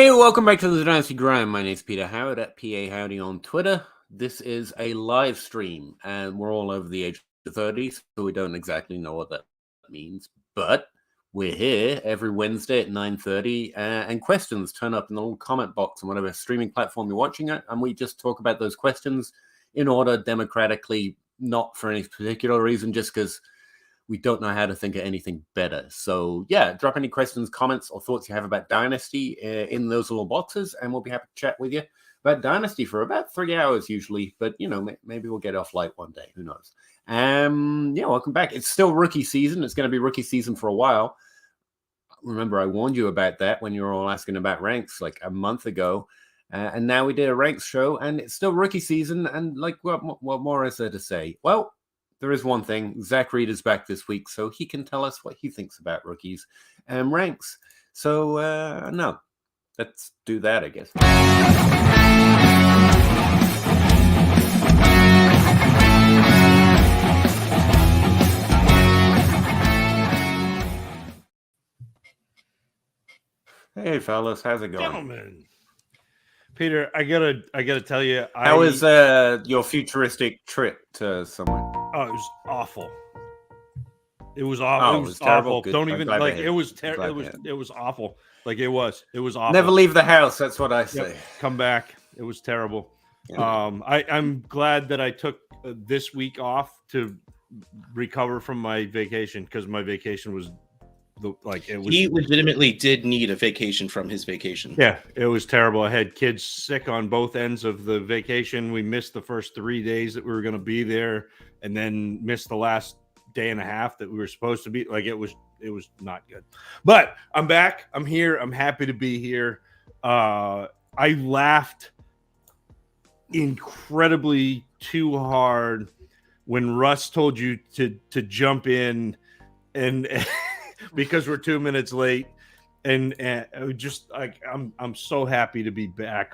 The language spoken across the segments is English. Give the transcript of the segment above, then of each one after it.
Hey, welcome back to the Dynasty Grind. My name's Peter Howard at PA Howdy on Twitter. This is a live stream, and we're all over the age of 30, so we don't exactly know what that means. But we're here every Wednesday at 9:30, and questions turn up in the little comment box on whatever streaming platform you're watching it, and we just talk about those questions in order democratically, not for any particular reason, just because we don't know how to think of anything better. So yeah, drop any questions, comments, or thoughts you have about Dynasty in those little boxes, and we'll be happy to chat with you about Dynasty for about 3 hours usually. But you know, maybe we'll get off light one day. Who knows? Yeah, welcome back. It's still rookie season. It's going to be rookie season for a while. Remember, I warned you about that when you were all asking about ranks like a month ago. And now we did a ranks show, and it's still rookie season. And like, what more is there to say? Well, there is one thing. Zach Reed is back this week, so he can tell us what he thinks about rookies and ranks. So, no, let's do that, I guess. Hey, fellas, how's it going? Gentlemen. Peter, I gotta tell you, how was your futuristic trip to somewhere? Oh, it was awful. It was awful. Oh, it was awful. Don't even like it was terrible. It was awful. Like it was awful. Never leave the house. That's what I say. Yep. Come back. It was terrible. Yeah. I'm glad that I took this week off to recover from my vacation because my vacation was he legitimately did need a vacation from his vacation. Yeah, it was terrible. I had kids sick on both ends of the vacation. We missed the first 3 days that we were going to be there, and then missed the last day and a half that we were supposed to be. Like it was not good. But I'm back. I'm here. I'm happy to be here. I laughed incredibly too hard when Russ told you to jump in and because we're 2 minutes late, and just like I'm so happy to be back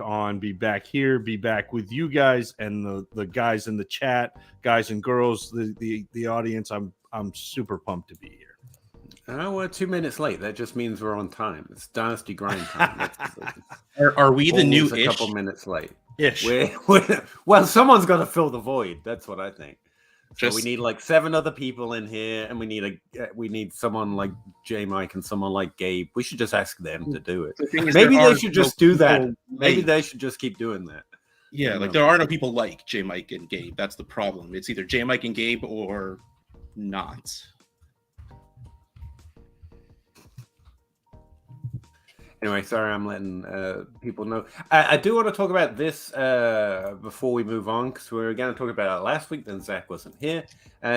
here, be back with you guys and the guys in the chat, guys and girls, the audience. I'm super pumped to be here. Oh, we're 2 minutes late. That just means we're on time. It's Dynasty Grind time. Are we the new a couple minutes late? Ish. Well, someone's got to fill the void. That's what I think. So we need like 7 other people in here, and we need someone like J Mike and someone like Gabe. We should just ask them to do it. Maybe they should just do that. Maybe they should just keep doing that. Yeah, like there are no people like J Mike and Gabe. That's the problem. It's either J Mike and Gabe or not. Anyway, sorry, I'm letting people know. I do want to talk about this before we move on, because we were going to talk about it last week, then Zach wasn't here.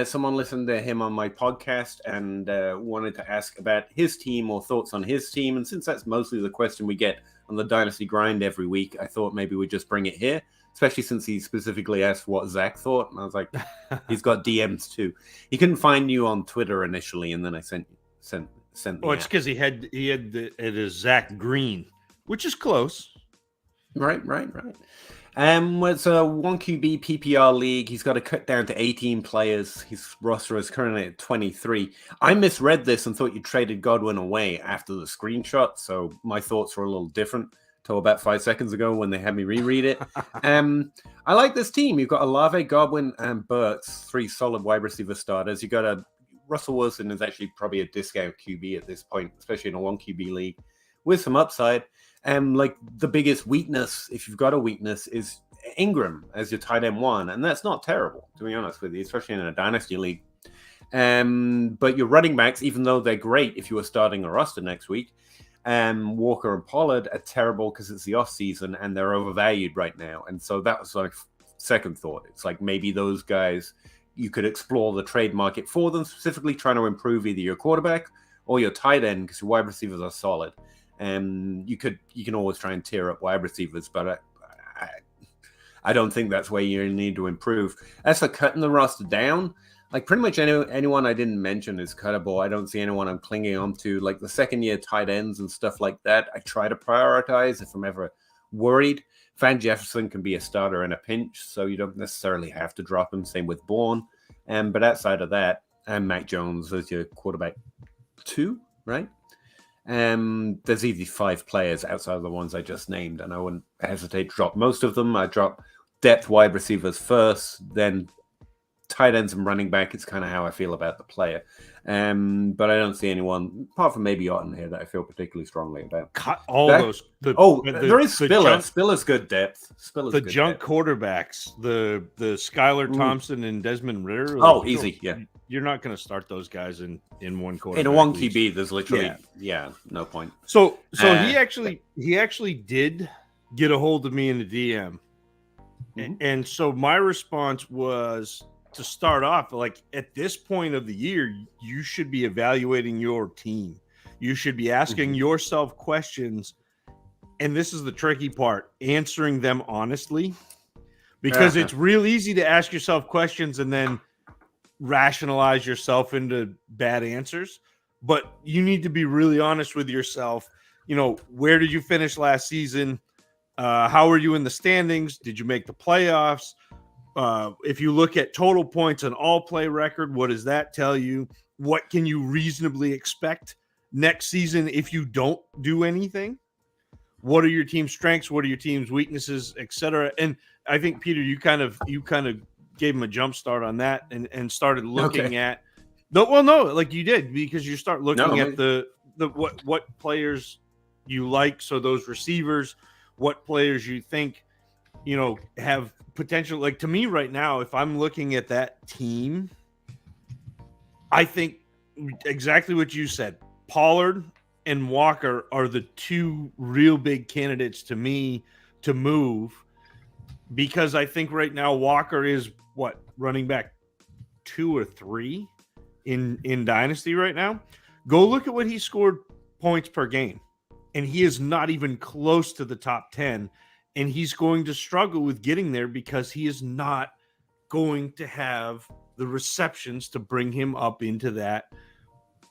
Someone listened to him on my podcast and wanted to ask about his team or thoughts on his team. And since that's mostly the question we get on the Dynasty Grind every week, I thought maybe we'd just bring it here, especially since he specifically asked what Zach thought. And I was like, he's got DMs too. He couldn't find you on Twitter initially, and then I sent it's because he had it is Zach Green, which is close. Right. It's a 1 QB PPR league. He's got to cut down to 18 players. His roster is currently at 23. I misread this and thought you traded Godwin away after the screenshot, so my thoughts were a little different till about 5 seconds ago when they had me reread it. I like this team. You've got Olave, Godwin, and Burks, 3 solid wide receiver starters. You got Russell Wilson is actually probably a discount QB at this point, especially in a 1 QB league with some upside. Like the biggest weakness, if you've got a weakness, is Ingram as your tight end 1. And that's not terrible, to be honest with you, especially in a dynasty league. But your running backs, even though they're great if you were starting a roster next week, Walker and Pollard are terrible because it's the off season and they're overvalued right now. And so that was like second thought. It's like maybe those guys, you could explore the trade market for them, specifically trying to improve either your quarterback or your tight end because your wide receivers are solid. You can always try and tear up wide receivers, but I don't think that's where you need to improve. As for cutting the roster down, like pretty much anyone I didn't mention is cuttable. I don't see anyone I'm clinging on to, like the second-year tight ends and stuff like that. I try to prioritize if I'm ever worried. Van Jefferson can be a starter in a pinch, so you don't necessarily have to drop him. Same with Bourne. But outside of that, and Mac Jones as your quarterback 2, right? There's easily 5 players outside of the ones I just named, and I wouldn't hesitate to drop most of them. I drop depth wide receivers first, then tight ends and running back. It's kind of how I feel about the player. But I don't see anyone, apart from maybe Otten here, that I feel particularly strongly about. Cut all That- those. There is Spiller. junk- Spiller's good depth. Spiller's the good junk depth. quarterbacks, the Skylar Ooh. Thompson and Desmond Ritter. Oh, you easy, yeah. You're not going to start those guys in one quarter. In a 1 QB, there's literally, no point. So he actually did get a hold of me in the DM. Mhm. And so my response was to start off, like, at this point of the year, you should be evaluating your team. You should be asking yourself questions. And this is the tricky part, answering them honestly, because it's real easy to ask yourself questions and then rationalize yourself into bad answers. But you need to be really honest with yourself. You know, where did you finish last season? How are you in the standings? Did you make the playoffs? If you look at total points and all play record, what does that tell you? What can you reasonably expect next season if you don't do anything? What are your team's strengths? What are your team's weaknesses, etc.? And I think, Peter, you kind of gave him a jump start on that and started looking at like you did, because you start looking at the what players you like. So those receivers, what players you think, you know, have potential. Like, to me right now, if I'm looking at that team, I think exactly what you said. Pollard and Walker are the 2 real big candidates to me to move, because I think right now Walker is running back 2 or 3 in Dynasty right now. Go look at what he scored points per game, and he is not even close to the top 10, and he's going to struggle with getting there because he is not going to have the receptions to bring him up into that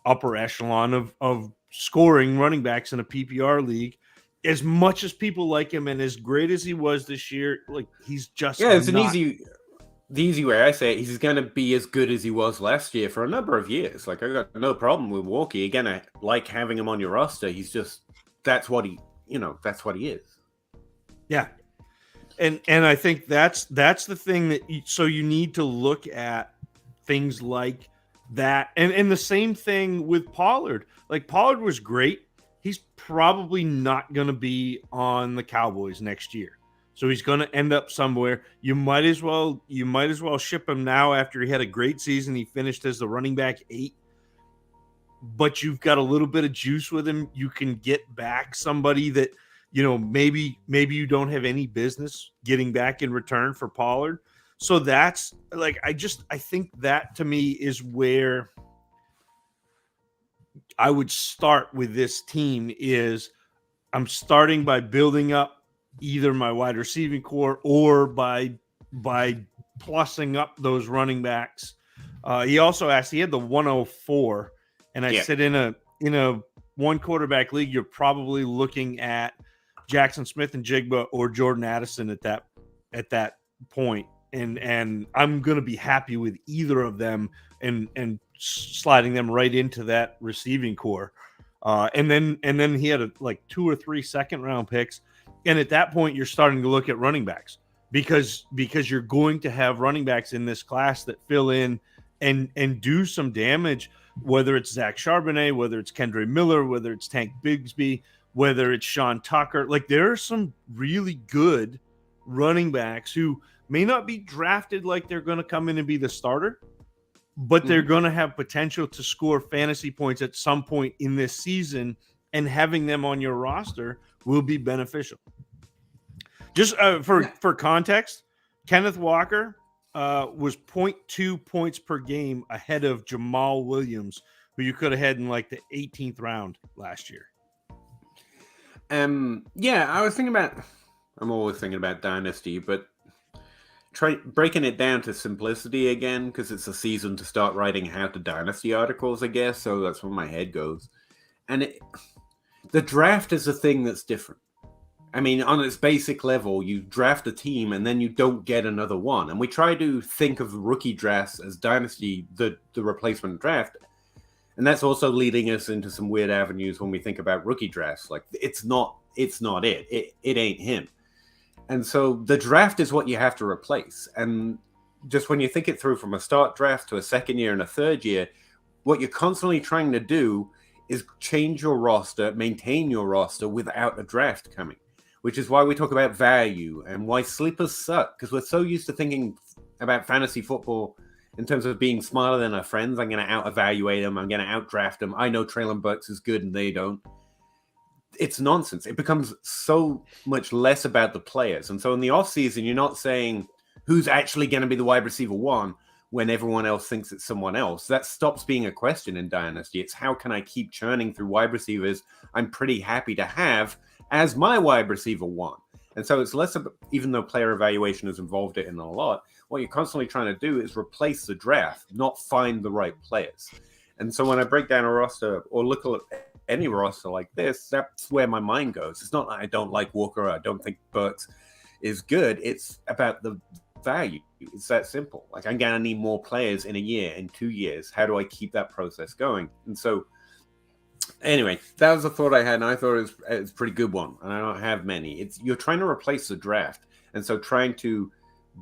upper echelon of scoring running backs in a PPR league. As much as people like him and as great as he was this year, like, he's just the easy way I say it, he's going to be as good as he was last year for a number of years. Like, I got no problem with Walkie. Again, I like having him on your roster. He's just, that's what he is. Yeah. And I think that's the thing that you need to look at things like that. And the same thing with Pollard. Like, Pollard was great. He's probably not going to be on the Cowboys next year. So he's going to end up somewhere. You might as well ship him now after he had a great season. He finished as the running back 8. But you've got a little bit of juice with him. You can get back somebody that, you know, maybe you don't have any business getting back in return for Pollard. So that's like, I think that to me is where I would start with this team. Is I'm starting by building up either my wide receiving core or by plussing up those running backs. He also asked, he had the 104, and I said in a 1 quarterback league, you're probably looking at Jackson Smith and Jigba or Jordan Addison at that point. And I'm going to be happy with either of them and sliding them right into that receiving core. And then he had 2 or 3 second round picks. And at that point, you're starting to look at running backs because you're going to have running backs in this class that fill in and do some damage, whether it's Zach Charbonnet, whether it's Kendre Miller, whether it's Tank Bigsby, whether it's Sean Tucker. Like, there are some really good running backs who may not be drafted like they're going to come in and be the starter, but they're going to have potential to score fantasy points at some point in this season, and having them on your roster will be beneficial. Just for context, Kenneth Walker was 0.2 points per game ahead of Jamal Williams, who you could have had in like the 18th round last year. I was thinking about, I'm always thinking about Dynasty, but breaking it down to simplicity again, because it's a season to start writing how to Dynasty articles, I guess. So that's where my head goes. And the draft is a thing that's different. I mean, on its basic level, you draft a team and then you don't get another one. And we try to think of rookie drafts as Dynasty, the replacement draft. And that's also leading us into some weird avenues when we think about rookie drafts. Like it's not it ain't him. And so the draft is what you have to replace. And just when you think it through from a start draft to a second year and a third year, what you're constantly trying to do is change your roster, maintain your roster without a draft coming, which is why we talk about value and why sleepers suck, because we're so used to thinking about fantasy football in terms of being smarter than our friends. I'm going to out-evaluate them. I'm going to out-draft them. I know Traylon Burks is good and they don't. It's nonsense. It becomes so much less about the players. And so in the offseason, you're not saying who's actually going to be the wide receiver one when everyone else thinks it's someone else. That stops being a question in Dynasty. It's how can I keep churning through wide receivers I'm pretty happy to have as my wide receiver one. And so it's less about, even though player evaluation has involved it in a lot, what you're constantly trying to do is replace the draft, not find the right players. And so when I break down a roster or look at any roster like this, that's where my mind goes. It's not that I don't like Walker, or I don't think Burks is good. It's about the value. It's that simple. Like I'm going to need more players in a year, in 2 years. How do I keep that process going? And so anyway, that was a thought I had, and I thought it was a pretty good one. And I don't have many. You're trying to replace the draft. And so trying to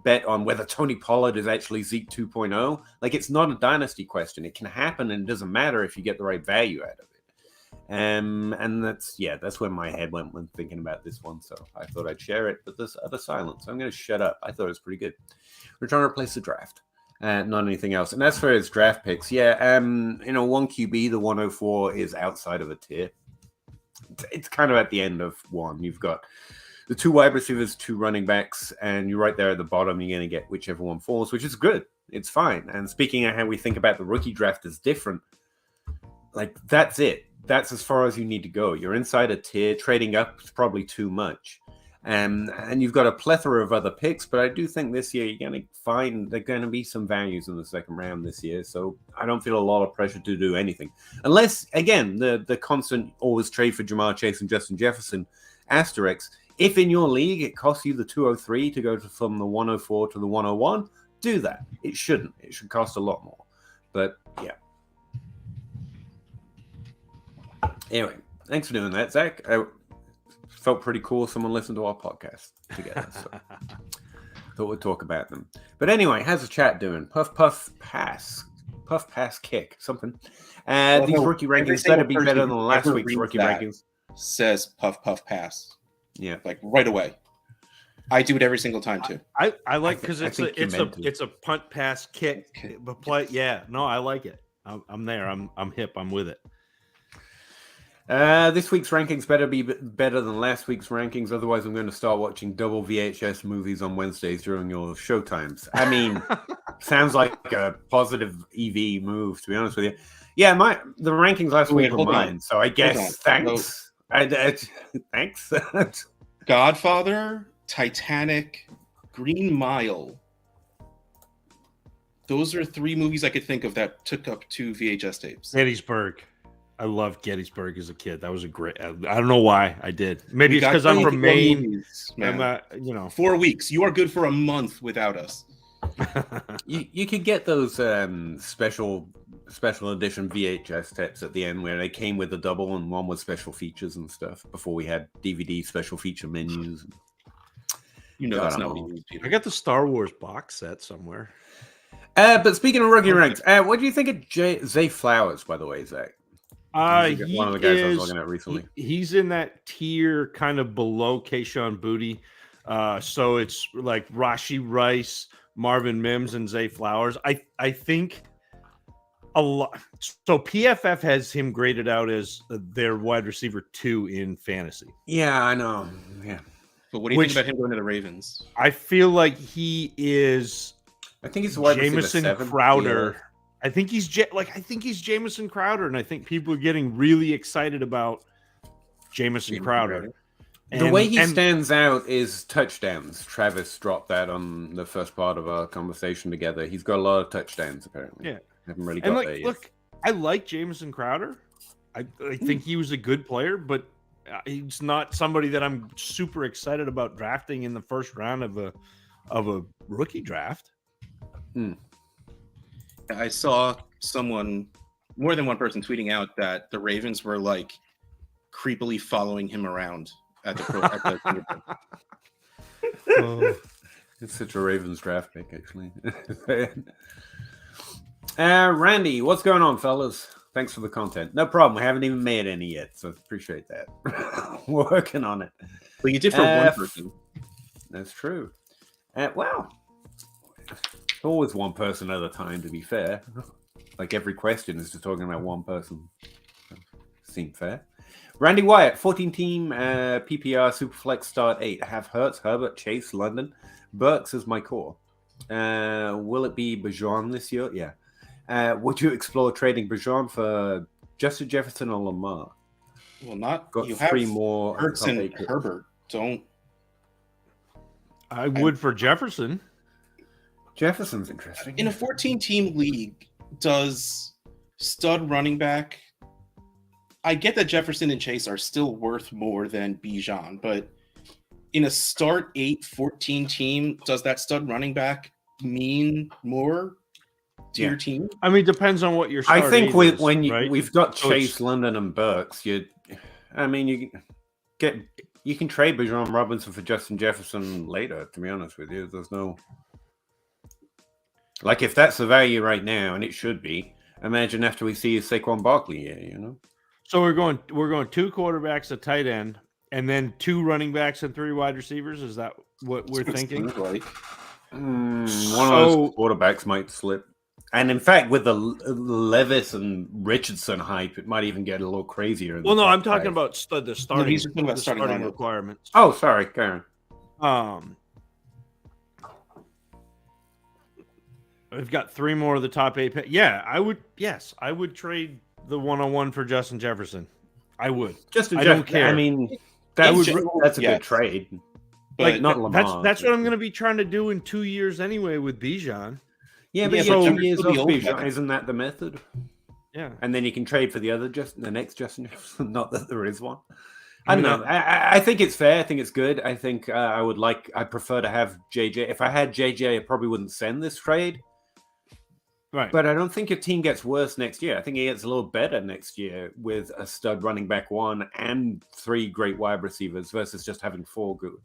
bet on whether Tony Pollard is actually Zeke 2.0, like it's not a dynasty question. It can happen, and it doesn't matter if you get the right value out of it. And that's where my head went when thinking about this one. So I thought I'd share it, but there's other silence. So I'm going to shut up. I thought it was pretty good. We're trying to replace the draft, not anything else. And as for his draft picks, one QB, the 104 is outside of a tier. It's kind of at the end of one. You've got the 2 wide receivers, 2 running backs, and you're right there at the bottom. You're going to get whichever one falls, which is good. It's fine. And speaking of how we think about the rookie draft is different, like that's it. That's as far as you need to go. You're inside a tier. Trading up is probably too much. And you've got a plethora of other picks, but I do think this year you're going to find there are going to be some values in the second round this year. So I don't feel a lot of pressure to do anything. Unless, again, the constant always trade for Jamar Chase and Justin Jefferson asterisk. If in your league it costs you the 203 to go from the 104 to the 101, do that. It shouldn't. It should cost a lot more. But yeah. Anyway, thanks for doing that, Zach. I felt pretty cool. Someone listened to our podcast together. So thought we'd talk about them. But anyway, how's the chat doing? Puff, puff, pass. Puff, pass, kick. Something. These rookie rankings better be better than last week's rookie rankings. Says puff, puff, pass. Yeah. Like right away. I do it every single time too. I like because it's a punt, pass, kick, but play. Yeah, no, I like it. I'm there. I'm hip. I'm with it. This week's rankings better be better than last week's rankings. Otherwise, I'm going to start watching double VHS movies on Wednesdays during your show times. I mean, sounds like a positive EV move, to be honest with you. Yeah, the rankings last week were mine, so I guess thanks. Thanks. Godfather, Titanic, Green Mile. Those are 3 movies I could think of that took up 2 VHS tapes. Gettysburg. I loved Gettysburg as a kid. That was a great. I don't know why I did. Maybe it's because I'm from Maine. Movies, 4 weeks. You are good for a month without us. You could get those special edition VHS tapes at the end where they came with a double and one with special features and stuff before we had DVD special feature menus. That's not what you need, Peter. I got the Star Wars box set somewhere. But speaking of rookie ranks, what do you think of Zay Flowers, by the way, Zach? One of the guys I was looking at recently. He's in that tier kind of below Keyshawn Boutte. So it's like Rashee Rice, Marvin Mims, and Zay Flowers. I think a lot. So PFF has him graded out as their wide receiver 2 in fantasy. Yeah, I know. Yeah. But what do you think about him going to the Ravens? I feel like he is. I think he's the wide Jamison receiver 7. Crowder. Yeah. I think he's Jamison Crowder, and I think people are getting really excited about Jamison Crowder. The way he stands out is touchdowns. Travis dropped that on the first part of our conversation together. He's got a lot of touchdowns, apparently. Yeah. Haven't really got there yet. Look, I like Jamison Crowder. I think he was a good player, but he's not somebody that I'm super excited about drafting in the first round of a rookie draft. I saw someone more than one person tweeting out that the Ravens were like creepily following him around at the Senior Bowl. Oh, it's such a Ravens draft pick, actually. Randy, what's going on, fellas? Thanks for the content. No problem. We haven't even made any yet, so appreciate that. We're working on it. But you did for one person. That's true. Well, always one person at a time, to be fair. Like every question is just talking about one person. Seemed fair. Randy Wyatt, 14-team PPR Superflex start 8. Have Hurts, Herbert, Chase, London. Burks is my core. Will it be Bijan this year? Yeah. Would you explore trading Bijan for Justin Jefferson or Lamar? Well, not. Got you 3 have more. Hurts and Herbert. Don't. I would for Jefferson. Jefferson's interesting. In a 14-team league, does stud running back... I get that Jefferson and Chase are still worth more than Bijan, but in a start 8 14 team, does that stud running back mean more to your team? I mean, depends on what your start I think is, when you right? we've got Chase, London, and Burks, you can trade Bijan Robinson for Justin Jefferson later. To be honest with you, there's no like if that's the value right now, and it should be. Imagine after we see Saquon Barkley year, you know. So we're going 2 quarterbacks, a tight end, and then 2 running backs and 3 wide receivers. Is that what we're thinking? Like. One of those quarterbacks might slip. And in fact, with the Levis and Richardson hype, it might even get a little crazier. Well, no, I'm talking about the starting, he's talking about starting requirements. Oh, sorry, Karen. We've got 3 more of the top 8 picks. Yeah, I would trade the 101 for Justin Jefferson. I would. I don't care. I mean, that's a good trade. But like not Lamar. That's what I'm going to be trying to do in 2 years anyway with Bijan. Yeah, but so 2 years off Bijan, isn't that the method? Yeah. And then you can trade for the next Justin Jefferson. Not that there is one. I don't know. I think it's fair. I think it's good. I think I prefer to have JJ. If I had JJ, I probably wouldn't send this trade. Right. But I don't think your team gets worse next year. I think it gets a little better next year with a stud running back 1 and 3 great wide receivers versus just having 4 good.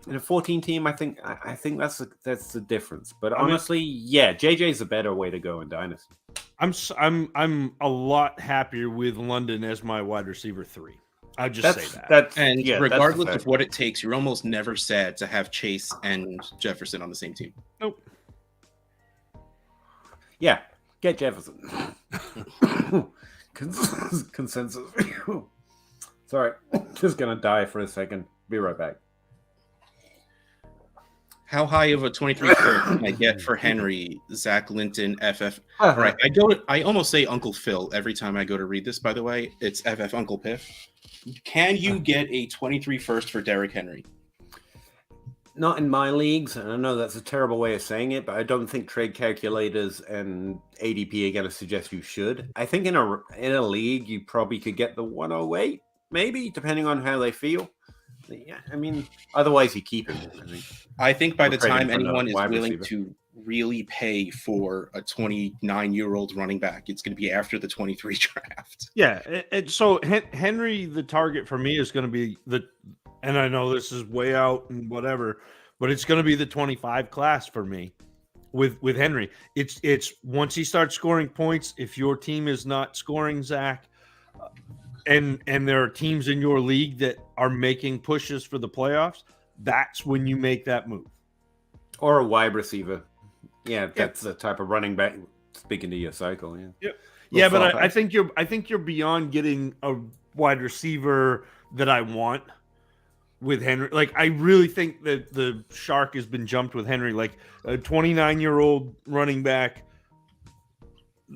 In a 14 team, I think that's the difference. But honestly, yeah, JJ's a better way to go in Dynasty. I'm a lot happier with London as my wide receiver 3. I'll just say that. Regardless of what it takes, you're almost never sad to have Chase and Jefferson on the same team. Nope. Yeah, get Jefferson. Consensus. Sorry, just gonna die for a second. Be right back. How high of a 23 can I get for Henry, Zach Linton, FF? All right, I almost say Uncle Phil every time I go to read this. By the way, it's FF Uncle Piff. Can you get a 23 first for Derrick Henry? Not in my leagues, and I know that's a terrible way of saying it, but I don't think trade calculators and ADP are going to suggest you should. I think in a league, you probably could get the 108, maybe, depending on how they feel. But yeah, I mean, otherwise you keep it. I think by the time anyone is willing to really pay for a 29-year-old running back, it's going to be after the 23 draft. Yeah, so Henry, the target for me is going to be and I know this is way out and whatever, but it's going to be the 25 class for me with Henry. It's once he starts scoring points, if your team is not scoring, Zach, and there are teams in your league that are making pushes for the playoffs, that's when you make that move. Or a wide receiver. Yeah, that's the type of running back. Speaking to your cycle, yeah, but I think you're beyond getting a wide receiver that I want with Henry. Like, I really think that the shark has been jumped with Henry. Like, a 29-year-old running back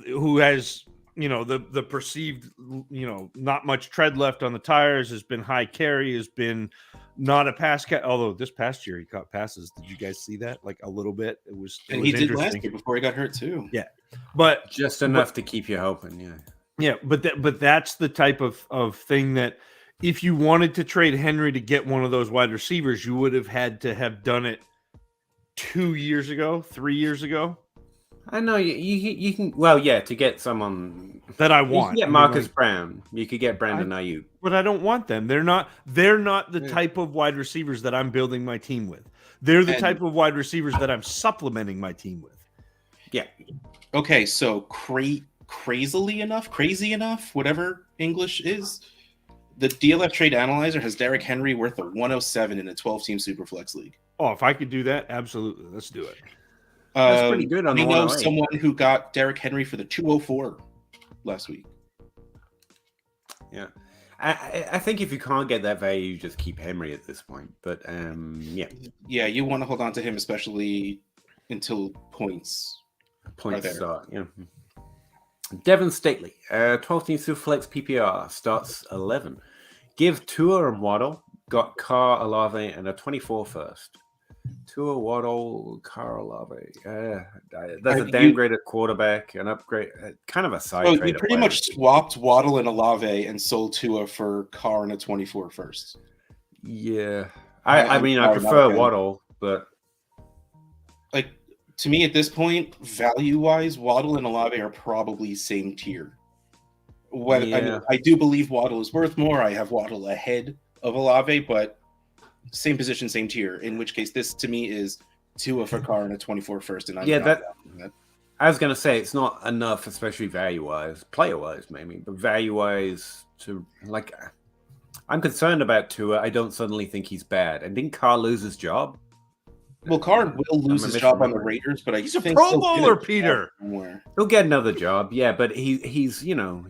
who has, the perceived, not much tread left on the tires, has been high carry, has been not a pass cat. Although this past year he caught passes. Did you guys see that? Like a little bit. It was he did last year before he got hurt too. Yeah, but just enough to keep you hoping. Yeah. But that's the type of thing that if you wanted to trade Henry to get one of those wide receivers, you would have had to have done it 2 years ago, 3 years ago. I know you can. Well, yeah, to get someone that I you can want. get Marcus Brown. You could get Brandon Ayuk. But I don't want them. They're not the type of wide receivers that I'm building my team with. They're the type of wide receivers that I'm supplementing my team with. Yeah. Okay, so crazy enough, whatever English is, the DLF Trade Analyzer has Derrick Henry worth a 107 in a 12-team Superflex league. Oh, if I could do that, absolutely. Let's do it. That's pretty good on the 108. We know someone who got Derrick Henry for the 204 last week. Yeah. I think if you can't get that value, you just keep Henry at this point. But yeah. Yeah, you want to hold on to him, especially until points start. Yeah. Devin Stately, 12-team Superflex PPR, starts 11. Give Tua and Waddle, got Carr, Olave, and a 24 first. Tua, Waddle, Carr, Olave. That's a downgraded quarterback, an upgrade, kind of a side trade. You pretty much swapped Waddle and Olave and sold Tua for Carr and a 24 first. Yeah. I mean, I prefer Waddle, but... Like, to me, at this point, value-wise, Waddle and Olave are probably same tier. I mean, I do believe Waddle is worth more. I have Waddle ahead of Olave, but same position, same tier. In which case, this to me is Tua for Carr and a 24 first. And that. I was going to say it's not enough, especially value-wise, player-wise maybe, but value-wise to like. I'm concerned about Tua. I don't suddenly think he's bad. And didn't Carr lose his job? Well, Carr will lose his job on the Raiders, but he's a Pro Bowler, Peter. He'll get another job, yeah, but he's. No,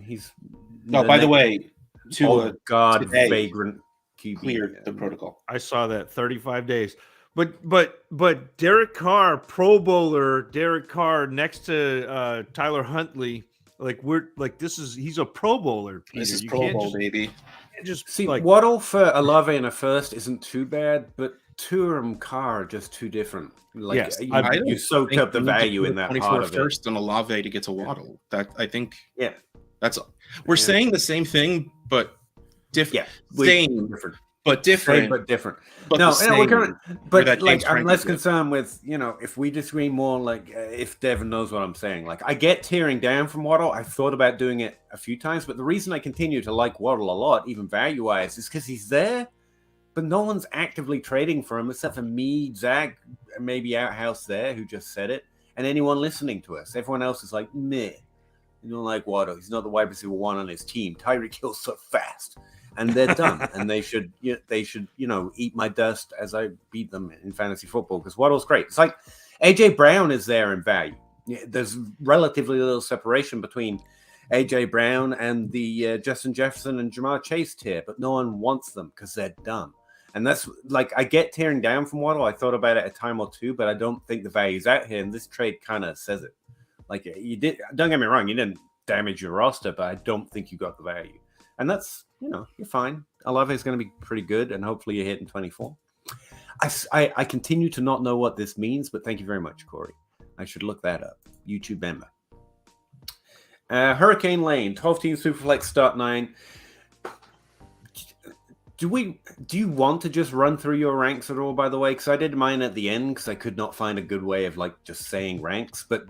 by the way, Tua vagrant QB cleared the protocol. I saw that 35 days. But Derek Carr, Pro Bowler, Derek Carr next to Tyler Huntley, he's a Pro Bowler. Peter. This is Pro Bowl, baby. Just see, Waddle for Olave in a first isn't too bad, but Tua and Carr are just too different. Like, yes, you soaked up the value in that part of it. First on Olave to get to Waddle. That I think. Yeah, that's we're saying the same thing, but different. Yeah, same, but different. Same, but different. But I'm less concerned with if we disagree more. Like if Devin knows what I'm saying. Like I get tearing down from Waddle. I've thought about doing it a few times, but the reason I continue to like Waddle a lot, even value wise, is because he's there. But no one's actively trading for him except for me, Zach, maybe Outhouse there who just said it, and anyone listening to us. Everyone else is like, meh. You don't like Waddle. He's not the wide receiver one on his team. Tyreek Hill's so fast, and they're done. And they should eat my dust as I beat them in fantasy football because Waddle's great. It's like AJ Brown is there in value. There's relatively little separation between AJ Brown and the Justin Jefferson and Jamar Chase tier, but no one wants them because they're done. And that's like I get tearing down from Waddle. I thought about it a time or two, but I don't think the value's out here. And this trade kind of says it. Like you did. Don't get me wrong. You didn't damage your roster, but I don't think you got the value. And that's you're fine. Olave is going to be pretty good, and hopefully you're hitting 24. I continue to not know what this means, but thank you very much, Corey. I should look that up. YouTube member. Hurricane Lane, 12-team Superflex start 9. Do you want to just run through your ranks at all, by the way? Because I did mine at the end because I could not find a good way of just saying ranks, but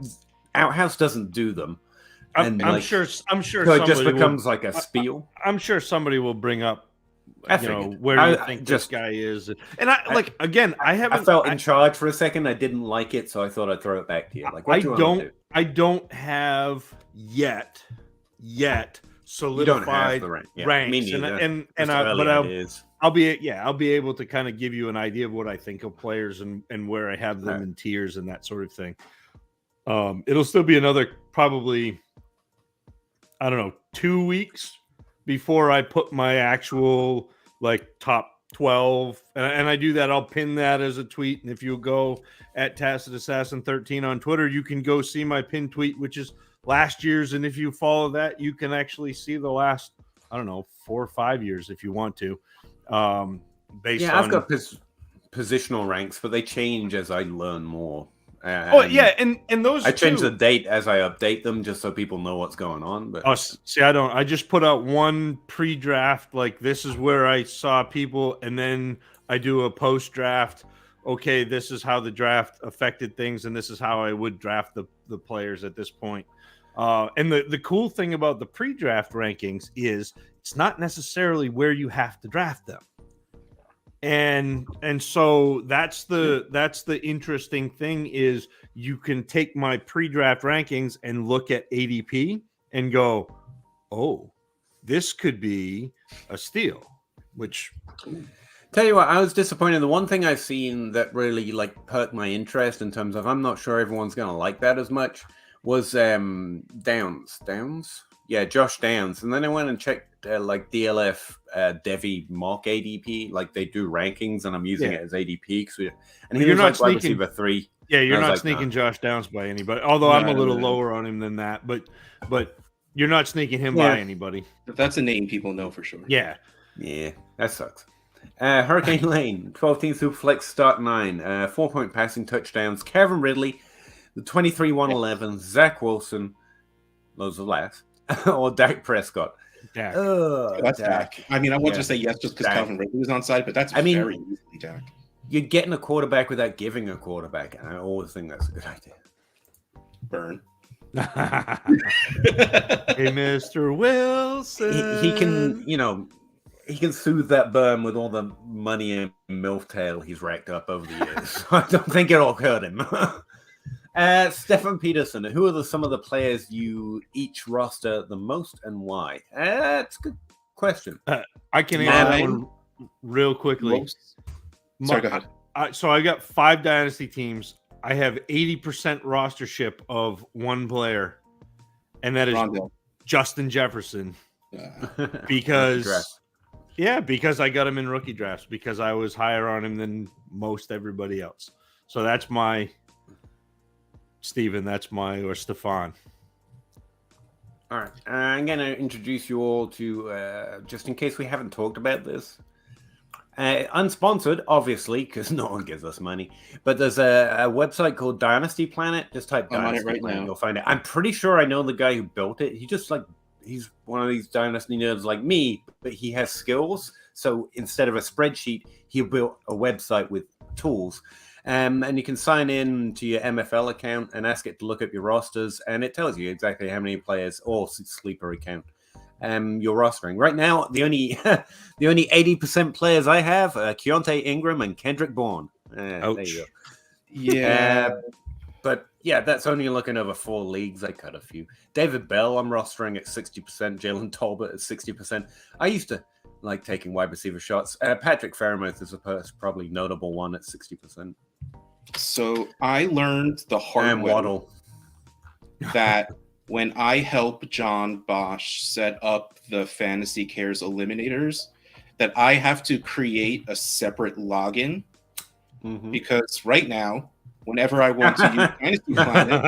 Outhouse doesn't do them. I'm sure so it just becomes like a spiel. I'm sure somebody will bring up where do you think this guy is? And I felt in charge for a second. I didn't like it, so I thought I'd throw it back to you. Like, I don't have yet solidified ranks, I'll be able to kind of give you an idea of what I think of players and where I have them in tiers and that sort of thing. It'll still be another probably 2 weeks before I put my actual top 12 and I do that. I'll pin that as a tweet, and if you go at Tacit Assassin 13 on Twitter, you can go see my pin tweet, which is last year's, and if you follow that, you can actually see the last 4 or 5 years if you want to. I've got positional ranks, but they change as I learn more. And those I change the date as I update them just so people know what's going on. But I don't. I just put out one pre-draft, this is where I saw people, and then I do a post-draft, okay, this is how the draft affected things, and this is how I would draft the players at this point. And the cool thing about the pre-draft rankings is it's not necessarily where you have to draft them. And so that's the interesting thing is you can take my pre-draft rankings and look at ADP and go, oh, this could be a steal, which tell you what, I was disappointed. The one thing I've seen that really like perked my interest in terms of I'm not sure everyone's going to like that as much was Downs. Yeah, Josh Downs. And then I went and checked like DLF Devi mock ADP, like they do rankings, and I'm using it as ADP. And he was like wide receiver 3. Yeah, you're not sneaking Josh Downs by anybody. Although I'm a little lower on him than that, but you're not sneaking him by anybody. But that's a name people know for sure. Yeah, that sucks. Hurricane Lane, 12 team Superflex start 9, 4-point passing touchdowns. Kevin Ridley, the 23-111, Zach Wilson, those are last, or Dak Prescott. That's Dak. I mean, I want to say yes just because Calvin Ridley was on side, but that's very easily Dak. You're getting a quarterback without giving a quarterback, and I always think that's a good idea. Burn. Hey, Mr. Wilson. He can, he can soothe that burn with all the money and MILF tail he's racked up over the years. I don't think it'll hurt him. Stefan Peterson, who are some of the players you each roster the most and why? That's a good question. I can answer one real quickly. Sorry, go ahead. So I got 5 dynasty teams. I have 80% rostership of one player, and that is Justin Jefferson. Because I got him in rookie drafts because I was higher on him than most everybody else. So that's my Steven. Or Stefan. All right. I'm going to introduce you all to, just in case we haven't talked about this. Unsponsored, obviously, because no one gives us money. But there's a website called Dynasty Planet. Just type Dynasty Planet, you'll find it. I'm pretty sure I know the guy who built it. He's one of these Dynasty nerds like me, but he has skills. So instead of a spreadsheet, he built a website with tools. And you can sign in to your MFL account and ask it to look up your rosters, and it tells you exactly how many players or sleeper account you're rostering. Right now, the only 80% players I have are Keontae Ingram and Kendrick Bourne. There you go. Yeah. But yeah, that's only looking over 4 leagues. I cut a few. David Bell, I'm rostering at 60%. Jalen Tolbert at 60%. I used to like taking wide receiver shots. Patrick Fairmouth is probably notable one at 60%. So I learned the hard way Waddle. that when I help John Bosch set up the Fantasy Cares Eliminators, that I have to create a separate login because right now, whenever I want to use Dynasty Planet,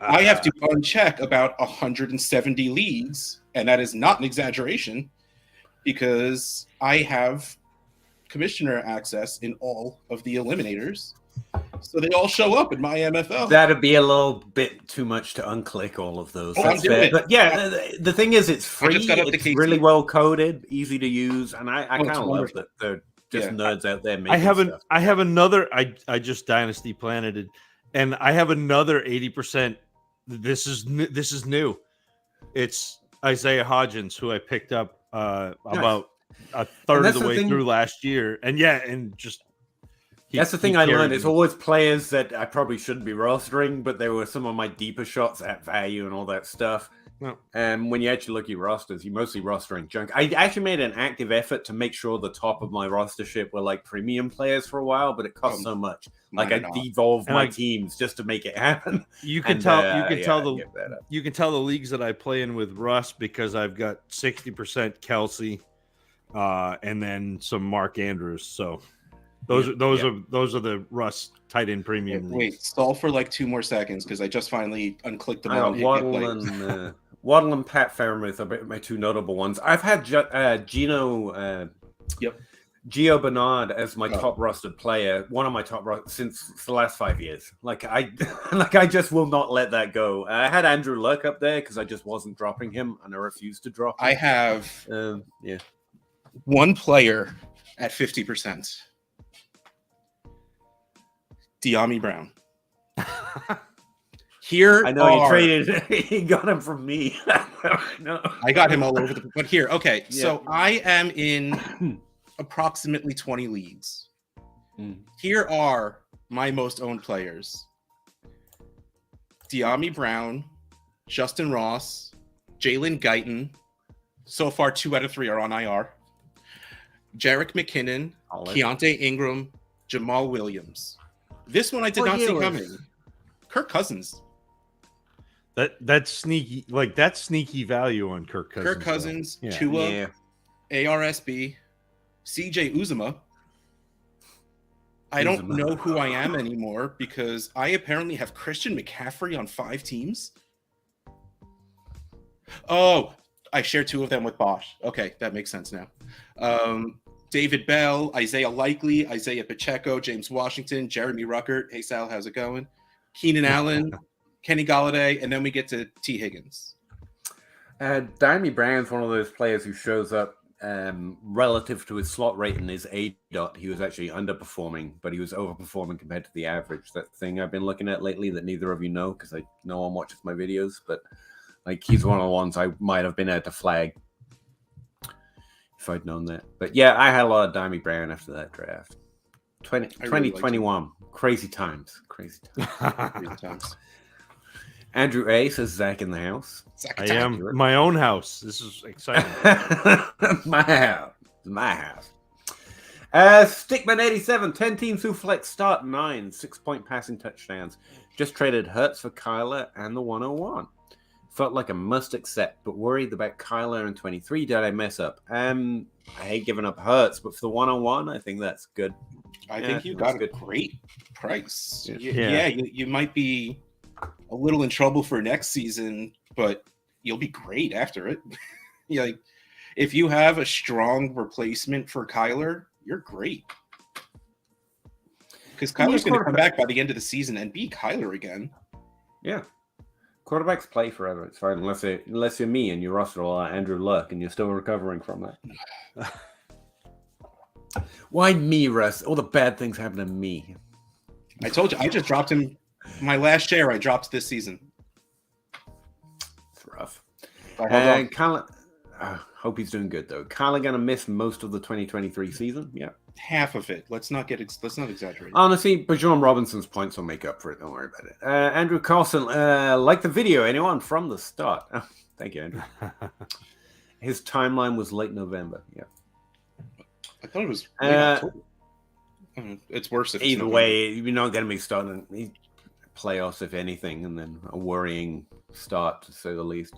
I have to uncheck about 170 leagues, and that is not an exaggeration because I have commissioner access in all of the eliminators. So they all show up in my MFL. That'd be a little bit too much to unclick all of those. That's fair. But yeah, the thing is, it's free. It's really well coded, easy to use, and I kind of love that they're just nerds out there making stuff. I have another. I just Dynasty Planeted, and I have another 80%. This is new. It's Isaiah Hodgins, who I picked up about a third of the way through last year, and just. That's the thing I learned. It's always players that I probably shouldn't be rostering, but they were some of my deeper shots at value and all that stuff. And when you actually look at your rosters, you're mostly rostering junk. I actually made an active effort to make sure the top of my rostership were like premium players for a while, but it cost so much. Like I devolved my teams just to make it happen. You can tell the leagues that I play in with Russ because I've got 60% Kelsey, and then some Mark Andrews. So. Those are the Russ tight end premium. Wait, stall for like 2 more seconds because I just finally unclicked them all. Waddle and Pat Fairmouth are my 2 notable ones. I've had Gio Bernard as my top rostered player, one of my top since the last 5 years. I just will not let that go. I had Andrew Luck up there because I just wasn't dropping him and I refused to drop him. I have one player at 50%. De'Ami Brown. Here I know are, you traded. He got him from me. No. I got him all over the. But here, okay. Yeah. So I am in approximately 20 leagues. Here are my most owned players: De'Ami Brown, Justin Ross, Jalen Guyton. So far, 2 out of 3 are on IR. Jerick McKinnon, Keontae Ingram, Jamal Williams. This one I did not see coming. Kirk Cousins. That's sneaky, like that's sneaky value on Kirk Cousins. Kirk Cousins, Yeah. Tua, ARSB, CJ Uzuma. I don't know who I am anymore because I apparently have Christian McCaffrey on 5 teams. Oh, I share 2 of them with Bosch. Okay, that makes sense now. David Bell, Isaiah Likely, Isaiah Pacheco, James Washington, Jeremy Ruckert. Hey, Sal, how's it going? Keenan Allen, Kenny Galladay, and then we get to T. Higgins. De'Ami Brown's one of those players who shows up relative to his slot rating is A dot. He was actually underperforming, but he was overperforming compared to the average. That thing I've been looking at lately that neither of you know because no one watches my videos, but like he's one of the ones I might have been able to flag if I'd known that. But yeah, I had a lot of De'Ami Brown after that draft. 2021. Crazy times. Crazy times. Andrew A says Zach in the house. I am my own house. This is exciting. My house. My house. Stickman87, 10 team Suplex start 9, 6-point passing touchdowns. Just traded Hurts for Kyler and the 101. Felt like a must accept, but worried about Kyler and 23. Did I mess up? I hate giving up Hurts, but for the 101, I think that's good. I think you got a great price. Yeah. You might be a little in trouble for next season, but you'll be great after it. Like if you have a strong replacement for Kyler, you're great. Because Kyler's going to come back by the end of the season and be Kyler again. Yeah. Quarterbacks play forever. It's fine unless you're me and your roster are Andrew Luck and you're still recovering from that. Why me, Russ? All the bad things happen to me. I told you, I just dropped him. My last share I dropped this season. It's rough. And hope he's doing good though. Kyler gonna miss most of the 2023 season. Yeah, half of it. Let's not exaggerate. Honestly, but John Robinson's points will make up for it. Don't worry about it. Andrew Carlson, like the video. Anyone from the start? Oh, thank you, Andrew. His timeline was late November. Yeah, I thought it was late October. It's worse. If it's either way, you're not going to be starting playoffs, if anything, and then a worrying start to say the least.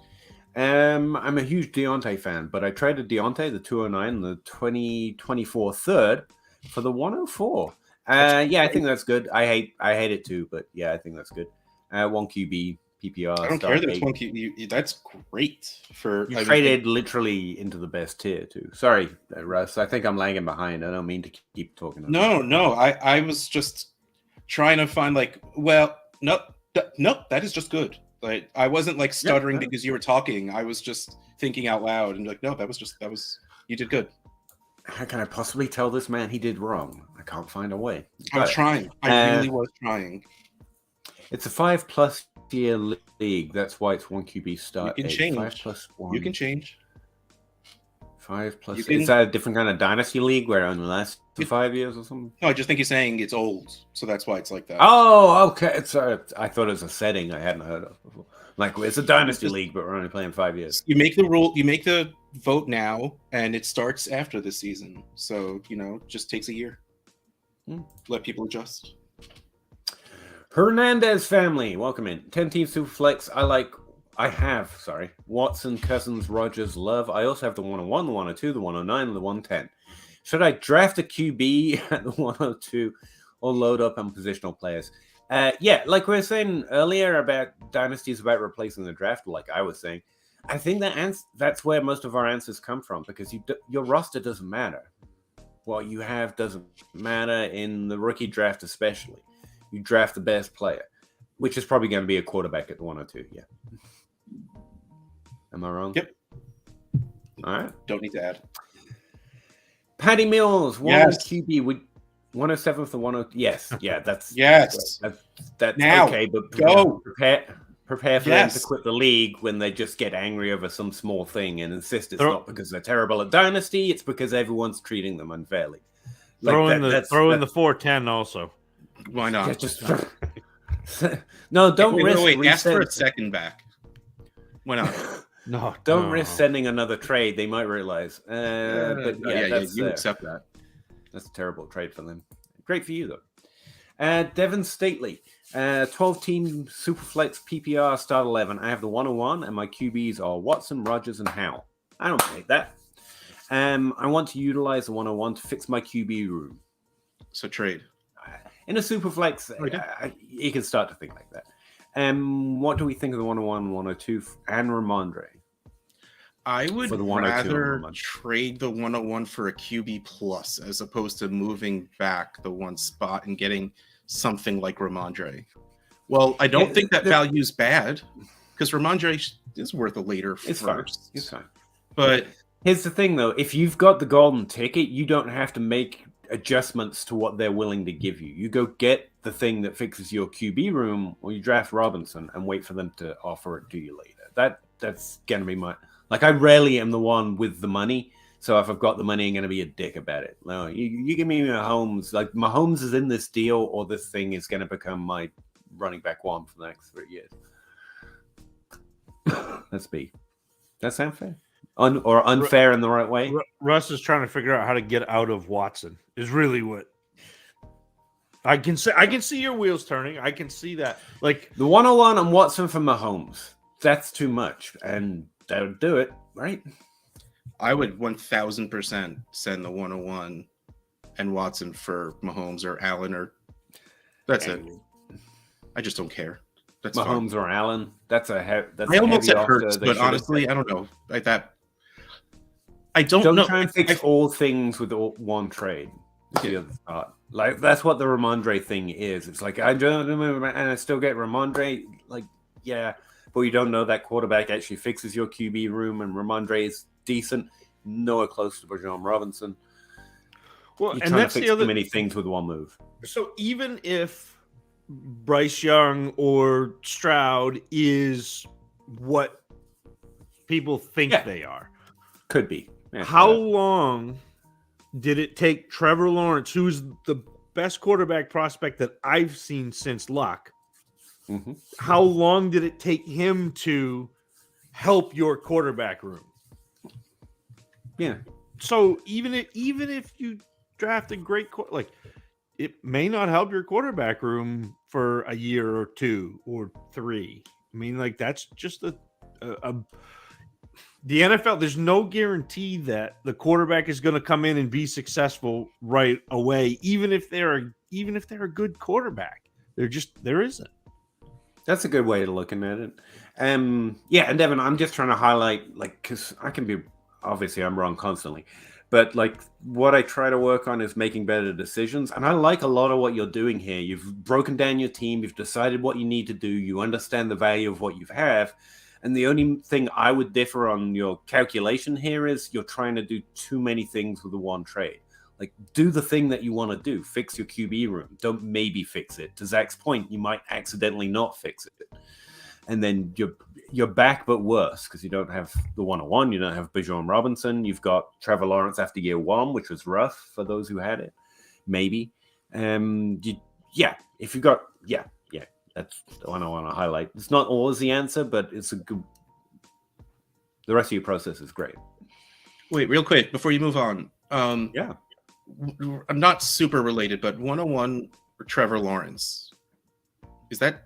I'm a huge Deontay fan, but I traded Deontay, the 209, and the 2024 third for the 104. Yeah, I think that's good. I hate it too, but yeah, I think that's good. 1 QB PPR. I don't care that it's 1 QB. That's great for. You traded literally into the best tier too. Sorry, Russ. I think I'm lagging behind. I don't mean to keep talking. No. I was just trying to find nope. That is just good. Like I wasn't like stuttering because you were talking. I was just thinking out loud and like, no, that was you did good. How can I possibly tell this man he did wrong? I can't find a way. I was trying. I really was trying. It's a 5+ year league. That's why it's 1 QB start. You can change. 5+1. You can change. 5+. Is that a different kind of dynasty league where it only lasts for 5 years or something? No, I just think you're saying it's old, so that's why it's like that. Oh, okay. I thought it was a setting I hadn't heard of before. Like it's a dynasty league, but we're only playing 5 years. You make the rule. You make the vote now, and it starts after the season. So just takes a year. Let people adjust. Hernandez family, welcome in. 10 team Superflex. I have Watson, Cousins, Rogers, Love. I also have the 101, the 102, the 109, and the 110. Should I draft a QB at the 102 or load up on positional players? Yeah, like we were saying earlier about dynasties about replacing the draft, like I was saying, I think that's where most of our answers come from because your roster doesn't matter. What you have doesn't matter in the rookie draft especially. You draft the best player, which is probably going to be a quarterback at the 102. Yeah. Am I wrong? Yep. All right. Don't need to add. Patty Mills, one QB. 107 for 10. Yes, yeah, that's Yes. that's Now, okay, but go. prepare for them to Yes. quit the league when they just get angry over some small thing and insist it's Throw- not because they're terrible at Dynasty, it's because everyone's treating them unfairly. Throw in that's the 410 also. Why not? yeah, just no, don't risk Ask for a reset. second back. Why not? No, Don't no. risk sending another trade. They might realize. But yeah, you accept that. that's a terrible trade for them. Great for you though. Devin Stately, 12-team Superflex PPR start 11. I have the 101, and my QBs are Watson, Rodgers, and Howell. I don't hate that. I want to utilize the 101 to fix my QB room. So trade. In a Superflex, you can start to think like that. What do we think of the 101, 102, and Ramondre? I would For the 102 rather on trade the 101 for a QB plus as opposed to moving back the one spot and getting something like Ramondre. Well, I don't think that value is bad because Ramondre is worth a later It's first. fine. It's fine. But Here's the thing, though. If you've got the golden ticket, you don't have to make adjustments to what they're willing to give you. You go get the thing that fixes your QB room, or you draft Robinson and wait for them to offer it to you later. That's going to be my... Like, I rarely am the one with the money, so if I've got the money, I'm going to be a dick about it. No, you give me Mahomes. Like, Mahomes is in this deal, or this thing is going to become my running back one for the next 3 years. That's B. That sound fair? Or unfair in the right way? Russ is trying to figure out how to get out of Watson. Is really what I can say. I can see your wheels turning. I can see that. Like the 101 on Watson for Mahomes. That's too much, and that would do it, right? I would 1000% send the 101 and Watson for Mahomes or Allen or that's it. I just don't care. That's Mahomes fine. or Allen. That's I almost said Hurts, but honestly, I don't know. Like that. I don't know. Try and fix all things with one trade. The other part. Like that's what the Ramondre thing is. It's like I don't remember, and I still get Ramondre. Like yeah, but you don't know that quarterback actually fixes your QB room, and Ramondre is decent, nowhere close to Bijan Robinson. Well, You're and trying that's to fix the other too many things with one move. So even if Bryce Young or Stroud is what people think they are, could be. Yeah, how long did it take Trevor Lawrence, who's the best quarterback prospect that I've seen since Luck? Mm-hmm. How long did it take him to help your quarterback room? Yeah. So even if you draft a great like it may not help your quarterback room for a year or 2 or 3. I mean, like that's just the NFL. There's no guarantee that the quarterback is going to come in and be successful right away, even if they're a good quarterback. There isn't. That's a good way of looking at it. Yeah, and Devin, I'm just trying to highlight, like, because I can be, obviously I'm wrong constantly, but like what I try to work on is making better decisions. And I like a lot of what you're doing here. You've broken down your team. You've decided what you need to do. You understand the value of what you have. And the only thing I would differ on your calculation here is you're trying to do too many things with the one trade. Like, do the thing that you want to do. Fix your QB room. Don't maybe fix it. To Zach's point, you might accidentally not fix it. And then you're back, but worse, because you don't have the 101. You don't have Bijan Robinson. You've got Trevor Lawrence after year 1, which was rough for those who had it. Maybe. If you got... Yeah, that's the one I want to highlight. It's not always the answer, but it's a good... The rest of your process is great. Wait, real quick, before you move on. Yeah. I'm not super related, but 101 for Trevor Lawrence. Is that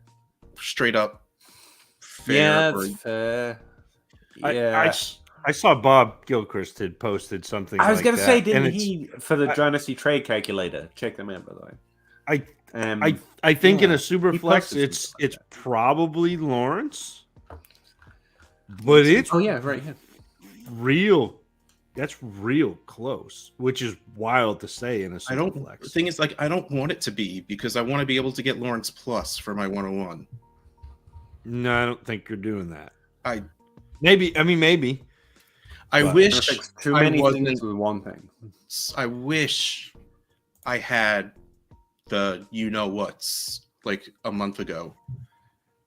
straight up fair? Yeah, it's fair. Yeah. I saw Bob Gilchrist had posted something. I was like going to that, say, didn't he, for the Dynasty trade calculator? Check them out, by the way. I think in a super flex, it's like probably Lawrence, but it's real. That's real close, which is wild to say in a super flex. The thing is, like, I don't want it to be because I want to be able to get Lawrence plus for my 101. No, I don't think you're doing that. Maybe. I wish too many things with one thing. I wish I had the what's like a month ago,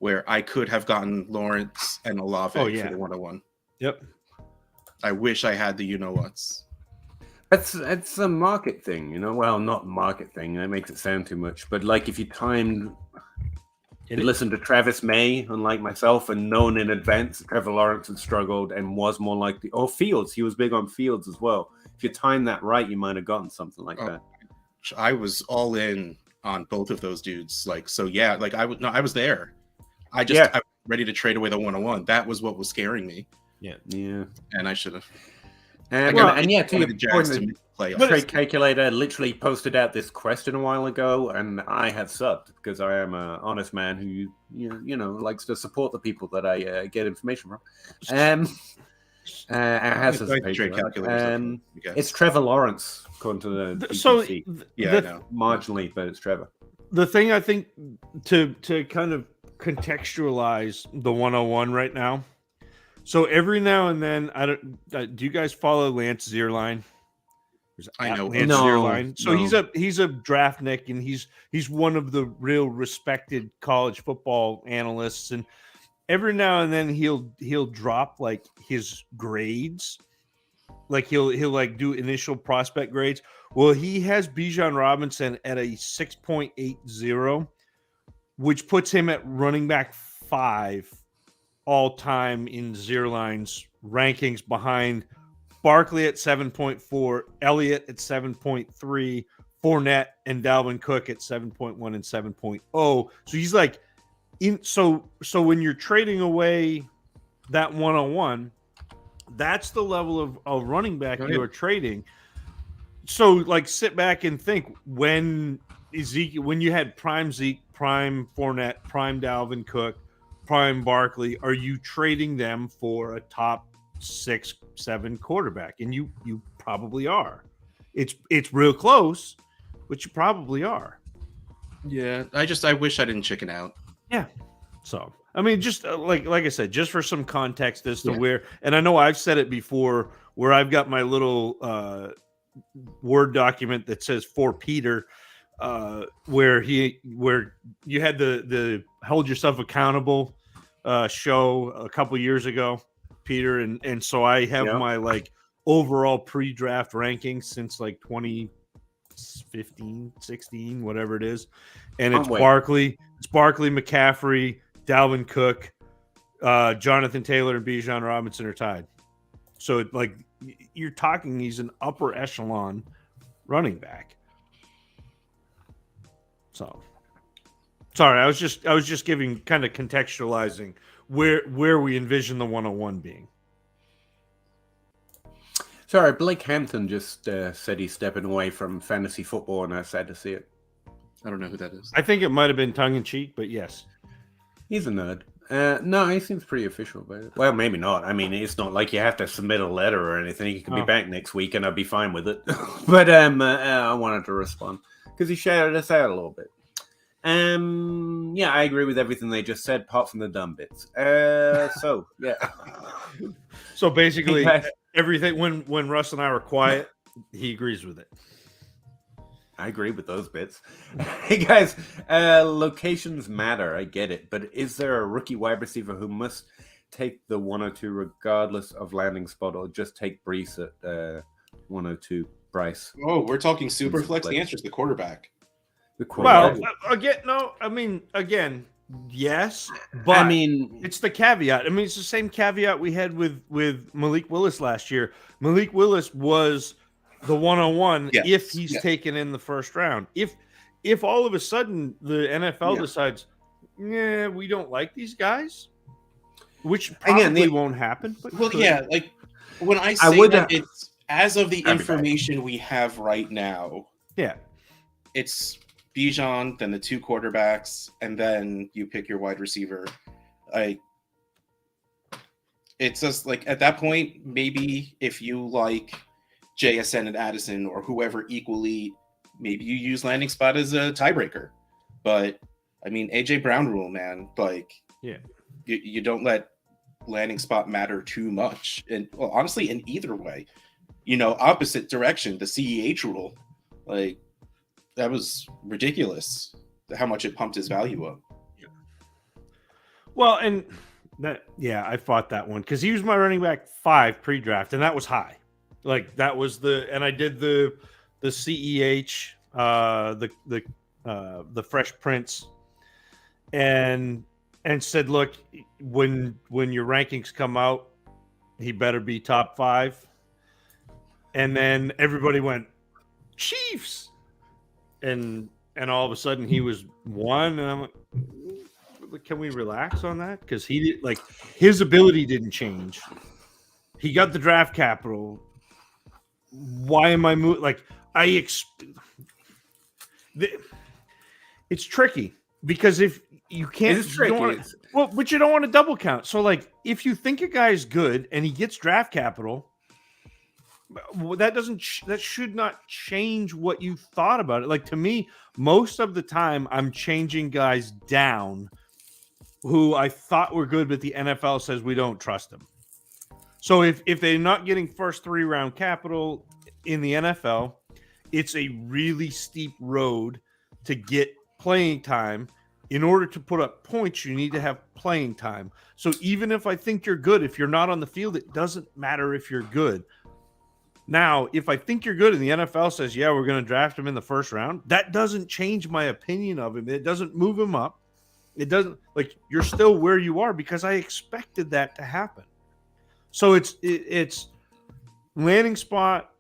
where I could have gotten Lawrence and Olave for the 101. Yep. I wish I had the what's. It's a market thing, you know. Well, not market thing. That makes it sound too much. But like, if you timed, you listen to Travis May, unlike myself, and known in advance that Trevor Lawrence had struggled and was more likely. Or Fields, he was big on Fields as well. If you timed that right, you might have gotten something like that. I was all in on both of those dudes. Like, so yeah, like I was there. I was ready to trade away the 101. That was what was scaring me. Yeah. And I should have. To your point, the trade calculator literally posted out this question a while ago, and I have subbed because I am an honest man who likes to support the people that I get information from. Has a trade calculator. It's Trevor Lawrence, according to the PPC. Marginally, but it's Trevor. The thing I think to kind of contextualize the 101 right now. So every now and then, do you guys follow Lance Zierlein? I know Lance Zierlein. So he's a draftnik, and he's one of the real respected college football analysts. And every now and then he'll drop like his grades, like he'll like do initial prospect grades. Well, he has Bijan Robinson at a 6.80, which puts him at running back 5 all time in Zierlein's rankings, behind Barkley at 7.4, Elliott at 7.3, Fournette and Dalvin Cook at 7.1 and 7.0. So he's like so when you're trading away that 101, that's the level of running back you are trading. So like, sit back and think, when you had prime Zeke, prime Fournette, prime Dalvin Cook, prime Barkley, are you trading them for a top 6-7 quarterback? And you probably are. It's real close, but you probably are. Yeah, I wish I didn't chicken out. Yeah. So I mean, just like I said, just for some context as to where, and I know I've said it before, where I've got my little Word document that says for Peter, where you had the Hold Yourself Accountable show a couple years ago, Peter, and so I have my like overall pre-draft rankings since like 2015, 16, whatever it is, and it's Barkley, McCaffrey, Dalvin Cook, Jonathan Taylor, and Bijan Robinson are tied. So like, you're talking, he's an upper echelon running back. So, sorry, I was just giving, kind of contextualizing where we envision the 101 being. Sorry, Blake Hampton just said he's stepping away from fantasy football, and I'm sad to see it. I don't know who that is. I think it might have been tongue in cheek, but yes, he's a nerd. No, he seems pretty official about it. Well, maybe not. I mean, it's not like you have to submit a letter or anything. He can be back next week, and I'll be fine with it. But I wanted to respond because he shouted us out a little bit. Yeah, I agree with everything they just said, apart from the dumb bits. So yeah. So basically, everything when Russ and I were quiet, he agrees with it. I agree with those bits. Hey guys, locations matter. I get it, but is there a rookie wide receiver who must take the 102 regardless of landing spot, or just take Brees at 102? Bryce. Oh, we're talking super flex. The answer is the quarterback. Well, again, yes, but I mean, it's the caveat. I mean, it's the same caveat we had with Malik Willis last year. Malik Willis was the 101 if he's taken in the first round. If all of a sudden the NFL decides, we don't like these guys, which probably won't happen. But like when I say that, it's as of the information we have right now. Yeah, it's Bijan, then the 2 quarterbacks, and then you pick your wide receiver. It's just like, at that point, maybe if you like JSN and Addison or whoever equally, maybe you use landing spot as a tiebreaker. But I mean, AJ Brown rule, man. Like, you don't let landing spot matter too much. And well, honestly, in either way, opposite direction, the CEH rule. Like, That was ridiculous. How much it pumped his value up. Well, and I fought that one because he was my running back 5 pre-draft, and that was high. Like that was and I did the CEH, the Fresh Prince, and said, look, when your rankings come out, he better be top 5. And then everybody went Chiefs, and all of a sudden he was 1, and I'm like, can we relax on that? Because he did, like, his ability didn't change. He got the draft capital. Why am I moving? Like, it's tricky because if you can't, It's tricky. But you don't want to double count. So, like, if you think a guy's good and he gets draft capital, that should not change what you thought about it. Like, to me, most of the time, I'm changing guys down who I thought were good, but the NFL says we don't trust them. So if they're not getting first 3-round capital in the NFL, it's a really steep road to get playing time. In order to put up points, you need to have playing time. So even if I think you're good, if you're not on the field, it doesn't matter if you're good. Now, if I think you're good and the NFL says, yeah, we're going to draft him in the first round, that doesn't change my opinion of him. It doesn't move him up. It doesn't, like, you're still where you are because I expected that to happen. So it's landing spot.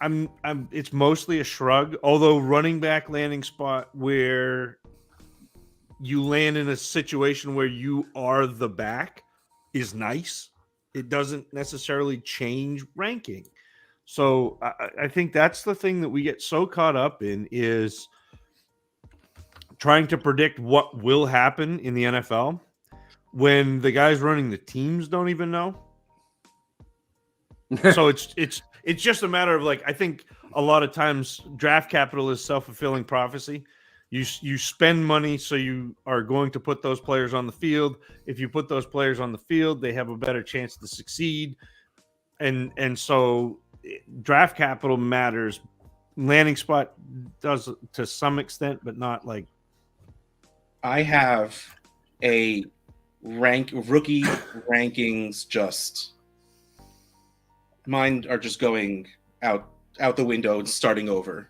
It's mostly a shrug, although running back landing spot where you land in a situation where you are the back is nice. It doesn't necessarily change ranking. So I think that's the thing that we get so caught up in is trying to predict what will happen in the NFL when the guys running the teams don't even know. So it's just a matter of, like, I think a lot of times draft capital is self-fulfilling prophecy. You spend money, so you are going to put those players on the field. If you put those players on the field, they have a better chance to succeed. And so draft capital matters. Landing spot does to some extent, but not like. I have a rookie rankings just. Mine are just going out the window and starting over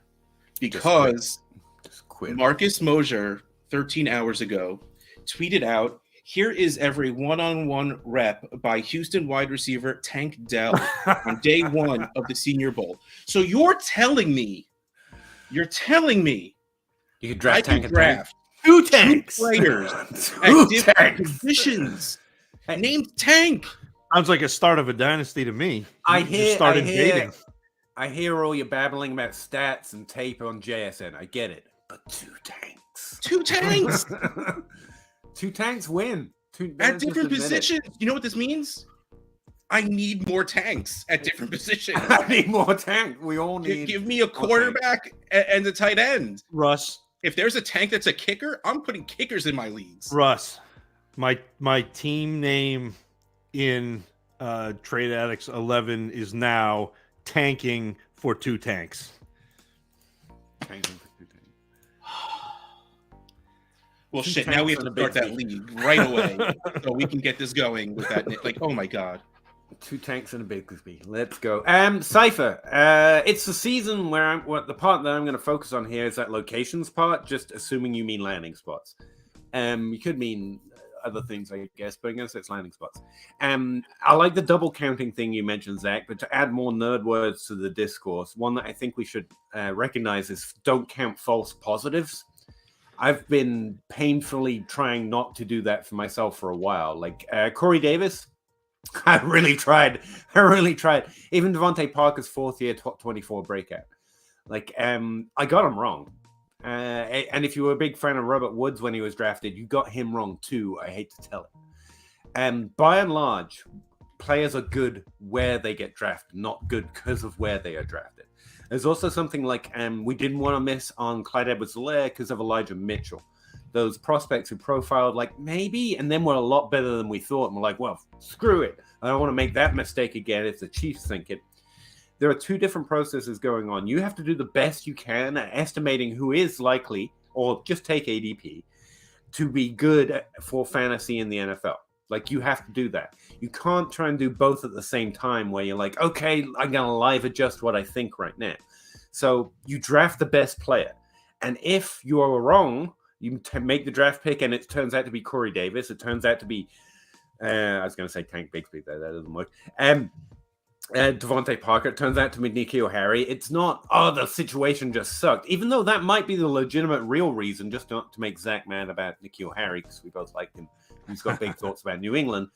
because just quit. Marcus Mosher 13 hours ago tweeted out, here is every one-on-one rep by Houston wide receiver Tank Dell on day 1 of the Senior Bowl. So you're telling me you could draft I Tank could draft 2 tanks, 2 players at different positions named Tank. Sounds like a start of a dynasty to me. I hear all your babbling about stats and tape on JSN. I get it, but 2 tanks. 2 tanks. 2 tanks win. At different positions. You know what this means? I need more tanks at different positions. I need more tank. We all need. Give me a quarterback and a tight end. Russ. If there's a tank that's a kicker, I'm putting kickers in my leagues. Russ, my team name in Trade Addicts 11 is now tanking for 2 tanks. Tanking for 2 tanks. Well, shit, now we have to start that league right away so we can get this going with that. Like, oh my God. 2 tanks and a Bigsby. Let's go. Cypher. It's the season where the part that I'm going to focus on here is that locations part, just assuming you mean landing spots. You could mean other things, I guess, but I guess it's landing spots. I like the double counting thing you mentioned, Zach, but to add more nerd words to the discourse, one that I think we should recognize is don't count false positives. I've been painfully trying not to do that for myself for a while. Like Corey Davis, I really tried. Even Devontae Parker's 4th year top 24 breakout. Like, I got him wrong. And if you were a big fan of Robert Woods when he was drafted, you got him wrong too. I hate to tell it. By and large, players are good where they get drafted, not good because of where they are drafted. There's also something like we didn't want to miss on Clyde Edwards-Helaire because of Elijah Mitchell. Those prospects who profiled like maybe, and then were a lot better than we thought. And we're like, well, screw it. I don't want to make that mistake again if the Chiefs think it. there are two different processes going on. You have to do the best you can at estimating who is likely, or just take ADP, to be good for fantasy in the NFL. Like, you have to do that. You can't try and do both at the same time where you're like, okay, I'm going to live adjust what I think right now. So you draft the best player. And if you are wrong, you make the draft pick and it turns out to be Corey Davis. It turns out to be, I was going to say Tank Bigsby, though that doesn't work. Devontae Parker. It turns out to be N'Keal Harry. It's not, the situation just sucked. Even though that might be the legitimate real reason, just not to make Zach mad about N'Keal Harry, because we both like him. He's got big thoughts about New England.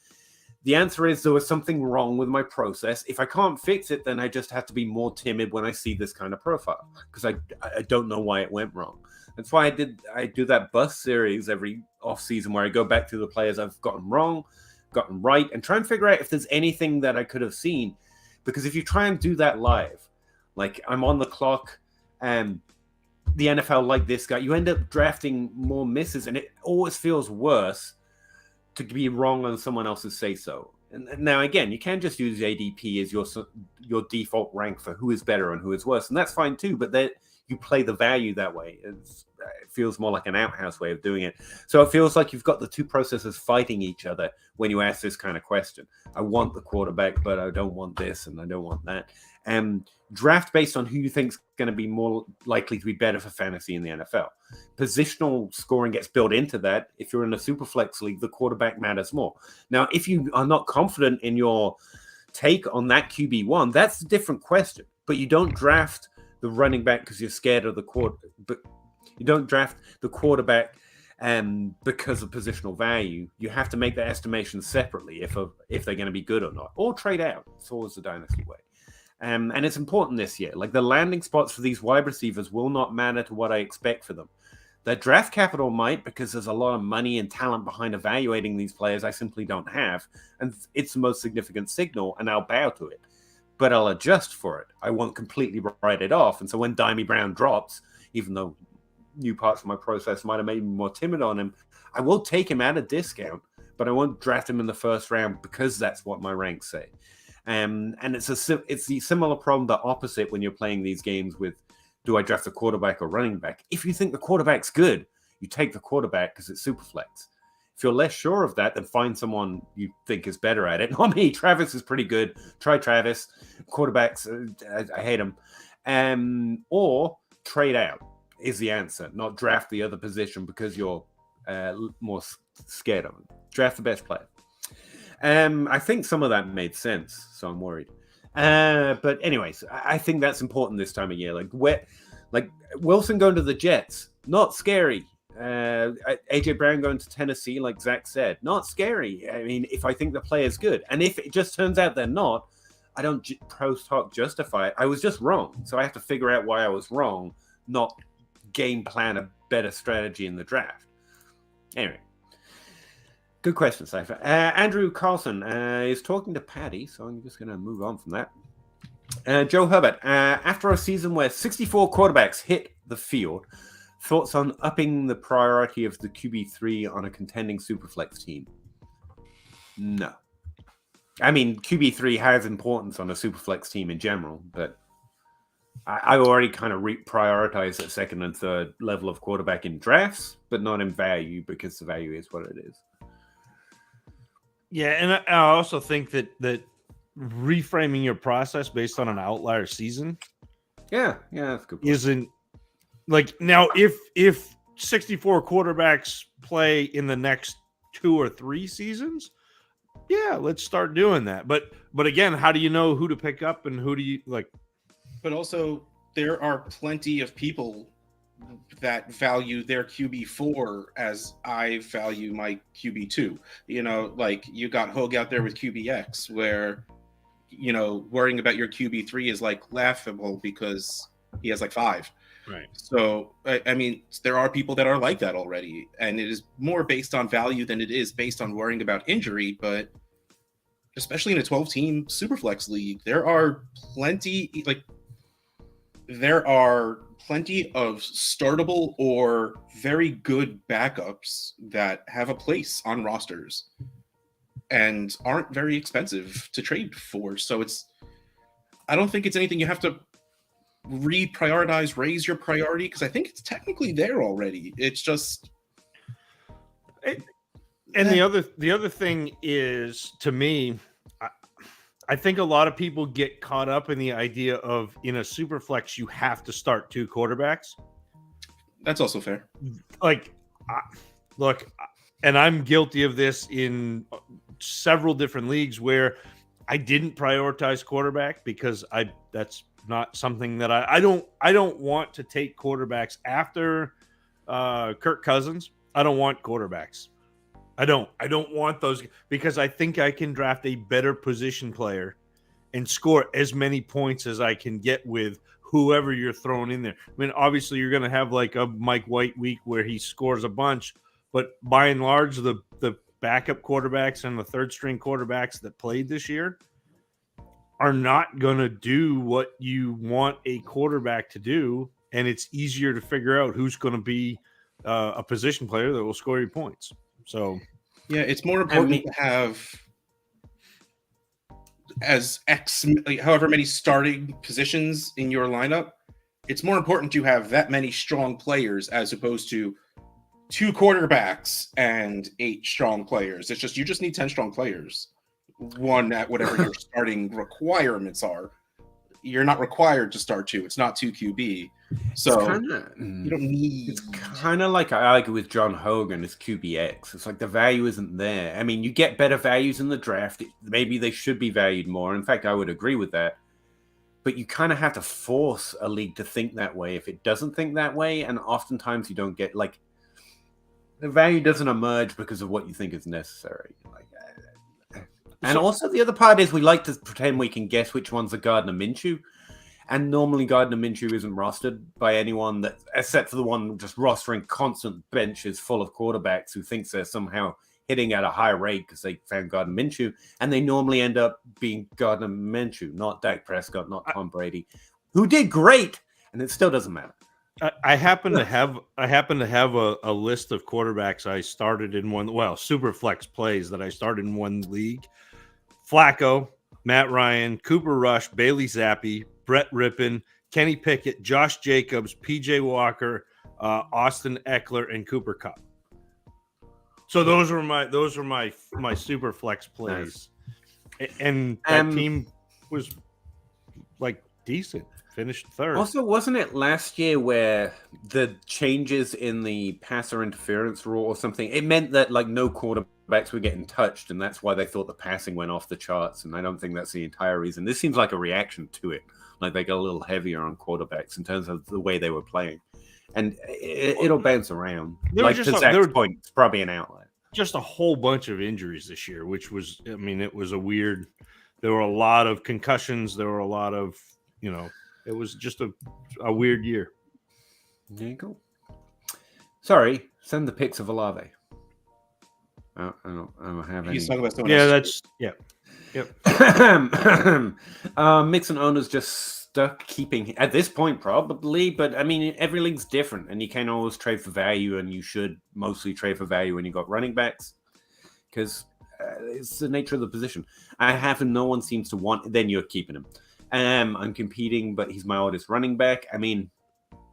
The answer is there was something wrong with my process. If I can't fix it, then I just have to be more timid when I see this kind of profile, because I don't know why it went wrong. That's why I do that bust series every off season where I go back to the players I've gotten wrong, gotten right, and try and figure out if there's anything that I could have seen. Because if you try and do that live, like I'm on the clock and the NFL like this guy, you end up drafting more misses, and it always feels worse to be wrong on someone else's say-so. And now, again, you can just use ADP as your default rank for who is better and who is worse, and that's fine too, but that you play the value that way. It feels more like an outhouse way of doing it. So it feels like you've got the two processes fighting each other when you ask this kind of question. I want the quarterback, but I don't want this and I don't want that. And draft based on who you think is going to be more likely to be better for fantasy in the NFL. Positional scoring gets built into that. If you're in a super flex league, the quarterback matters more. Now, if you are not confident in your take on that QB1, that's a different question. But you don't draft the running back because you're scared of the quarter. But you don't draft the quarterback because of positional value. You have to make that estimation separately if they're going to be good or not, or trade out. It's always the dynasty way. And it's important this year. Like, the landing spots for these wide receivers will not matter to what I expect for them. Their draft capital might, because there's a lot of money and talent behind evaluating these players I simply don't have. And it's the most significant signal, and I'll bow to it. But I'll adjust for it. I won't completely write it off. And so when Dimey Brown drops, even though new parts of my process might have made me more timid on him, I will take him at a discount, but I won't draft him in the first round because that's what my ranks say. And it's the similar problem, the opposite, when you're playing these games with, do I draft a quarterback or running back? If you think the quarterback's good, you take the quarterback because it's super flex. If you're less sure of that, then find someone you think is better at it. Not me. Travis is pretty good. Try Travis. Quarterbacks, I hate them. Or trade out is the answer. Not draft the other position because you're more scared of them. Draft the best player. I think some of that made sense, so I'm worried. But anyways, I think that's important this time of year. Like Wilson going to the Jets, not scary. AJ Brown going to Tennessee, like Zach said, not scary. I mean, if I think the player is good, and if it just turns out they're not, I don't post hoc justify it. I was just wrong, so I have to figure out why I was wrong, not game plan a better strategy in the draft. Anyway. Good question, Cypher. Andrew Carlson is talking to Patty, so I'm just going to move on from that. Joe Herbert, after a season where 64 quarterbacks hit the field, thoughts on upping the priority of the QB3 on a contending Superflex team? No. I mean, QB3 has importance on a Superflex team in general, but I already kind of prioritize that second and third level of quarterback in drafts, but not in value, because the value is what it is. Yeah, and I also think that reframing your process based on an outlier season, that's a good point. Isn't like, now if 64 quarterbacks play in the next 2 or 3 seasons, yeah, let's start doing that. But again, how do you know who to pick up and who do you like? But also, there are plenty of people that value their QB4 as I value my QB2. You know, like, you got Hogue out there with QBX, where, you know, worrying about your QB3 is like laughable because he has like 5. Right. So, I mean, there are people that are like that already, and it is more based on value than it is based on worrying about injury. But especially in a 12-team Superflex league, there are plenty of startable or very good backups that have a place on rosters and aren't very expensive to trade for. So I don't think it's anything you have to reprioritize, raise your priority, because I think it's technically there already. It's just. And the other thing is, to me, I think a lot of people get caught up in the idea of in a super flex you have to start 2 quarterbacks. That's also fair. Like, look, and I'm guilty of this in several different leagues where I didn't prioritize quarterback because that's not something that I don't want to take quarterbacks after Kirk Cousins. I don't want quarterbacks. I don't want those because I think I can draft a better position player and score as many points as I can get with whoever you're throwing in there. I mean, obviously you're going to have like a Mike White week where he scores a bunch, but by and large, the backup quarterbacks and the third string quarterbacks that played this year are not going to do what you want a quarterback to do. And it's easier to figure out who's going to be a position player that will score you points. So, yeah, it's more important to have however many starting positions in your lineup. It's more important to have that many strong players as opposed to 2 quarterbacks and 8 strong players. It's just you just need 10 strong players. One at whatever your starting requirements are. You're not required to start 2. It's not 2 QB. So you don't need. It's kind of like I argue with John Hogan. It's QBX. It's like the value isn't there. I mean, you get better values in the draft. Maybe they should be valued more. In fact, I would agree with that. But you kind of have to force a league to think that way if it doesn't think that way. And oftentimes you don't get like the value doesn't emerge because of what you think is necessary. And also the other part is we like to pretend we can guess which one's a Gardner Minshew. And normally Gardner Minshew isn't rostered by anyone that, except for the one just rostering constant benches full of quarterbacks who thinks they're somehow hitting at a high rate because they found Gardner Minshew. And they normally end up being Gardner Minshew, not Dak Prescott, not Tom Brady, who did great. And it still doesn't matter. I happen to have a list of quarterbacks I started in one, super flex plays that I started in one league. Flacco, Matt Ryan, Cooper Rush, Bailey Zappi, Brett Rippon, Kenny Pickett, Josh Jacobs, PJ Walker, Austin Eckler, and Cooper Kupp. So those were my super flex plays. Nice. And that team was like decent. Finished third. Also, wasn't it last year where the changes in the passer interference rule or something, it meant that like no quarterbacks were getting touched, and that's why they thought the passing went off the charts. And I don't think that's the entire reason. This seems like a reaction to it. Like they got a little heavier on quarterbacks in terms of the way they were playing. And it'll bounce around. Like to Zach's point, it's probably an outlet. Just a whole bunch of injuries this year, which was, I mean, it was a weird, there were a lot of concussions. There were a lot of, it was just a weird year. There you go. Sorry, send the pics of Olave. I don't have any. He's talking about someone else. Yep. Mixon owners just stuck keeping at this point probably, but I mean every league's different, and you can't always trade for value, and you should mostly trade for value when you got running backs because it's the nature of the position. I have him. No one seems to want. Then you're keeping him. I'm competing, but he's my oldest running back. I mean,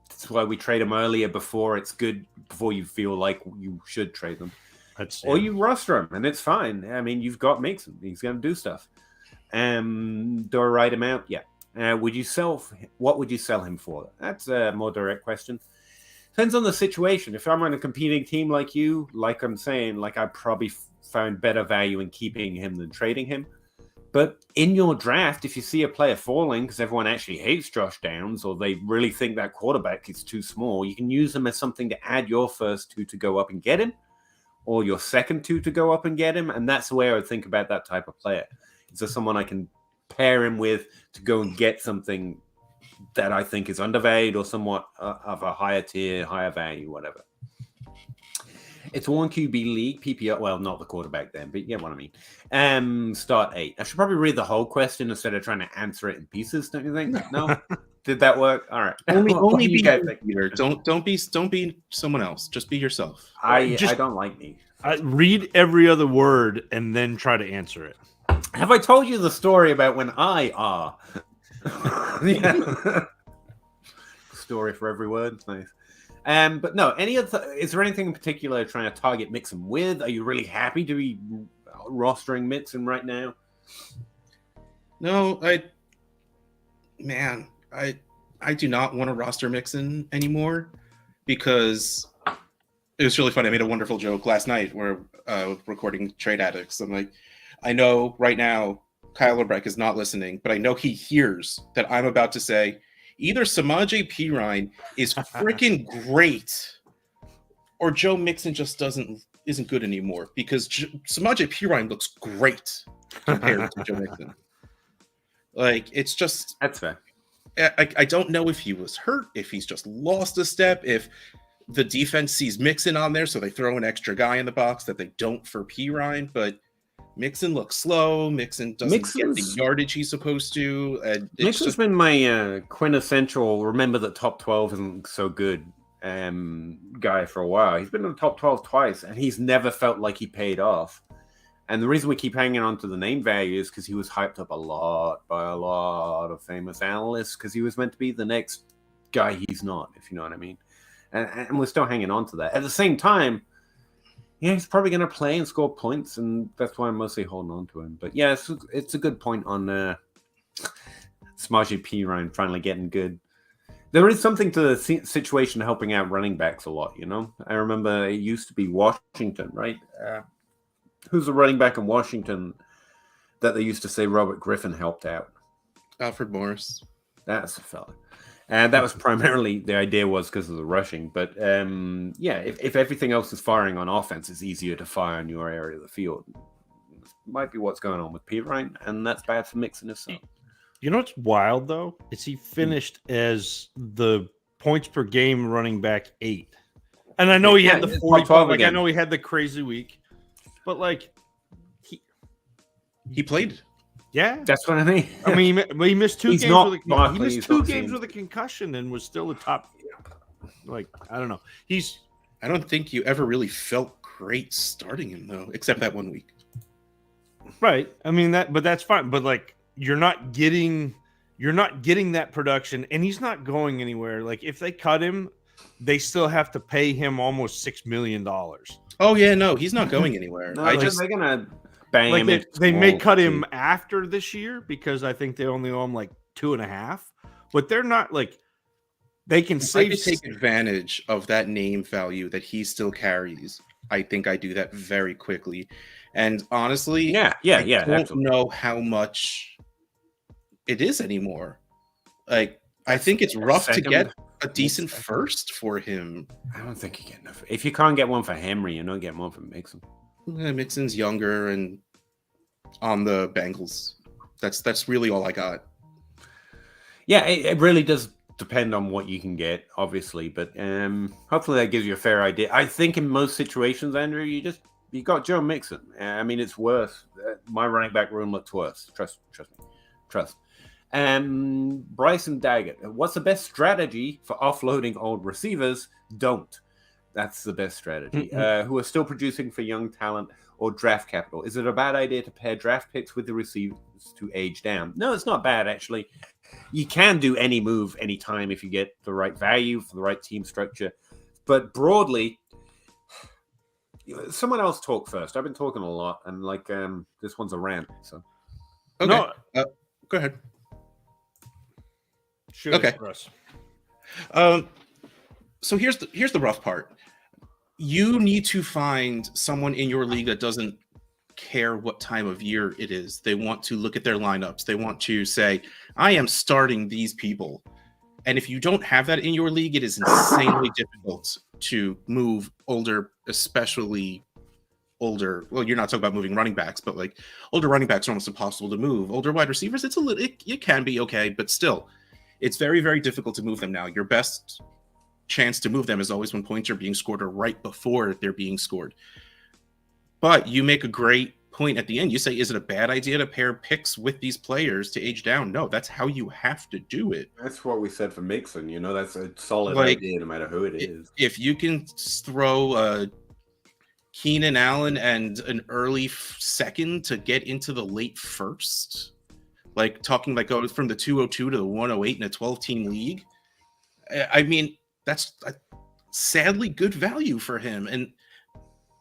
that's why we trade him earlier before it's good, before you feel like you should trade them. Or you roster him, and it's fine. I mean, you've got Mixon. He's going to do stuff. Do I write him out? Yeah. What would you sell him for? That's a more direct question. Depends on the situation. If I'm on a competing team like you, like I'm saying, like I probably found better value in keeping him than trading him. But in your draft, if you see a player falling because everyone actually hates Josh Downs or they really think that quarterback is too small, you can use them as something to add your first 2 to go up and get him or your second 2 to go up and get him. And that's the way I would think about that type of player. Is there someone I can pair him with to go and get something that I think is undervalued or somewhat of a higher tier, higher value, whatever. It's a 1 QB league, PPR. Well, not the quarterback then, but you get what I mean. Start 8. I should probably read the whole question instead of trying to answer it in pieces. Don't you think? No. Did that work? All right. Only be Peter. Don't be someone else. Just be yourself. I don't like me. Read every other word and then try to answer it. Have I told you the story about when Yeah. Story for every word. Nice. But no, is there anything in particular you're trying to target Mixon with? Are you really happy to be rostering Mixon right now? No, I do not want to roster Mixon anymore because it was really funny. I made a wonderful joke last night where recording Trade Addicts. I'm like, I know right now Kyle Lebrecht is not listening, but I know he hears that I'm about to say either Samaje Perine is freaking great or Joe Mixon just isn't good anymore because Samaje Perine looks great compared to Joe Mixon. Like, it's just... That's fair. I don't know if he was hurt, if he's just lost a step, if the defense sees Mixon on there, so they throw an extra guy in the box that they don't for Perine, but Mixon looks slow. Mixon doesn't get the yardage he's supposed to. Mixon's been my quintessential, remember that top 12 isn't so good guy for a while. He's been in the top 12 twice, and he's never felt like he paid off. And the reason we keep hanging on to the name value is because he was hyped up a lot by a lot of famous analysts because he was meant to be the next guy he's not, if you know what I mean. And we're still hanging on to that. At the same time, yeah, he's probably going to play and score points, and that's why I'm mostly holding on to him. But yeah, it's a good point on Samaje Perine finally getting good. There is something to the situation helping out running backs a lot, you know? I remember it used to be Washington, right? Who's the running back in Washington that they used to say Robert Griffin helped out? Alfred Morris. That's a fella. And that was primarily, the idea was because of the rushing. But yeah, if everything else is firing on offense, it's easier to fire in your area of the field. Might be what's going on with Perine, and that's bad for Mixon if so. You know what's wild, though? Is he finished as the points per game running back 8. And I know he had the 45. Like, I know he had the crazy week. But, like, he played. Yeah. That's what I mean. I mean, he missed 2 games. He missed 2 games with a concussion and was still a top. Like, I don't know. I don't think you ever really felt great starting him, though, except that 1 week. Right. I mean, but that's fine. But, like, you're not getting that production, and he's not going anywhere. Like, if they cut him, they still have to pay him almost $6 million. Oh yeah, no, he's not going anywhere. No, they're gonna bang like him. They may cut him after this year because I think they only owe him like 2.5. But they're not like they can save. I could take advantage of that name value that he still carries. I think I do that very quickly. And honestly, I don't know how much it is anymore. Like, I think it's rough to get a decent first for him. I don't think you get enough. If you can't get one for Henry, you're not getting one for Mixon. Yeah, Mixon's younger and on the Bengals. That's really all I got. Yeah, it really does depend on what you can get, obviously, but hopefully that gives you a fair idea. I think in most situations, Andrew, you got Joe Mixon. I mean, it's worse. My running back room looks worse. Trust me. Trust. Bryson Daggett. What's the best strategy for offloading old receivers? Don't. That's the best strategy. Who are still producing for young talent or draft capital. Is it a bad idea to pair draft picks with the receivers to age down? No, it's not bad, actually. You can do any move anytime if you get the right value for the right team structure. But broadly, someone else talk first. I've been talking a lot, and like this one's a rant. So, okay, go ahead. Sure. Okay. So here's the rough part. You need to find someone in your league that doesn't care what time of year it is. They want to look at their lineups. They want to say, I am starting these people. And if you don't have that in your league, it is insanely difficult to move older, especially older. Well, you're not talking about moving running backs, but like older running backs are almost impossible to move. Older wide receivers, it can be okay, but still, it's very, very difficult to move them now. Your best chance to move them is always when points are being scored or right before they're being scored. But you make a great point at the end. You say, is it a bad idea to pair picks with these players to age down? No, that's how you have to do it. That's what we said for Mixon. You know, that's a solid idea no matter who it is. If you can throw Keenan Allen and an early second to get into the late first, like talking like going from the 202 to the 108 in a 12-team league. I mean, that's sadly good value for him. And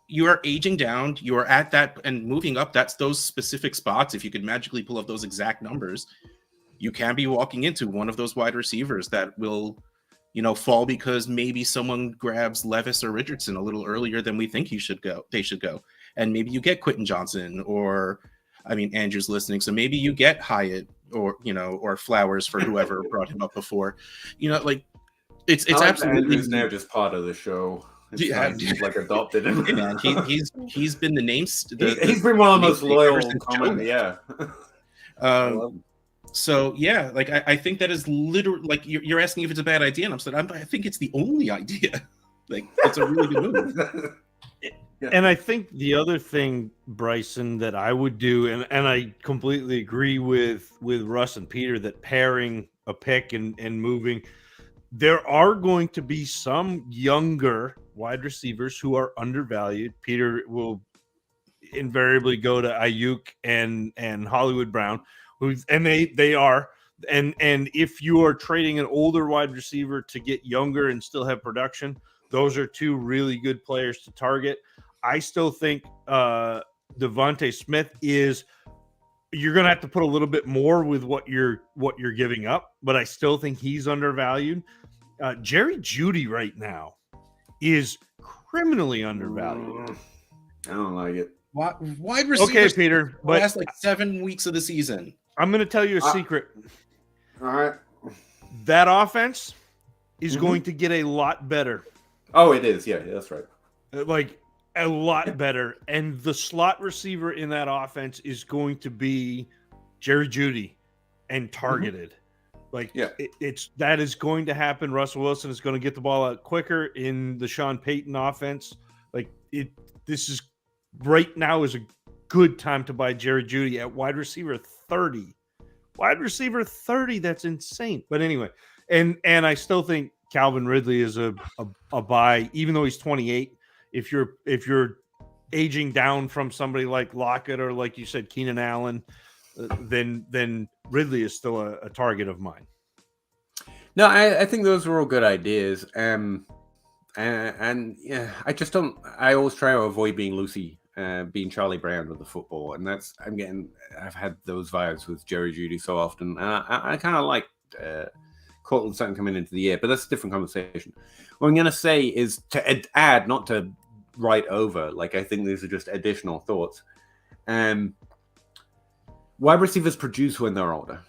you are aging down, you are at that and moving up. That's those specific spots. If you could magically pull up those exact numbers, you can be walking into one of those wide receivers that will, fall because maybe someone grabs Levis or Richardson a little earlier than we think they should go. And maybe you get Quentin Johnson Andrew's listening. So maybe you get Hyatt or Flowers for whoever brought him up before. It's absolutely Andrew's now just part of the show. He's like adopted him. Yeah, he's been the name. He's been one of the most loyal comments. Yeah. So yeah, like I think that is literally like you're asking if it's a bad idea, and I'm saying I think it's the only idea. Like it's a really good move. Yeah. And I think the other thing, Bryson, that I would do, and I completely agree with Russ and Peter, that pairing a pick and moving, there are going to be some younger wide receivers who are undervalued. Peter will invariably go to Ayuk and Hollywood Brown, they are. And if you are trading an older wide receiver to get younger and still have production, those are two really good players to target. I still think Devontae Smith you're going to have to put a little bit more with what you're giving up, but I still think he's undervalued. Jerry Jeudy right now is criminally undervalued. I don't like it. Wide receivers. Okay, Peter, but last like 7 weeks of the season. I'm going to tell you a secret. All right. That offense is going to get a lot better. Oh, it is. Yeah, that's right. Like a lot better. And the slot receiver in that offense is going to be Jerry Jeudy and targeted. Like that is going to happen. Russell Wilson is going to get the ball out quicker in the Sean Payton offense. Like this is right now is a good time to buy Jerry Jeudy at wide receiver 30. Wide receiver 30, that's insane. But anyway, and I still think Calvin Ridley is a buy, even though he's 28. If you're aging down from somebody like Lockett or like you said, Keenan Allen, then Ridley is still a target of mine. No, I think those are all good ideas. And yeah, I always try to avoid being Lucy, being Charlie Brown with the football. And I've had those vibes with Jerry Jeudy so often. I kind of like Cortland Sutton coming into the year, but that's a different conversation. What I'm going to say is to add, not to write over. Like, I think these are just additional thoughts. Wide receivers produce when they're older.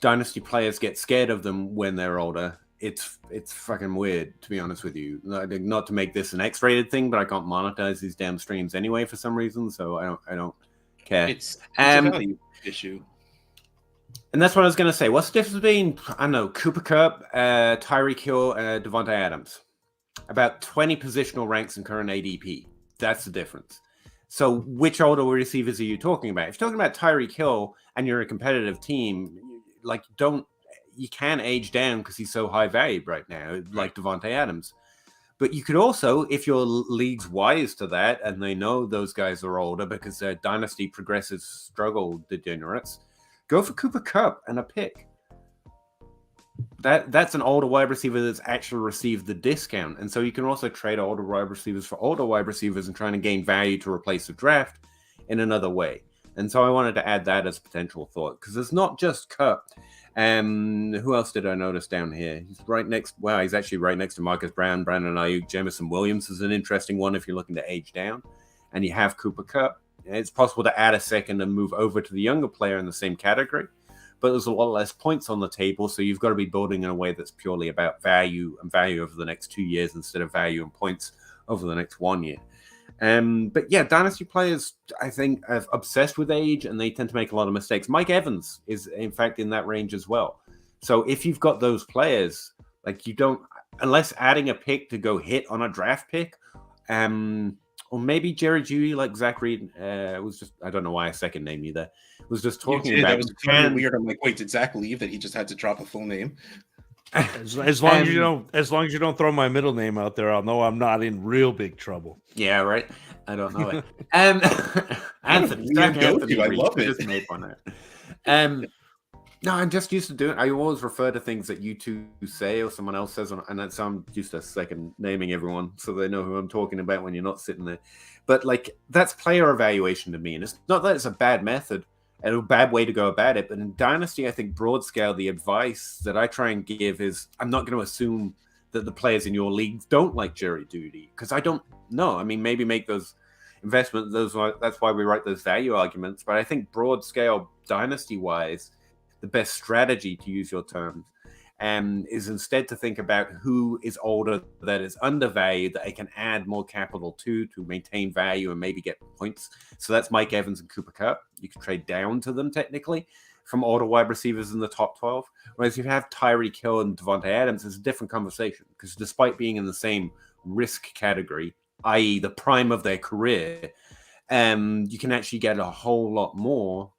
Dynasty players get scared of them when they're older. It's fucking weird, to be honest with you. Not to make this an X-rated thing, but I can't monetize these damn streams anyway for some reason, so I don't care. It's a value issue. And that's what I was going to say. What's the difference between, Cooper Kupp, Tyreek Hill, Devontae Adams? About 20 positional ranks in current ADP. That's the difference. So which older receivers are you talking about? If you're talking about Tyreek Hill and you're a competitive team, you can age down because he's so high valued right now, like Devontae Adams. But you could also, if your league's wise to that, and they know those guys are older because they're dynasty progressive struggle degenerates, go for Cooper Kupp and a pick. That's an older wide receiver that's actually received the discount. And so you can also trade older wide receivers for older wide receivers and trying to gain value to replace the draft in another way. And so I wanted to add that as a potential thought, because it's not just Kupp. Who else did I notice down here? He's actually right next to Marcus Brown, Brandon Ayuk. Jamison Williams is an interesting one if you're looking to age down. And you have Cooper Kupp. It's possible to add a second and move over to the younger player in the same category, but there's a lot less points on the table, so you've got to be building in a way that's purely about value and value over the next 2 years instead of value and points over the next 1 year. But yeah, dynasty players, I think, are obsessed with age, and they tend to make a lot of mistakes. Mike Evans is, in fact, in that range as well. So if you've got those players, like you don't, unless adding a pick to go hit on a draft pick, or maybe Jerry Jeudy, like Zach Reed, was just, I don't know why I second named you there, was just talking about. That was kind of weird. I'm like, wait, did Zach leave that he just had to drop a full name? As long as you don't throw my middle name out there, I'll know I'm not in real big trouble. Yeah, right. I don't know it. Anthony, Zach Anthony, I love it. Just made fun of it. No, I'm just used to doing. I always refer to things that you two say or someone else says, and that's I'm just a second naming everyone so they know who I'm talking about when you're not sitting there. But like that's player evaluation to me, and it's not that it's a bad method and a bad way to go about it. But in Dynasty, I think broad scale, the advice that I try and give is I'm not going to assume that the players in your leagues don't like jury duty because I don't know. I mean, maybe make those investments. That's why we write those value arguments. But I think broad scale Dynasty wise the best strategy, to use your terms, is instead to think about who is older that is undervalued that I can add more capital to maintain value and maybe get points. So that's Mike Evans and Cooper Kupp. You can trade down to them technically from older wide receivers in the top 12. Whereas if you have Tyreek Hill and Devontae Adams, it's a different conversation because despite being in the same risk category, i.e. the prime of their career, you can actually get a whole lot more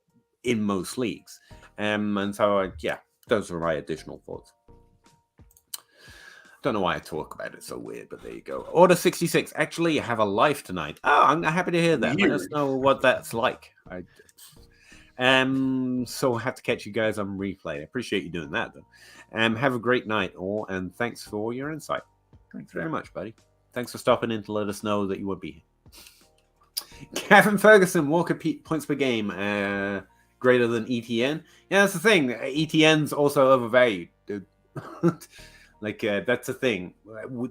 in most leagues. And so, yeah, those are my additional thoughts. Don't know why I talk about it so weird, but there you go. Order 66. Actually, you have a life tonight. Oh, I'm happy to hear that. Let us know what that's like. So I'll have to catch you guys on replay. I appreciate you doing that, though. Have a great night, all, and thanks for your insight. Thanks very much, buddy. Thanks for stopping in to let us know that you would be here. Kevin Ferguson, Walker points per game. Greater than ETN. Yeah, that's the thing. ETN's also overvalued, dude. That's the thing.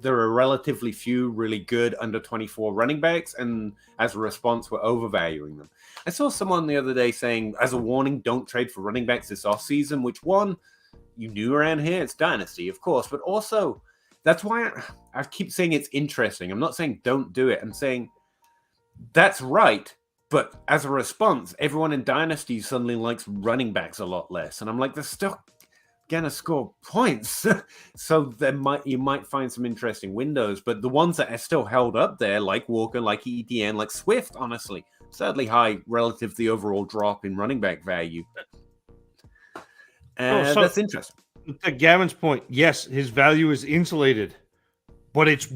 There are relatively few really good under 24 running backs, and as a response, we're overvaluing them. I saw someone the other day saying, as a warning, don't trade for running backs this offseason, which one, you knew around here, it's Dynasty, of course, but also, that's why I keep saying it's interesting. I'm not saying don't do it. I'm saying that's right. But as a response, everyone in Dynasty suddenly likes running backs a lot less. And I'm like, they're still going to score points. So you might find some interesting windows. But the ones that are still held up there, like Walker, like ETN, like Swift, honestly, sadly high relative to the overall drop in running back value. That's interesting. To Gavin's point, yes, his value is insulated. But it's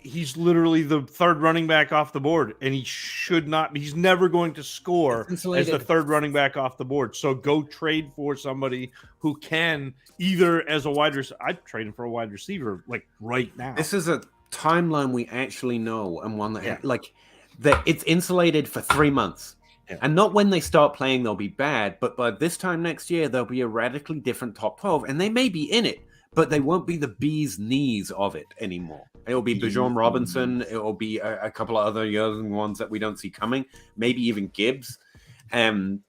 he's literally the third running back off the board, and he's never going to score as the third running back off the board. So go trade for somebody who can either as a wide receiver. I'd trade him for a wide receiver right now. This is a timeline we actually know, and one that that it's insulated for 3 months. Yeah. And not when they start playing, they'll be bad, but by this time next year, there'll be a radically different top 12, and they may be in it. But they won't be the bee's knees of it anymore. It'll be Bijan Robinson. It'll be a couple of other young ones that we don't see coming. Maybe even Gibbs. Some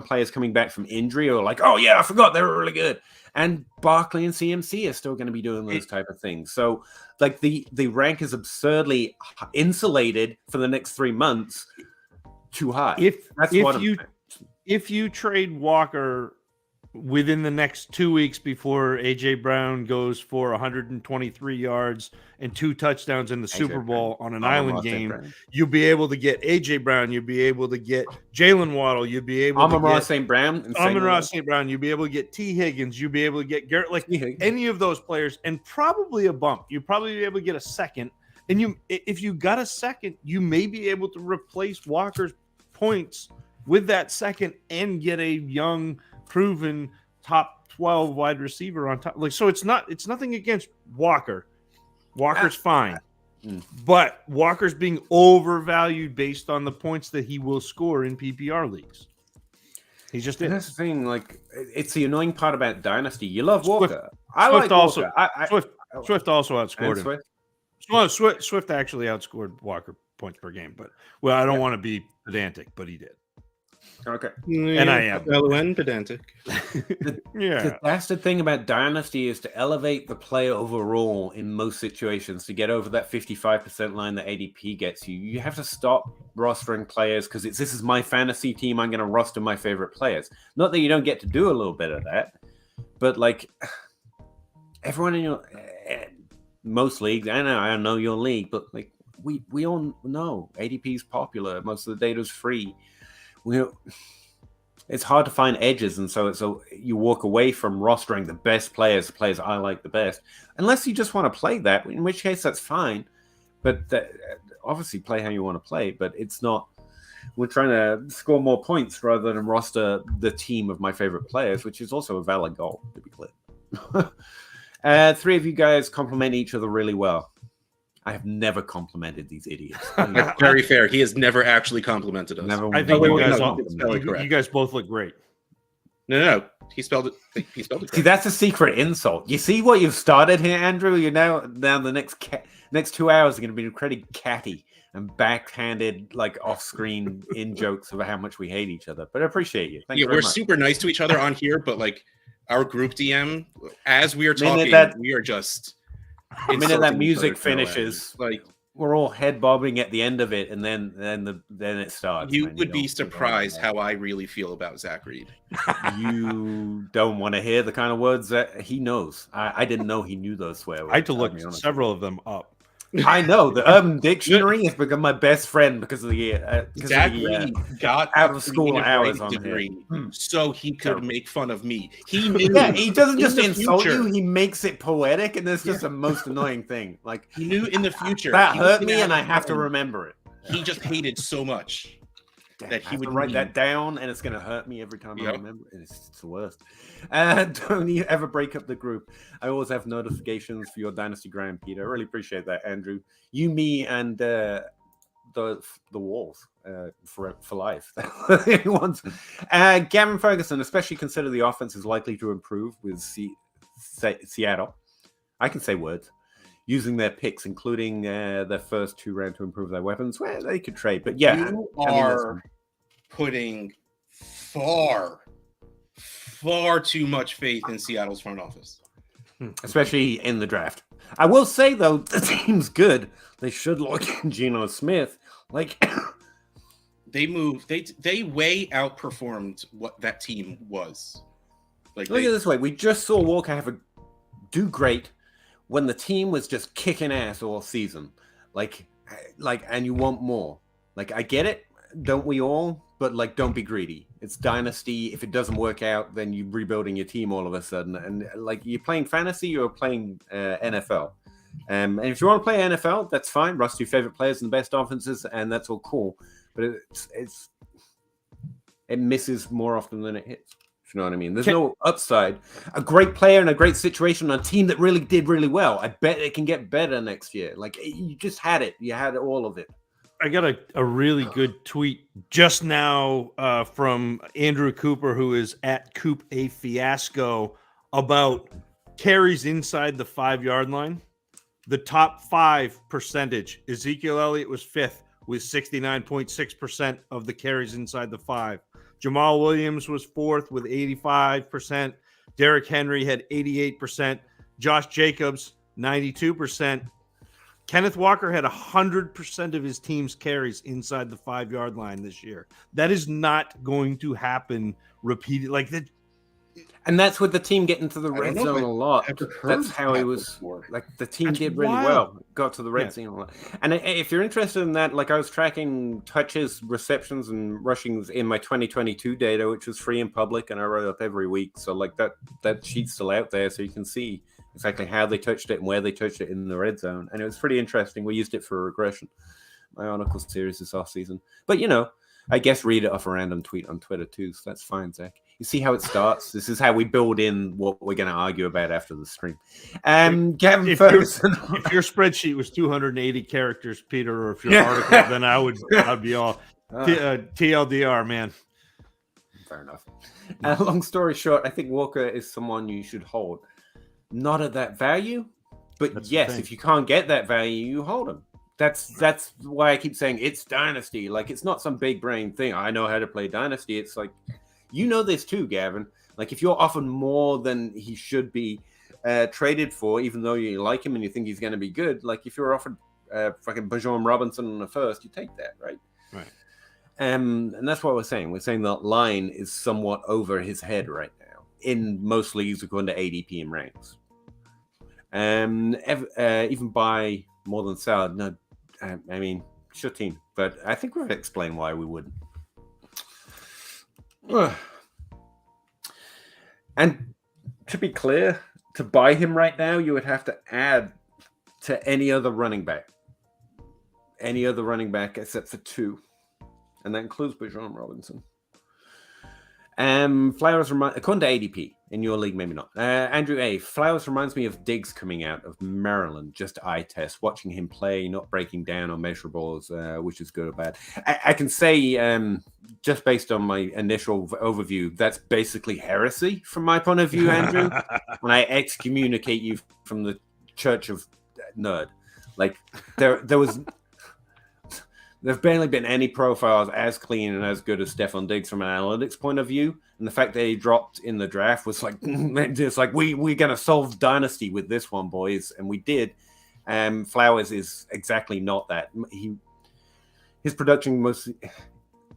players coming back from injury are like, oh, yeah, I forgot they were really good. And Barkley and CMC are still going to be doing those type of things. So, the rank is absurdly insulated for the next 3 months too high. If you trade Walker within the next 2 weeks before A.J. Brown goes for 123 yards and 2 touchdowns in the Super Bowl on an island game, you'll be able to get A.J. Brown. You'll be able to get Jalen Waddle. You'll be able to get St. Brown. St. Brown. You'll be able to get T. Higgins. You'll be able to get Garrett, any of those players, and probably a bump. You'll probably be able to get a second. And if you got a second, you may be able to replace Walker's points with that second and get a young, proven top 12 wide receiver on top. So it's nothing against Walker. Walker's fine. But Walker's being overvalued based on the points that he will score in PPR leagues. He just is. That's the thing. It's the annoying part about Dynasty. You love Walker. Swift also outscored him. Swift actually outscored Walker points per game. But I don't want to be pedantic, but he did. Okay. And I am. LON pedantic. The bastard thing about Dynasty is to elevate the player overall in most situations to get over that 55% line that ADP gets you. You have to stop rostering players because this is my fantasy team. I'm going to roster my favorite players. Not that you don't get to do a little bit of that, but everyone in your most leagues, I don't know your league, but we all know ADP is popular. Most of the data is free. It's hard to find edges, and so you walk away from rostering the best players, the players I like the best, unless you just want to play that, in which case that's fine. But obviously play how you want to play, but it's not. we're trying to score more points rather than roster the team of my favorite players, which is also a valid goal, to be clear. Three of you guys compliment each other really well. I have never complimented these idiots. That's very fair. He has never actually complimented us. Never. I think correct. you guys both look great. No. He spelled it. He spelled it correct. See, that's a secret insult. You see what you've started here, Andrew? You're now the next 2 hours are going to be incredibly catty and backhanded, like off-screen in jokes about how much we hate each other. But I appreciate you. Thank you very we're much. super nice to each other on here, but like our group DM, as we are talking, we are just. The minute that music finishes, like we're all head bobbing at the end of it, and then it starts. You would be surprised how I really feel about Zach Reed. You don't want to hear the kind of words that he knows. I didn't know he knew those swear words. I had to look several of them up. I know the Urban Dictionary has become my best friend because of the Zach Reed got out of school hours on degree, here. so he could make fun of me. He knew. Yeah, he doesn't just the insult future, you; he makes it poetic, and that's just the most annoying thing. Like he knew in the future that hurt me, and I have to remember it. He just hated so much that he would write that down, and it's going to hurt me every time I remember it. It's the worst. Don't you ever break up the group? I always have notifications for your Dynasty Grind, Peter. I really appreciate that, Andrew. You, me, and the Wolves for life. Gavin Ferguson, especially consider the offense is likely to improve with Seattle. I can say words. Using their picks, including their first 2 rounds to improve their weapons, well, they could trade. But yeah, you are putting far too much faith in Seattle's front office, especially in the draft. I will say though, the team's good. They should look at Geno Smith. Like they way outperformed what that team was. Like look at it this way: we just saw Walker do great when the team was just kicking ass all season. Like, and you want more. Like, I get it, don't we all? But like, don't be greedy. It's Dynasty. If it doesn't work out, then you're rebuilding your team all of a sudden. And like, you're playing fantasy, you're playing NFL. And if you want to play NFL, that's fine. Rust your favorite players and the best offenses, and that's all cool. But it misses more often than it hits. You know what I mean? There's no upside. A great player in a great situation on a team that really did really well. I bet it can get better next year. Like, you just had it. You had all of it. I got a really good tweet just now from Andrew Cooper, who is at Coop a Fiasco, about carries inside the 5-yard line. The top 5 percentage. Ezekiel Elliott was 5th with 69.6% of the carries inside the 5. Jamal Williams was 4th with 85%. Derrick Henry had 88%. Josh Jacobs, 92%. Kenneth Walker had 100% of his team's carries inside the 5-yard line this year. That is not going to happen repeated like that. And that's with the team getting to the red zone a lot. That's how it was. Like, the team did really well. Got to the red zone a lot. And if you're interested in that, like, I was tracking touches, receptions, and rushings in my 2022 data, which was free and public, and I wrote up every week. So, like, that sheet's still out there, so you can see exactly how they touched it and where they touched it in the red zone. And it was pretty interesting. We used it for regression. My article series this offseason. But, you know, I guess read it off a random tweet on Twitter too, so that's fine, Zach. You see how it starts? This is how we build in what we're going to argue about after the stream. Gavin Ferguson. If your spreadsheet was 280 characters, Peter, or if your article, then I'd be all TLDR, man. Fair enough. Long story short, I think Walker is someone you should hold. Not at that value, but that's yes, if you can't get that value, you hold him. That's why I keep saying it's Dynasty. Like, it's not some big brain thing. I know how to play Dynasty. It's like, you know this too, Gavin. Like, if you're offered more than he should be traded for, even though you like him and you think he's going to be good, like if you're offered fucking Bijan Robinson on the first, you take that, right? Right. And that's what we're saying. We're saying that line is somewhat over his head right now in most leagues according to ADP and ranks. Even by more than Salad, no. I mean, sure team, but I think we've explained why we wouldn't. And to be clear, to buy him right now, you would have to add to any other running back except for 2. and that includes Bijan Robinson. Flowers according to ADP in your league, maybe not. Andrew A. Flowers reminds me of Diggs coming out of Maryland. Just eye test, watching him play, not breaking down on measurables, which is good or bad. I can say, just based on my initial overview, that's basically heresy from my point of view, Andrew. And I excommunicate you from the Church of Nerd. Like there've barely been any profiles as clean and as good as Stephon Diggs from an analytics point of view. And the fact that he dropped in the draft was like, just like, we're going to solve Dynasty with this one, boys. And we did. Flowers is exactly not that. His production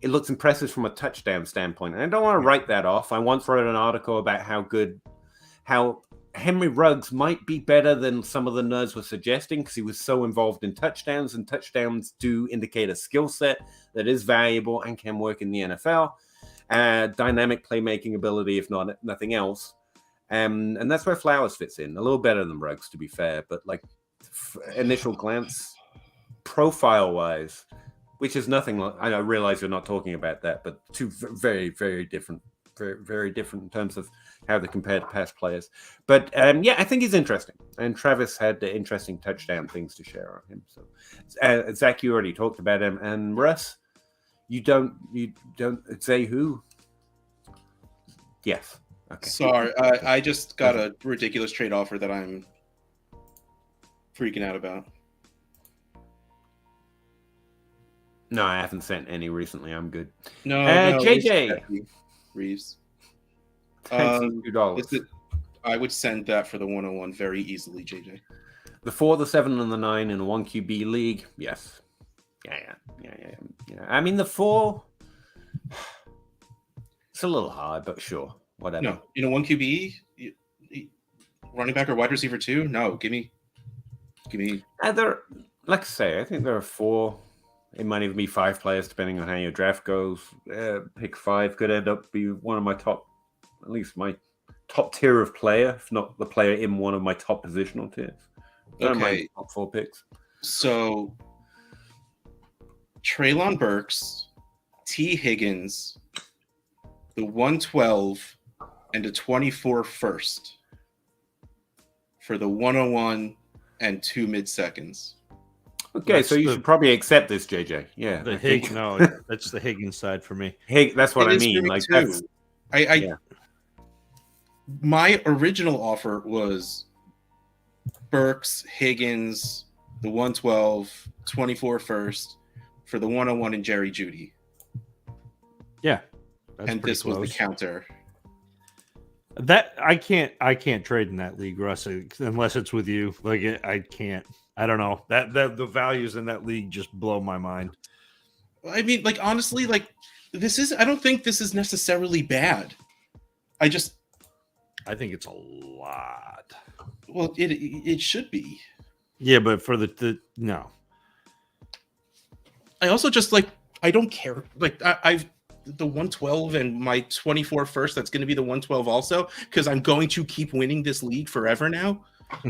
it looks impressive from a touchdown standpoint. And I don't want to write that off. I once wrote an article about how Henry Ruggs might be better than some of the nerds were suggesting because he was so involved in touchdowns, and touchdowns do indicate a skill set that is valuable and can work in the NFL. Dynamic playmaking ability, if not nothing else. And that's where Flowers fits in. A little better than Ruggs, to be fair, but like initial glance, profile-wise, which is nothing like, I realize you're not talking about that, but two very, very different. Very, very different in terms of how they compare to past players. But yeah, I think he's interesting. And Travis had the interesting touchdown things to share on him. So Zach, you already talked about him. And Russ, you don't say who? Yes. Okay. Sorry, I just got a ridiculous trade offer that I'm freaking out about. No, I haven't sent any recently. I'm good. No, JJ. Reeves. $2. I would send that for the 101 very easily, JJ. The 4, the 7, and the 9 in a 1 QB league. Yes. Yeah. I mean, the 4, it's a little hard, but sure. Whatever. No, in a 1 QB, running back or wide receiver 2? No, give me. There, like I say, I think there are 4. It might even be 5 players, depending on how your draft goes. Pick 5 could end up be one of my top, at least my top tier of player, if not the player in one of my top positional tiers. Okay. Top 4 picks. So, Treylon Burks, T. Higgins, the 112, and a 24 first for the 101 and 2 mid-seconds. Okay, so you should probably accept this, JJ. Yeah. No, that's the Higgins side for me. That's what I mean. Like that's my original offer was Burks, Higgins, the 112, 24 first for the 101 and Jerry Jeudy. Yeah. And this was the counter. That I can't trade in that league, Russ, unless it's with you. Like I can't. I don't know. That the values in that league just blow my mind. I mean, like honestly, like I don't think this is necessarily bad. I think it's a lot. Well, it should be. Yeah, but for the no. I also just like I don't care. Like I've the 112 and my 24 first. That's going to be the 112 also because I'm going to keep winning this league forever now.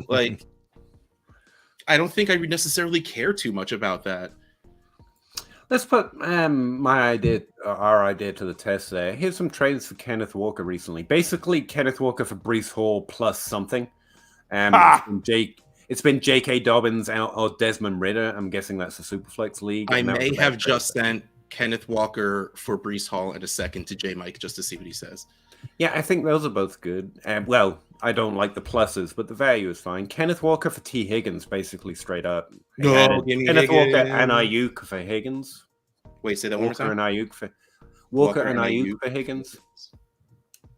Like. I don't think I would necessarily care too much about that. Let's put our idea to the test there. Here's some trades for Kenneth Walker recently. Basically, Kenneth Walker for Breece Hall plus something. It's been J.K. Dobbins or Desmond Ridder. I'm guessing that's a Superflex league. I may have just sent Kenneth Walker for Breece Hall and a second to J. Mike just to see what he says. Yeah, I think those are both good. Well, I don't like the pluses, but the value is fine. Kenneth Walker for T. Higgins, basically straight up. No, Kenneth Walker and Ayuk for Higgins. Wait, say that one more time. Walker and Ayuk for Higgins.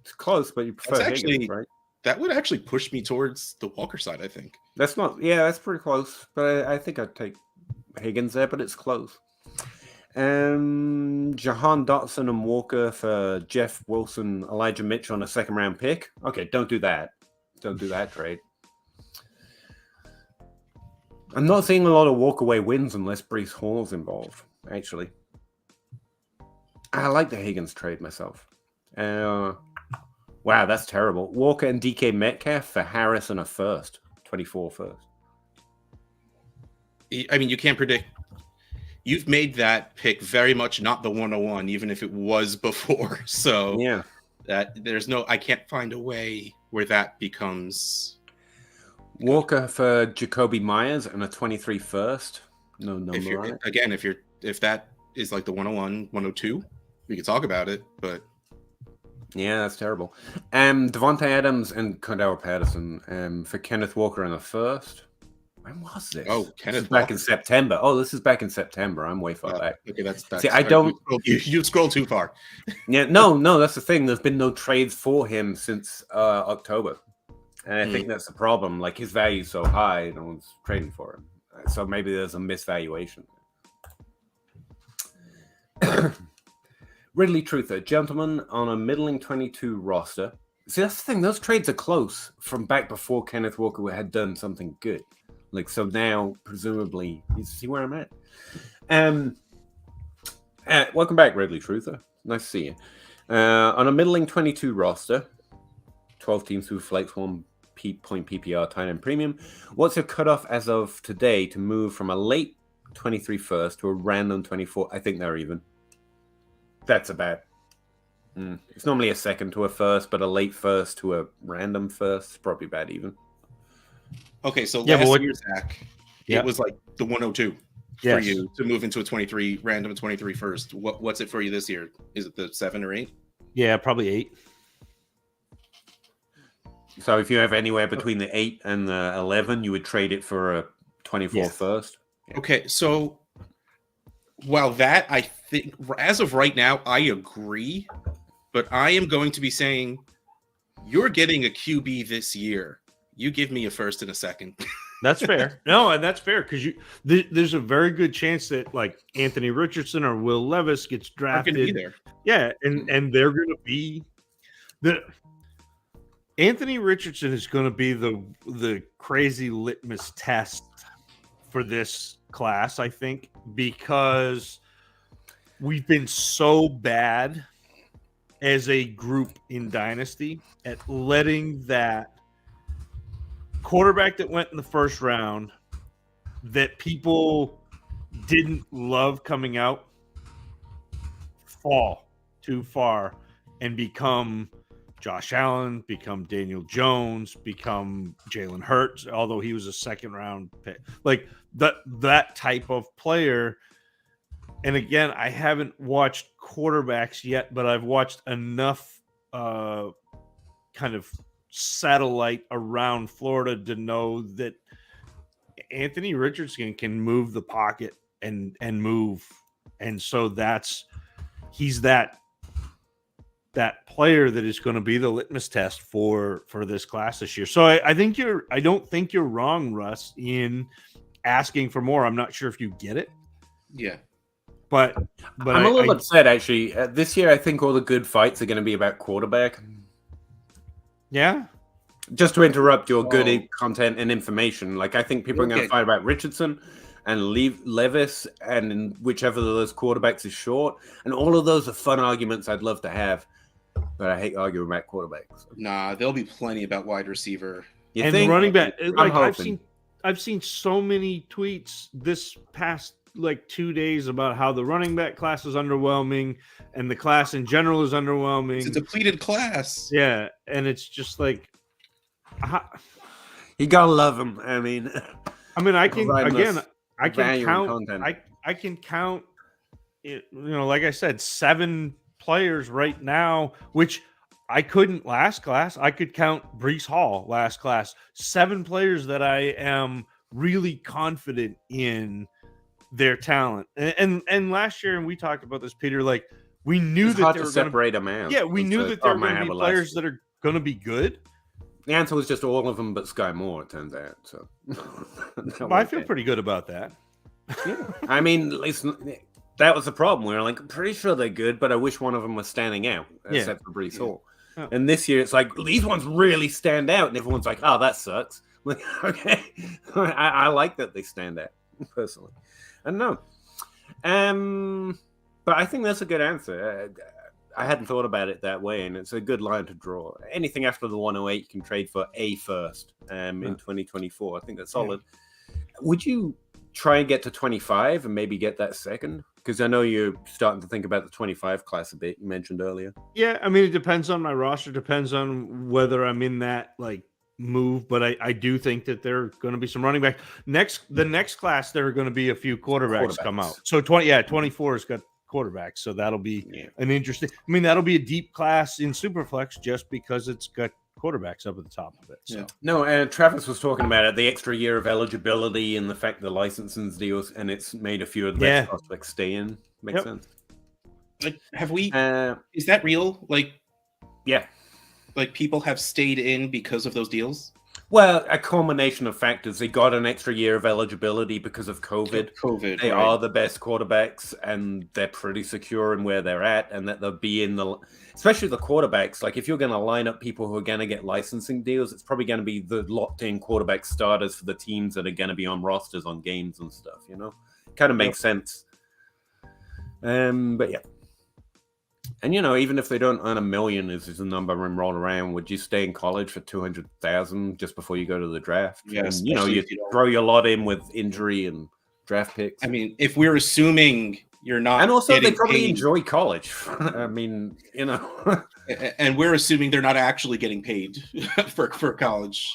It's close, but you prefer Higgins, right? That would actually push me towards the Walker side, I think. That's pretty close. But I think I'd take Higgins there, but it's close. Jahan Dotson and Walker for Jeff Wilson, Elijah Mitchell on a 2nd round pick. Okay, don't do that. Don't do that trade. I'm not seeing a lot of walk-away wins unless Breece Hall's involved, actually. I like the Higgins trade myself. Wow, that's terrible. Walker and DK Metcalf for Harris and a first. 24 first. I mean, you can't predict you've made that pick very much not the 101, even if it was before. So Yeah. that I can't find a way where that becomes Walker for Jacoby Myers and a 23 first. No number on it. Again, if that is like the 101, 102, we could talk about it, but yeah, that's terrible. Devontae Adams and Cordell Patterson for Kenneth Walker in the first. When was this? Oh, This Kenneth is back Walker. in September. Oh, this is back in September. I'm way far back. Okay, that's See, I don't. You scrolled too far. Yeah, no, that's the thing. There's been no trades for him since October, and I think that's the problem. Like his value's so high, no one's trading for him. So maybe there's a misvaluation. Ridley Truther, gentlemen on a middling 22 roster. See, that's the thing. Those trades are close from back before Kenneth Walker had done something good. Like, so now, presumably, you see where I'm at? Welcome back, Ridley Truther. Nice to see you. On a middling 22 roster, 12 teams who flex 1 point PPR tight end premium, what's your cutoff as of today to move from a late 23 first to a random 24? I think they're even. That's about. It's normally a second to a first, but a late first to a random first is probably about even. Okay, so last year, Zach, it was like the 102 for you to move into a 23 random 23 first. What's it for you this year? Is it the 7 or 8? Yeah, probably 8. So if you have anywhere between the 8 and the 11, you would trade it for a 24 first. Yeah. Okay, so while that, I think, as of right now, I agree, but I am going to be saying you're getting a QB this year. You give me a first and a second. That's fair. No, and that's fair because there's a very good chance that like Anthony Richardson or Will Levis gets drafted. Be there. Yeah, and they're going to be the Anthony Richardson is going to be the crazy litmus test for this class, I think, because we've been so bad as a group in Dynasty at letting that quarterback that went in the first round that people didn't love coming out fall too far and become Josh Allen, become Daniel Jones, become Jalen Hurts, although he was a second round pick. Like that type of player. And again, I haven't watched quarterbacks yet, but I've watched enough kind of satellite around Florida to know that Anthony Richardson can move the pocket and move. And so he's that player that is going to be the litmus test for this class this year. So I don't think you're wrong, Russ, in asking for more. I'm not sure if you get it. Yeah. But I'm a little upset, actually. This year, I think all the good fights are going to be about quarterback. Yeah. Just to interrupt your good content and information, like I think people are going to fight about Richardson and Levis and whichever of those quarterbacks is short. And all of those are fun arguments I'd love to have. But I hate arguing about quarterbacks. Nah, there'll be plenty about wide receiver. You and think? The running back. Like hoping. I've seen so many tweets this past like 2 days about how the running back class is underwhelming and the class in general is underwhelming. It's a depleted class. Yeah, and it's just like you gotta love him. I mean, I can count. Content. I can count. You know, like I said, 7 players right now, which I couldn't last class. I could count Breece Hall last class. 7 players that I am really confident in their talent. And last year, and we talked about this, Peter, like we knew that they were separate them out. Yeah, we knew that there were going to be players that are going to be good. The answer was just all of them but Sky Moore, it turns out. So I feel pretty good about that. Yeah. I mean, that was the problem. We were like, I'm pretty sure they're good, but I wish one of them was standing out, except for Breece Hall. Yeah. And this year, it's like, these ones really stand out, and everyone's like, oh, that sucks. Like, okay. I like that they stand out, personally. I don't know. But I think that's a good answer. I hadn't thought about it that way, and it's a good line to draw. Anything after the 108 you can trade for a first in 2024. I think that's solid. Yeah. Would you try and get to 25 and maybe get that second? Because I know you're starting to think about the 25 class a bit. You mentioned earlier. Yeah, I mean, it depends on my roster. Depends on whether I'm in that like move. But I do think that there are going to be some running back. The next class, there are going to be a few quarterbacks come out. So 24 has got quarterbacks. So that'll be an interesting. I mean, that'll be a deep class in Superflex just because it's got quarterbacks up at the top of it. So. Yeah. No, Travis was talking about it, the extra year of eligibility and the fact the licensing deals, and it's made a few of the best prospects stay in. Makes sense. Like, have we? Is that real? Like, yeah, like people have stayed in because of those deals. Well, a combination of factors. They got an extra year of eligibility because of COVID. They are the best quarterbacks, and they're pretty secure in where they're at, and that they'll be in the, especially the quarterbacks. Like if you're going to line up people who are going to get licensing deals, it's probably going to be the locked-in quarterback starters for the teams that are going to be on rosters on games and stuff. You know, kind of makes sense. But yeah. And, you know, even if they don't earn $1 million, is the number and roll around, would you stay in college for $200,000 just before you go to the draft? Yeah, and, you know, you throw your lot in with injury and draft picks. I mean, if we're assuming you're not, and also they probably enjoy college. I mean, you know, and we're assuming they're not actually getting paid for college.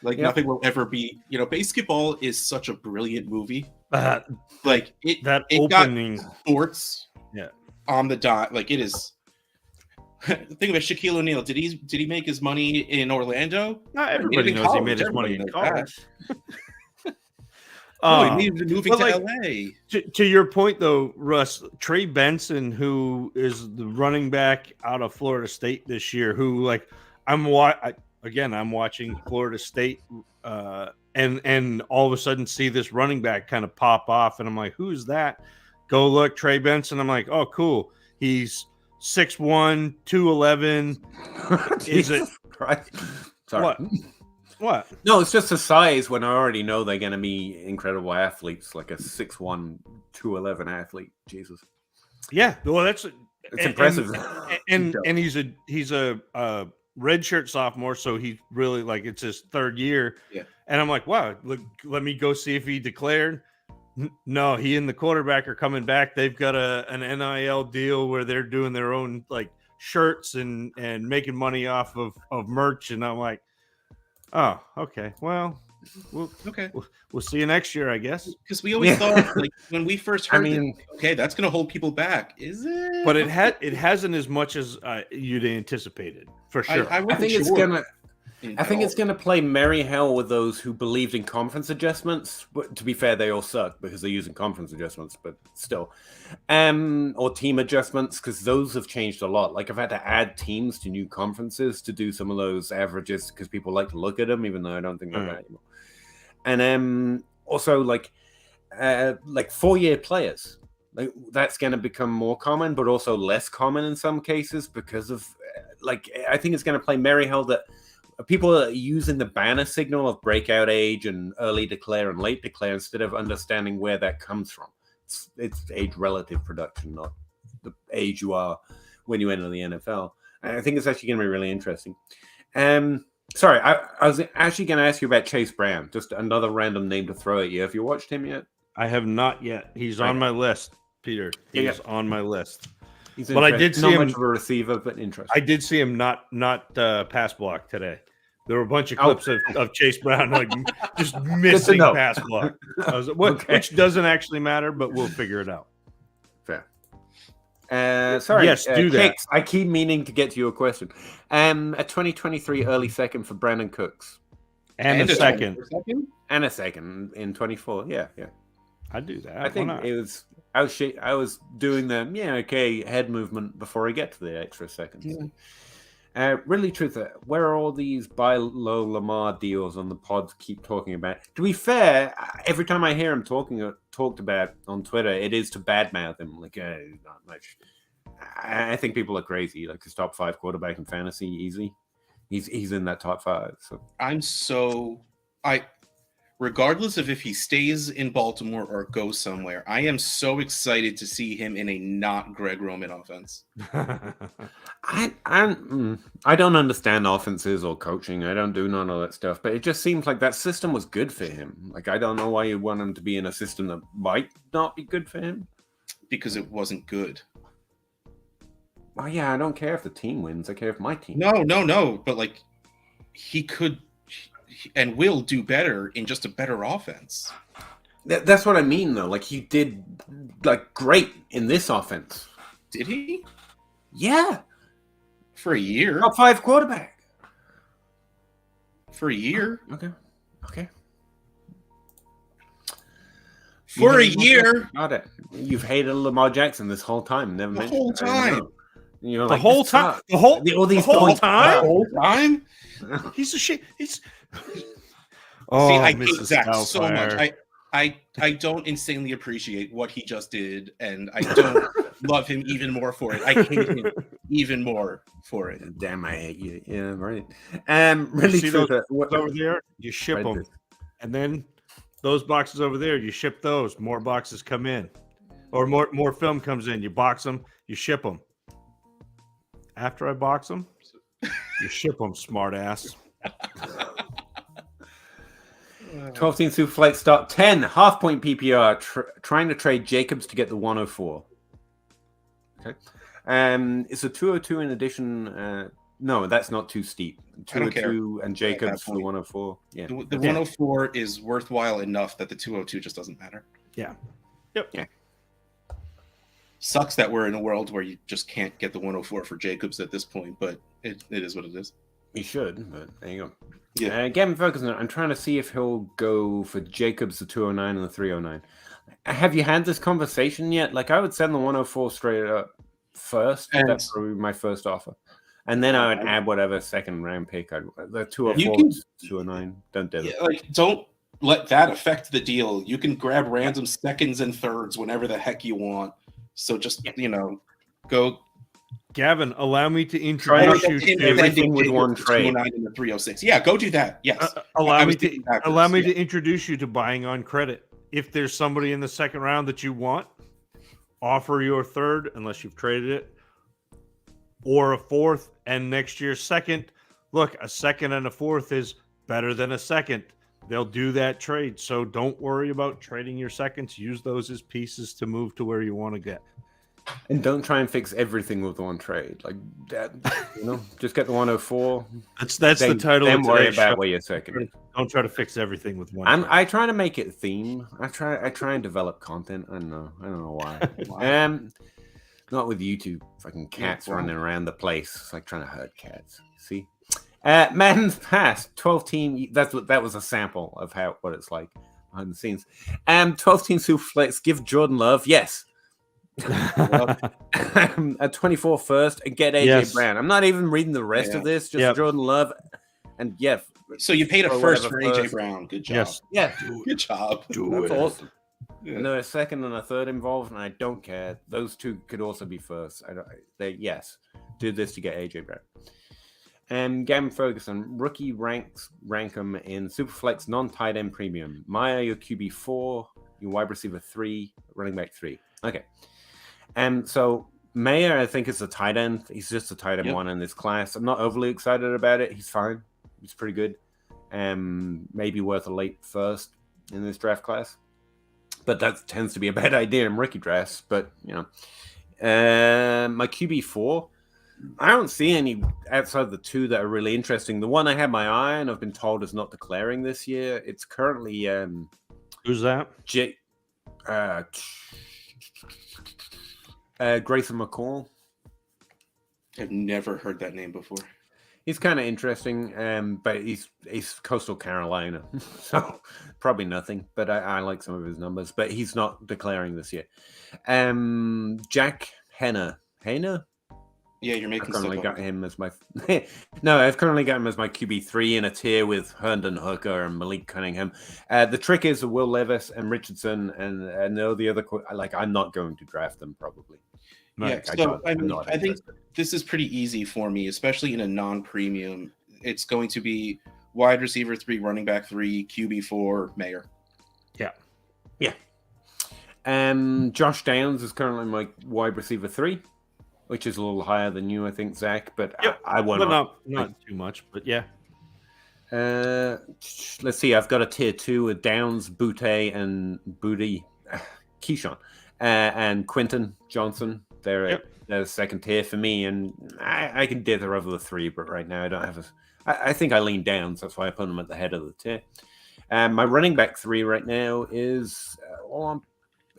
Like nothing will ever be. You know, basketball is such a brilliant movie. Like it opening got sports. Yeah. On the dot, like it is. Think about Shaquille O'Neal. Did he make his money in Orlando? Not everybody knows he made his money in college. He needed moving to LA. To your point, though, Russ, Trey Benson, who is the running back out of Florida State this year, who like I'm watching Florida State, and all of a sudden see this running back kind of pop off, and I'm like, who's that? Go look, Trey Benson. I'm like, oh, cool. He's 6'1", 211. Is it right? Sorry. What? No, it's just the size when I already know they're going to be incredible athletes, like a 6'1", 211 athlete. Jesus. Yeah. Well, it's impressive. And he's a redshirt sophomore, so he's really like it's his third year. Yeah. And I'm like, wow, look, let me go see if he declared. No, he and the quarterback are coming back. They've got an NIL deal where they're doing their own like shirts and making money off of merch. And I'm like, oh, okay. Well, we'll see you next year, I guess. Because we always thought like when we first heard, okay, that's going to hold people back, is it? But it hasn't as much as you'd anticipated for sure. I think it's gonna. I think it's going to play merry hell with those who believed in conference adjustments. But to be fair, they all suck because they're using conference adjustments, but still. Or team adjustments, because those have changed a lot. Like I've had to add teams to new conferences to do some of those averages because people like to look at them, even though I don't think they're that anymore. And also like 4-year players. Like that's going to become more common, but also less common in some cases because of I think it's going to play merry hell that people are using the banner signal of breakout age and early declare and late declare instead of understanding where that comes from. It's age relative production, not the age you are when you enter the NFL. And I think it's actually going to be really interesting. Sorry, I was actually going to ask you about Chase Brown. Just another random name to throw at you. Have you watched him yet? I have not yet. He's on my list, Peter. He's on my list. But I did see him. Not much of a receiver, but interesting. I did see him not pass block today. There were a bunch of clips of Chase Brown like just missing pass block. Which doesn't actually matter, but we'll figure it out. Fair. Sorry. Yes, do that. Kicks, I keep meaning to get to your question. A 2023 early second for Brandon Cooks. And a second. And a second in 24. Yeah. I'd do that. I think it was. I was doing the head movement before I get to the extra seconds. Yeah. Really, truth, where are all these buy low Lamar deals on the pods keep talking about? To be fair, every time I hear him talked about on Twitter, it is to badmouth him. Like, not much. I think people are crazy. Like his top 5 quarterback in fantasy, easy. He's in that top 5. So regardless of if he stays in Baltimore or goes somewhere, I am so excited to see him in a not Greg Roman offense. I don't understand offenses or coaching. I don't do none of that stuff. But it just seems like that system was good for him. Like, I don't know why you want him to be in a system that might not be good for him. Because it wasn't good. Well, yeah, I don't care if the team wins. I care if my team. No. But like, he could and will do better in just a better offense. That's what I mean, though. Like, he did like great in this offense. Did he? Yeah, For a year. top 5 quarterback. For a year. Okay. For a year. Got it. You've hated Lamar Jackson this whole time. Never The mentioned whole it. I know. time. You're The like, whole this time. sucks. The whole points time. The whole time. He's a shit. He's. See, I hate Mrs. Zach so Doubtfire. much. I don't insanely appreciate what he just did, and I don't love him even more for it. I hate him even more for it. Damn, I hate you. Yeah, right. Really see true. those over there, you ship Right them, there. and then those boxes over there, you ship those. More boxes come in, or more film comes in. You box them, you ship them. After I box them, you ship them. Smart ass. 12 team super flight start 10 half point PPR trying to trade Jacobs to get the 104. Okay. It's a 202 in addition. No, that's not too steep. I don't care. 202 and Jacobs for the 104. Yeah. The 104 is worthwhile enough that the 202 just doesn't matter. Yeah. Yep. Yeah. Sucks that we're in a world where you just can't get the 104 for Jacobs at this point, but it is what it is. You should, but there you go. Yeah. Gavin Ferguson, I'm trying to see if he'll go for Jacobs, the 209 and the 309. Have you had this conversation yet? Like, I would send the 104 straight up first. And- That's probably my first offer. And then I would add whatever second round pick. The 204, You can- 209. Don't do it. Yeah, like, don't let that affect the deal. You can grab random seconds and thirds whenever the heck you want. So just, go. Gavin, allow me to Try not introduce to you do to everything with one trade. 209 and the 306. Yeah, go do that. Yes. allow me thinking to backwards, yeah. introduce you to buying on credit. If there's somebody in the second round that you want, offer your third unless you've traded it, or a fourth, and next year's second. Look, a second and a fourth is better than a second. They'll do that trade, so don't worry about trading your seconds. Use those as pieces to move to where you want to get. And don't try and fix everything with one trade. Like, just get the 104. That's Then, the title. then of worry today's about show. where you're second. Don't try to fix everything with one. I try to make it theme. I try and develop content. I don't know why. Not with YouTube. Fucking cats running around the place. It's like trying to herd cats. See? Madden's past 12 team. That was a sample of what it's like behind the scenes. 12 team super flex. Give Jordan love. Yes. A 24 first and get AJ Brown. I'm not even reading the rest of this. Just Jordan Love, and So you paid a or first whatever for AJ first. Brown. Good job. Yes. Yeah, Good job. that's awesome. Yeah. And there are a second and a third involved, and I don't care. Those two could also be first. Do this to get AJ Brown. And Gavin Ferguson, rookie rank him in Superflex non-tight end premium. Maya, your QB 4, your wide receiver 3, running back 3. Okay. So Mayer, I think, is a tight end. He's just a tight end one in this class. I'm not overly excited about it. He's fine. He's pretty good. Maybe worth a late first in this draft class. But that tends to be a bad idea in rookie drafts. But, my QB 4, I don't see any outside the two that are really interesting. The one I had my eye on, I've been told, is not declaring this year. It's currently Who's that? Grayson McCall. I've never heard that name before. He's kind of interesting, but he's Coastal Carolina, so probably nothing. But I like some of his numbers. But he's not declaring this year. Jack Henner. Yeah, you're making I've currently stuff up. got him as my I've currently got him as my QB3 in a tier with Herndon Hooker and Malik Cunningham. The trick is Will Levis and Richardson and all the other I'm not going to draft them probably. Yeah, so I think this is pretty easy for me, especially in a non-premium. It's going to be wide receiver 3, running back 3, QB4, Mayer. Yeah. Josh Downs is currently my wide receiver 3, which is a little higher than you, I think, Zach. But Yep. I won't. But not too much. But yeah. Let's see. I've got a tier 2 with Downs, Butte, and Keyshawn, and Quinton Johnson. They're the second tier for me, and I can dither over the 3, but right now I don't have I think I lean Downs. That's why I put them at the head of the tier. My running back 3 right now is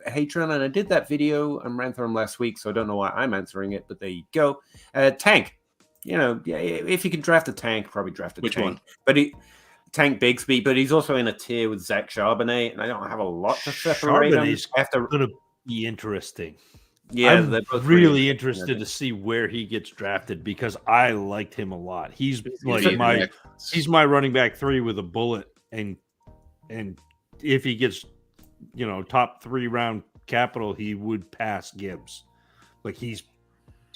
Hatron, and I did that video and ran through them last week, so I don't know why I'm answering it, but there you go. Tank. If you can draft a tank, probably draft a Which tank. one? But Tank Bigsby, but he's also in a tier with Zach Charbonnet, and I don't have a lot to separate them. Going to be interesting. Yeah, I'm they're both really interested to see where he gets drafted because I liked him a lot. He's like he's my running back 3 with a bullet, and if he gets top 3 round capital, he would pass Gibbs. Like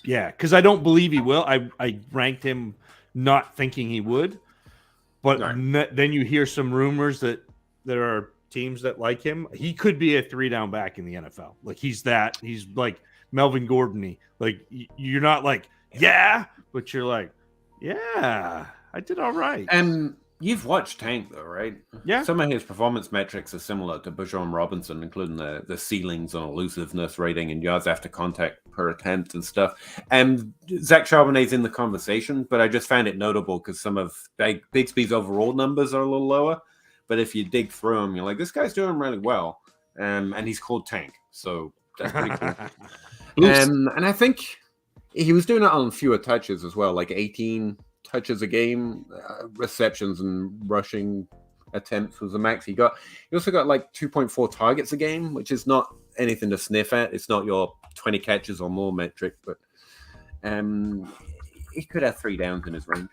because I don't believe he will. I ranked him not thinking he would, but then you hear some rumors that there are teams that like him. He could be a 3 down back in the NFL. Like he's like Melvin Gordon-y. Like you're not like, but you're like, I did all right. You've watched Tank though, right? Yeah. Some of his performance metrics are similar to Bijan Robinson, including the ceilings on elusiveness rating and yards after contact per attempt and stuff. And Zach Charbonnet's in the conversation, but I just found it notable because some of Bigsby's overall numbers are a little lower. But if you dig through them, you're like, this guy's doing really well. And he's called Tank. So that's pretty cool. And I think he was doing it on fewer touches as well, like 18 touches a game, receptions and rushing attempts was the max he got. He also got like 2.4 targets a game, which is not anything to sniff at. It's not your 20 catches or more metric, but he could have 3 downs in his range.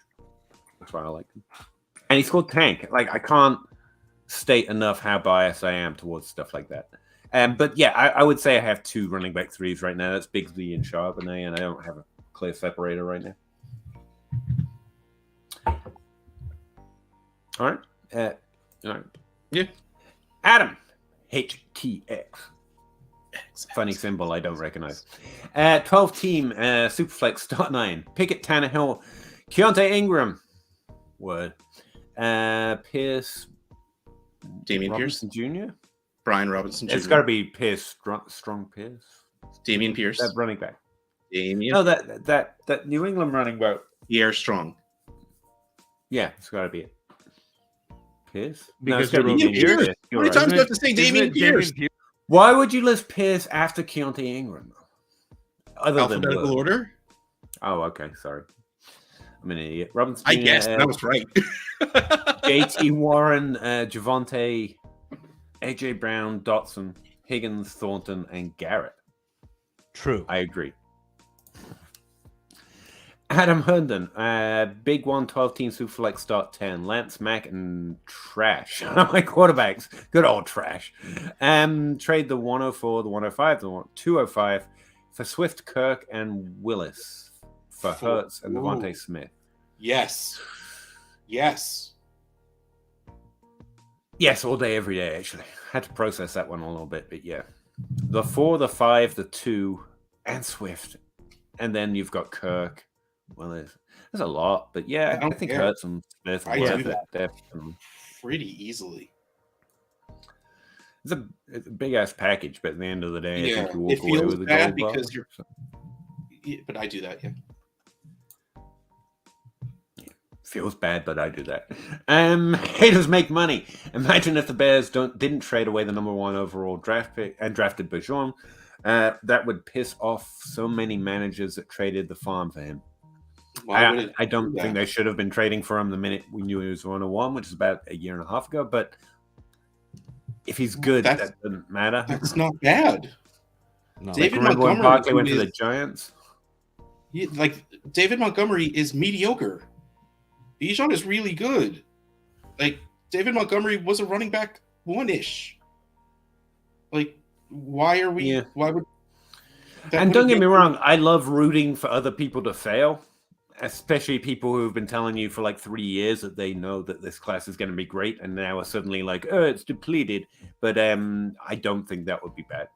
That's why I like him. And he scored Tank. Like I can't state enough how biased I am towards stuff like that. But yeah, I would say I have 2 running back 3s right now. That's Bigsby and Charbonnet, and I don't have a clear separator right now. All right. All right. Yeah. Adam, HTX. Funny symbol I don't recognize. 12-team Superflex start 9. Pickett, Tannehill, Keontae Ingram. Word. Pierce. Damian Robinson Pierce. Jr. Brian Robinson Jr. It's got to be Pierce. Strong Pierce. Damian Pierce. That running back. Damian. No, that New England running back. Pierre Strong. Yeah, it's got to be it. Pierce? Because no, Damian Pierce. How many times do you have to say Damian Pierce? Why would you list Pierce after Keontae Ingram? Alphabetical order? Oh, okay. Sorry. I'm an idiot. Robinson. I guess that was right. JT Warren, Javonte, AJ Brown, Dotson, Higgins, Thornton, and Garrett. True. I agree. Adam Herndon, big 12-team Superflex start 10. Lance Mack and Trash. My quarterbacks. Good old Trash. Trade the 104, the 105, the 205 for Swift, Kirk, and Willis for Hurts and Devontae Smith. Yes, all day, every day, actually. Had to process that one a little bit, but yeah. The 4, the 5, the 2, and Swift. And then you've got Kirk. Well, there's a lot, but yeah, I think Hurts and Smith I do that definitely pretty easily. It's a big ass package, but at the end of the day, I think you walk it away feels with a bad gold because bar. you're. Yeah, but I do that, Feels bad, but I do that. Haters make money. Imagine if the Bears didn't trade away the number 1 overall draft pick and drafted Bijan. That would piss off so many managers that traded the farm for him. I don't think they should have been trading for him the minute we knew he was 101, which is about a year and a half ago. But if he's good, that doesn't matter. That's not bad. No. David Remember when Montgomery Barkley went to the Giants? David Montgomery is mediocre. Bijan is really good. Like David Montgomery was a running back 1-ish. Like, why are we? Yeah. Why would? And don't get me wrong, I love rooting for other people to fail. especially people who have been telling you for like 3 years that they know that this class is going to be great, and now are suddenly like, oh, it's depleted. But I don't think that would be bad.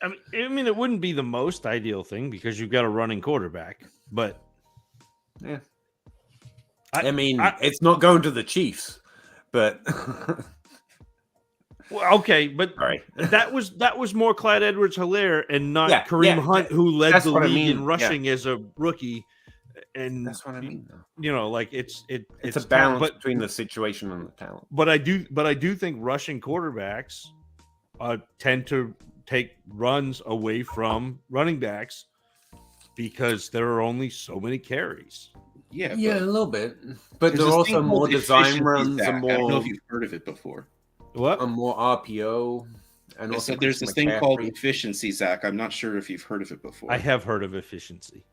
I mean, it wouldn't be the most ideal thing because you've got a running quarterback, but yeah, I mean, it's not going to the Chiefs, but well, okay, but sorry. that was more Clyde Edwards-Helaire and not Kareem Hunt, who led the league in rushing as a rookie. And that's what I mean. You know, like it's a balance between the situation and the talent. But I do think rushing quarterbacks tend to take runs away from running backs because there are only so many carries. Yeah, a little bit, but there are also more design runs and more. I don't know if you've heard of it before. What? And more RPO. And also there's this thing called efficiency, Zach. I'm not sure if you've heard of it before. I have heard of efficiency.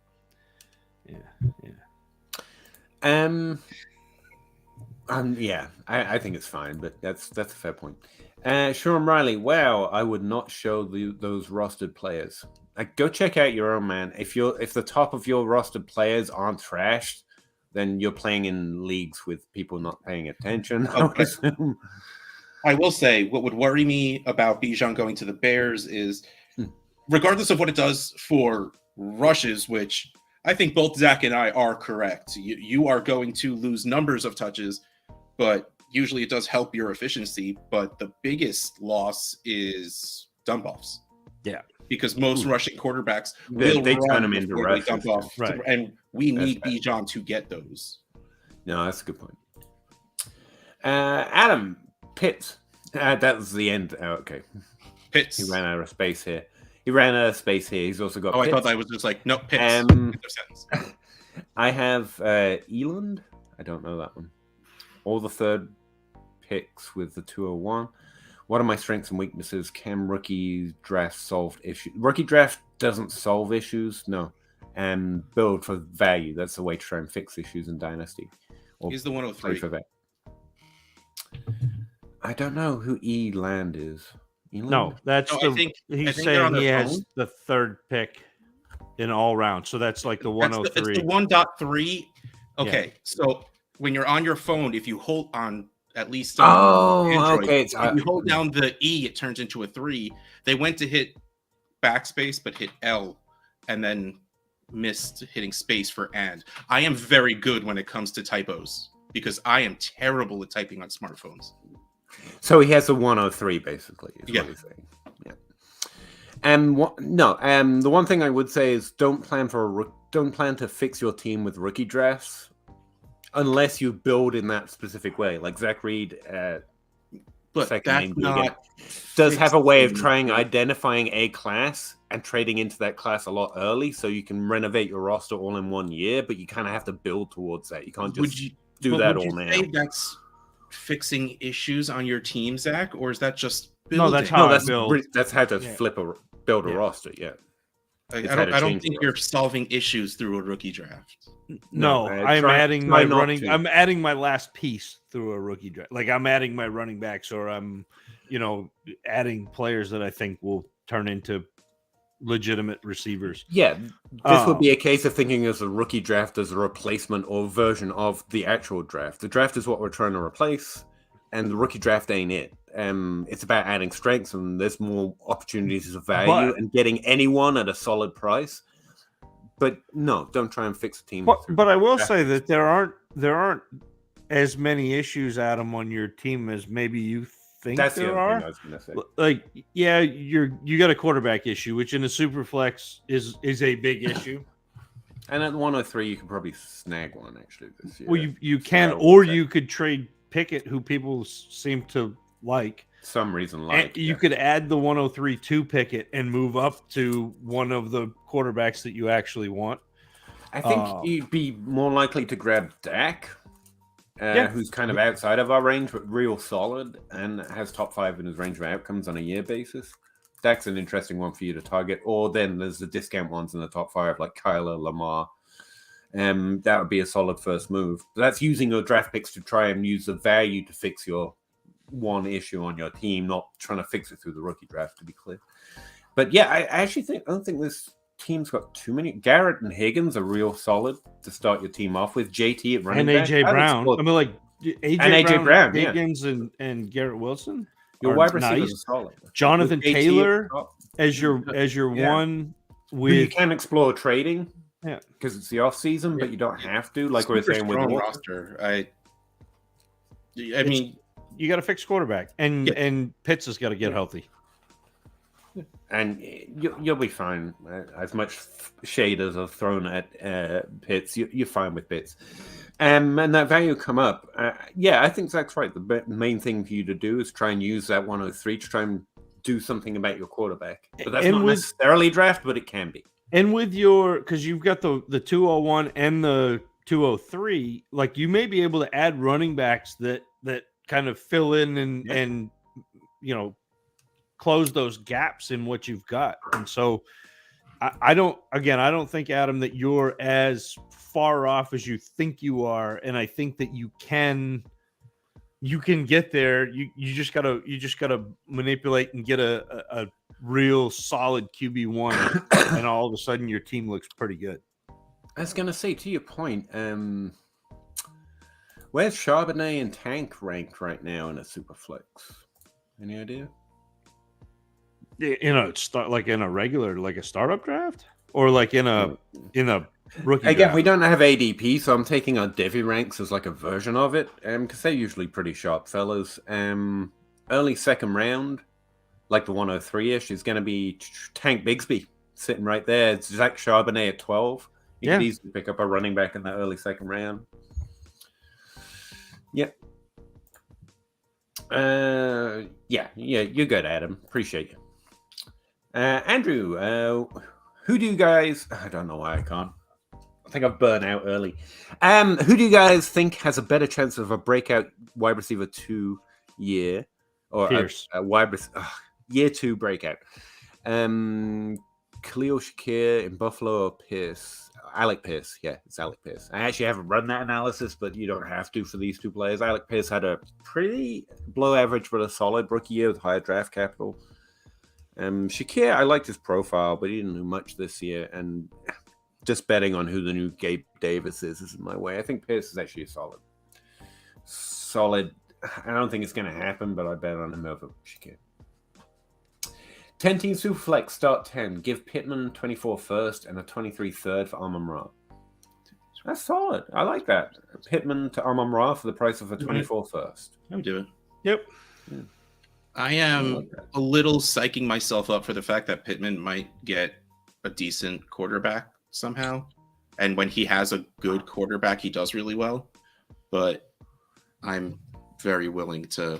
Yeah. I think it's fine, but that's a fair point. Sean Riley, wow, I would not show those rostered players. Like, go check out your own, man. If the top of your rostered players aren't trashed, then you're playing in leagues with people not paying attention. I will say what would worry me about Bijan going to the Bears is, regardless of what it does for rushes, which I think both Zach and I are correct. You are going to lose numbers of touches, but usually it does help your efficiency. But the biggest loss is dump offs. Yeah. Because most rushing quarterbacks they turn them into rushes. Dump off. Right. And we need Bijan to get those. No, that's a good point. Adam Pitts. That was the end. Oh, okay. Pitts. He ran out of space here. He's also got. Oh, Pitts. I thought that was just like no Pitts. I have Eland. I don't know that one. All the third picks with the 201. What are my strengths and weaknesses? Can rookie draft solve issues? Rookie draft doesn't solve issues. No. And build for value. That's the way to try and fix issues in Dynasty. He's the 103. For that. I don't know who Eland is. Eland? No, that's I think saying he has the third pick in all round. So that's like the 103. It's the 1.3. Okay, so when you're on your phone, if you hold on at least Android, okay. if you hold down the E, it turns into a 3. They went to hit backspace, but hit L, and then missed hitting space for and. I am very good when it comes to typos because I am terrible at typing on smartphones. So he has a 103 basically. Is what he's saying. Yeah. The one thing I would say is don't plan to fix your team with rookie drafts unless you build in that specific way. Like Zach Reed, but that's not does have a way of identifying a class and trading into that class a lot early, so you can renovate your roster all in 1 year. But you kind of have to build towards that. You can't just do that all now. That's fixing issues on your team, Zach, or is that just building? No, that's how I build. That's how to build a roster. Yeah, I don't think you're solving issues through a rookie draft. No, I'm adding my last piece through a rookie draft. Like I'm adding my running backs, or I'm, adding players that I think will turn into legitimate receivers. Yeah, this would be a case of thinking as a rookie draft as a replacement or version of the actual draft. The draft is what we're trying to replace, and the rookie draft ain't it. It's about adding strengths, and there's more opportunities of value and getting anyone at a solid price. But no, don't try and fix a team. But I will say that there aren't as many issues, Adam, on your team as maybe you think That's there the are. thing I was going to say. Like, yeah, you got a quarterback issue, which in a super flex is a big issue. And at 103, you could probably snag one actually this year. Well, you can, or you could trade Pickett, who people seem to like. Some reason you could add the 103 to Pickett and move up to one of the quarterbacks that you actually want. I think you'd be more likely to grab Dak, who's kind of outside of our range, but real solid and has top 5 in his range of outcomes on a year basis. Dak's an interesting one for you to target. Or then there's the discount ones in the top 5, like Kyler, Lamar. That would be a solid first move. But that's using your draft picks to try and use the value to fix your one issue on your team, not trying to fix it through the rookie draft, to be clear. But yeah, I don't think there's team's got too many. Garrett and Higgins are real solid to start your team off with. JT at running And back. AJ I'd Brown. explore- I mean, like AJ And AJ Brown, yeah. Higgins, and Garrett Wilson. Your are wide receivers nice. are solid. Jonathan With JT at Taylor top, as your Yeah. one who you with can explore trading. Yeah. Because it's the off season, but you don't have to. Like we were Super saying with strong Walker. roster. I mean, you got to fix quarterback, and Pitts has got to get healthy. And you'll be fine. As much shade as I've thrown at Pitts, you're fine with Pitts. And that value come up. Yeah, I think Zach's right. The main thing for you to do is try and use that 103 to try and do something about your quarterback. But that's not necessarily draft, but it can be. And with your, because you've got the 201 and the 203, like you may be able to add running backs that kind of fill in and close those gaps in what you've got. And so I don't think, Adam, that you're as far off as you think you are. And I think that you can get there. You just gotta manipulate and get a real solid QB1, and all of a sudden your team looks pretty good. I was gonna say, to your point, where's Charbonnet and Tank ranked right now in a super flex? Any idea? Like in a regular, like a startup draft, or like in a rookie Again, draft? we don't have ADP, so I'm taking our Divi ranks as like a version of it, because they're usually pretty sharp fellas. Early second round, like the 103-ish, is going to be Tank Bigsby sitting right there. It's Zach Charbonnet at 12. You could easily pick up a running back in that early second round. Yep. Yeah, you're good, Adam. Appreciate you. Andrew, who do you guys... I don't know why I can't. I think I've burnt out early. Who do you guys think has a better chance of a breakout wide receiver 2 year? Or a wide year 2 breakout? Khalil Shakir in Buffalo or Pierce? Alec Pierce. Yeah, it's Alec Pierce. I actually haven't run that analysis, but you don't have to for these two players. Alec Pierce had a pretty below average but a solid rookie year with higher draft capital. Shakir, I liked his profile, but he didn't do much this year. And just betting on who the new Gabe Davis is in my way. I think Pierce is actually a solid. I don't think it's going to happen, but I bet on him over Shakir. 10-team Superflex, start 10. Give Pittman 24 first and a 23 third for Amon-Ra. That's solid. I like that. Pittman to Amon-Ra for the price of a 24 first. I would do it. Yep. Yeah. I am a little psyching myself up for the fact that Pittman might get a decent quarterback somehow. And when he has a good quarterback, he does really well. But I'm very willing to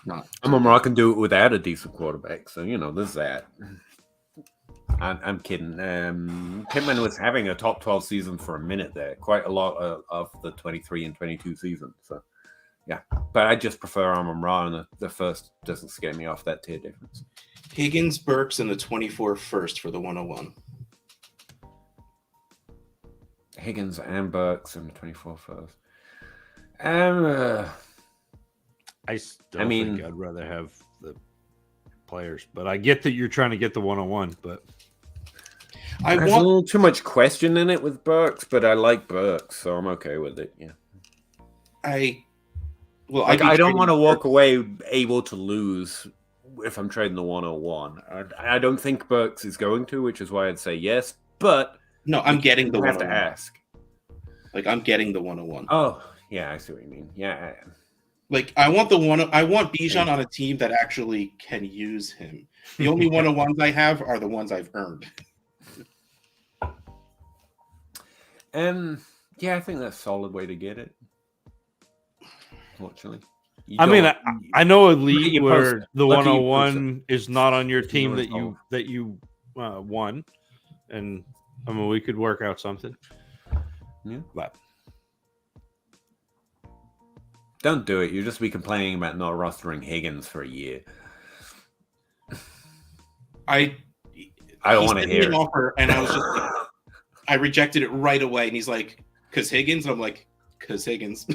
not. Amon-Ra can do it without a decent quarterback. So, there's that. I'm kidding. Pittman was having a top 12 season for a minute there. Quite a lot of the 23 and 22 season. So, yeah. But I just prefer Amon-Ra, and the first doesn't scare me off that tier difference. Higgins, Burks, and the 24 first for the 101. Higgins and Burks and the 24 first. I think I'd rather have the players, but I get that you're trying to get the 101, but there's a little too much question in it with Burks, but I like Burks, so I'm okay with it. Yeah. I don't want to walk away able to lose if I'm trading the 101. I don't think Burks is going to, which is why I'd say yes, but no, I'm getting the 101. You have to ask. Like, I'm getting the 101. Oh, yeah, I see what you mean. Yeah. Like, I want Bijan on a team that actually can use him. The only 101s I have are the ones I've earned. Yeah, I think that's a solid way to get it. Unfortunately. I know a league where the 101 is not on your team that you won, and we could work out something. Yeah, but don't do it. You'll just be complaining about not rostering Higgins for a year. I don't want to hear it. Offer, and I was just like, I rejected it right away. And he's like, "'Cause Higgins." And I'm like, "'Cause Higgins."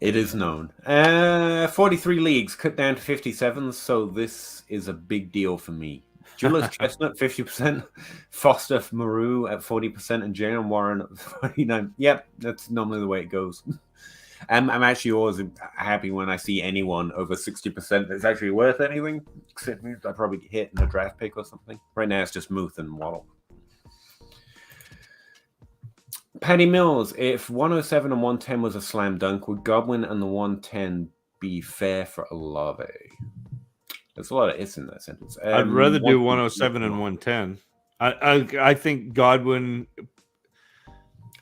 It is known. 43 leagues cut down to 57, so this is a big deal for me. Julius Chestnut, 50%, Foster Maru at 40%, and Jalen Warren at 49%. Yep, that's normally the way it goes. I'm actually always happy when I see anyone over 60% that's actually worth anything. Except I'd probably get hit in a draft pick or something. Right now it's just Muth and Waddle. Paddy Mills, if 107 and 110 was a slam dunk, would Godwin and the 110 be fair for Olave? There's a lot of ifs in that sentence. I'd rather do 107 and 110. I think Godwin.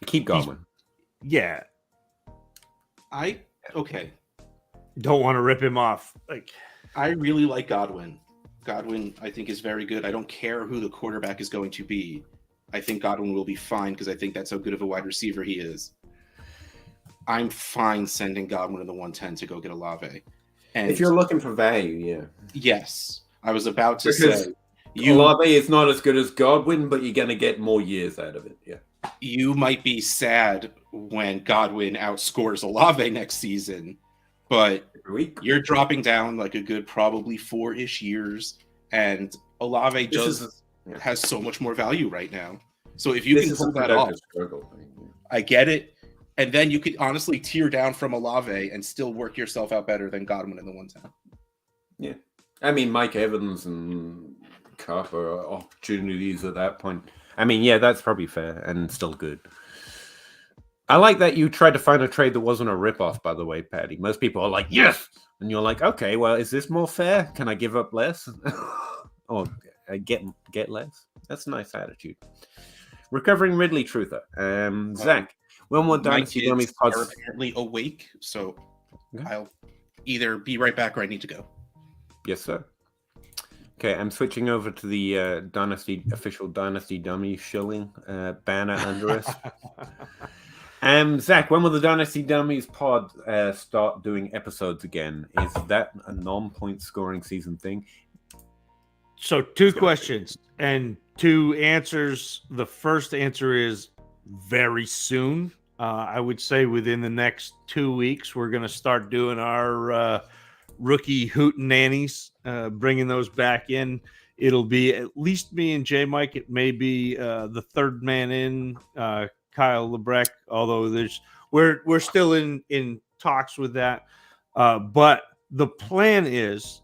Keep Godwin. Yeah. Okay. Don't want to rip him off. I really like Godwin. Godwin, I think, is very good. I don't care who the quarterback is going to be. I think Godwin will be fine because I think that's how good of a wide receiver he is. I'm fine sending Godwin in the 110 to go get Olave. And if you're looking for value, yeah. Yes. I was about to because say Olave is not as good as Godwin, but you're going to get more years out of it. Yeah. You might be sad when Godwin outscores Olave next season, but you're dropping down like a good probably 4-ish years, and Olave has so much more value right now. So if you can pull that off, I get it. And then you could honestly tear down from Olave and still work yourself out better than Godwin in the 110. Yeah. I mean, Mike Evans and Cup are opportunities at that point. I mean, yeah, that's probably fair and still good. I like that you tried to find a trade that wasn't a ripoff, by the way, Patty. Most people are like, yes! And you're like, okay, well, is this more fair? Can I give up less? Or get less? That's a nice attitude. Recovering Ridley Truther. Zach, when will Dynasty Dummies pods are apparently awake, so I'll either be right back or I need to go. Yes, sir. Okay, I'm switching over to the official Dynasty Dummy shilling banner under us. Zach, when will the Dynasty Dummies pod start doing episodes again? Is that a non-point scoring season thing? So 2 questions and 2 answers. The first answer is very soon. I would say within the next 2 weeks, we're going to start doing our rookie hootenannies, bringing those back in. It'll be at least me and J Mike. It may be the third man in, Kyle Lebrecht, although we're still in talks with that. But the plan is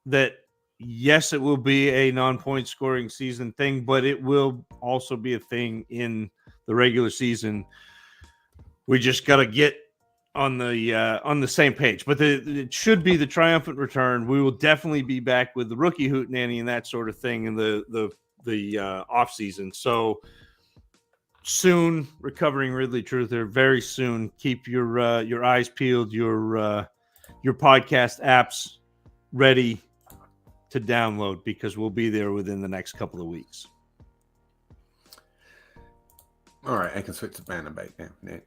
that, yes, it will be a non-point scoring season thing, but it will also be a thing in the regular season. We just got to get on the same page, but it should be the triumphant return. We will definitely be back with the rookie hootenanny and that sort of thing in the off season. So soon, recovering Ridley Truther very soon. Keep your eyes peeled, your podcast apps ready to download, because we'll be there within the next couple of weeks. All right, I can switch the banner back now.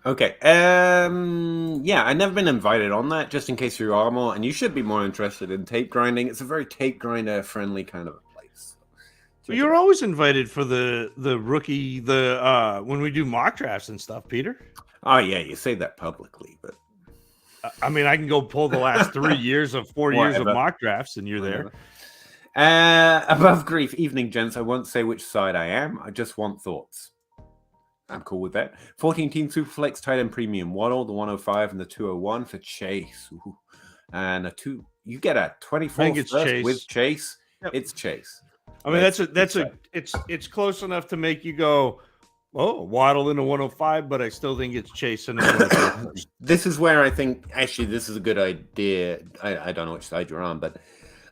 Okay. Yeah, I've never been invited on that, just in case you are more, and you should be more interested in tape grinding. It's a very tape grinder friendly kind of a place. Well, you're always invited for the rookie, when we do mock drafts and stuff, Peter. Oh yeah, you say that publicly, but I mean, I can go pull the last 3 years of 4 years of mock drafts, and you're there. Above grief, evening, gents. I won't say which side I am. I just want thoughts. I'm cool with that. 14-team Superflex tight end premium Waddle, the 105 and the 201 for Chase. Ooh. And you get a 24 first with Chase. Yep. It's Chase. I mean, it's close enough to make you go, oh, Waddle in a 105, but I still think it's Chase in a 105. This is where I think actually this is a good idea. I don't know which side you're on, but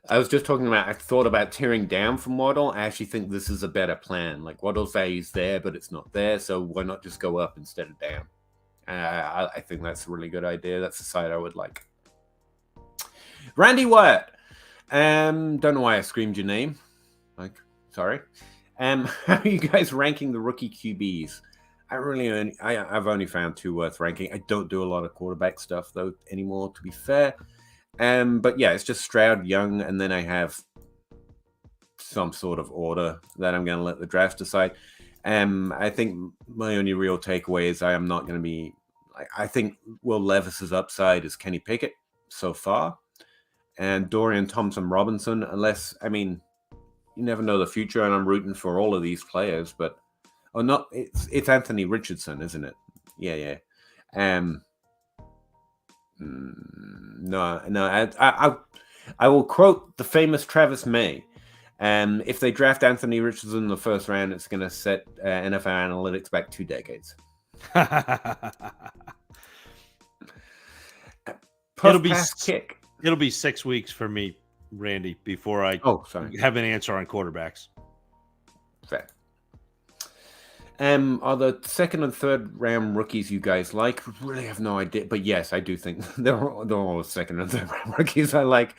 I was just talking about, I thought about tearing down from Waddle. I actually think this is a better plan. Like, Waddle's value's there, but it's not there, so why not just go up instead of down? I think that's a really good idea. That's the side I would like. Randy Wyatt. Don't know why I screamed your name. Like, sorry. How are you guys ranking the rookie QBs? I've only found 2 worth ranking. I don't do a lot of quarterback stuff, though, anymore, to be fair. But yeah, it's just Stroud, Young, and then I have some sort of order that I'm going to let the draft decide. I think my only real takeaway is I am not going to be I think Will Levis's upside is Kenny Pickett so far, and Dorian Thompson-Robinson. Unless, I mean, you never know the future, and I'm rooting for all of these players. But not it's Anthony Richardson, isn't it? Yeah. No. I will quote the famous Travis May. If they draft Anthony Richardson in the first round, it's going to set NFL analytics back 2 decades. It'll be 6 weeks for me, Randy, before I have an answer on quarterbacks. Fair. Are the second and third round rookies you guys like? Really have no idea, but yes, I do think they're all second and third round rookies I like.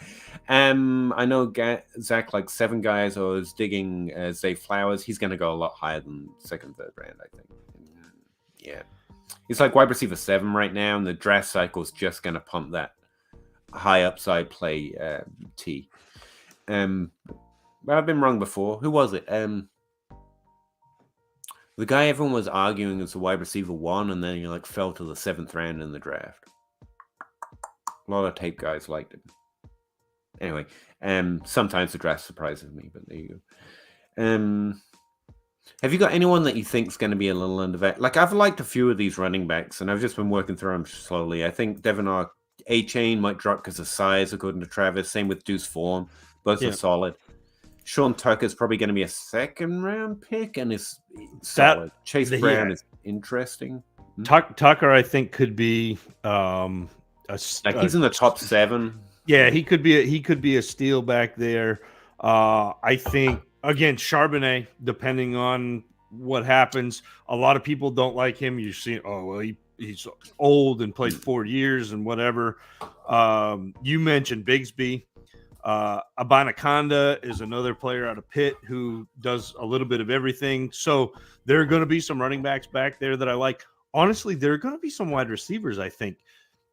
I know Zach likes 7 guys, or is digging Zay Flowers. He's going to go a lot higher than second, third round, I think. Yeah, he's like wide receiver 7 right now, and the draft cycle is just going to pump that high upside play. I've been wrong before. Who was it? The guy everyone was arguing as a wide receiver 1, and then he fell to the 7th round in the draft. A lot of tape guys liked him. Anyway, sometimes the draft surprises me, but there you go. Have you got anyone that you think is going to be a little undervalued? I've liked a few of these running backs, and I've just been working through them slowly. I think Devon A-Chain might drop because of size, according to Travis. Same with Deuce Vaughn. Both are solid. Sean Tucker's probably going to be a 2nd round pick, and is solid. Chase Brown is interesting. Tucker, I think, could be he's in the top 7. Yeah, he could be a steal back there. I think again, Charbonnet, depending on what happens, a lot of people don't like him. You see, he's old and played 4 years and whatever. You mentioned Bigsby. Abanaconda is another player out of Pitt who does a little bit of everything. So there are going to be some running backs back there that I like. Honestly, there are going to be some wide receivers, I think.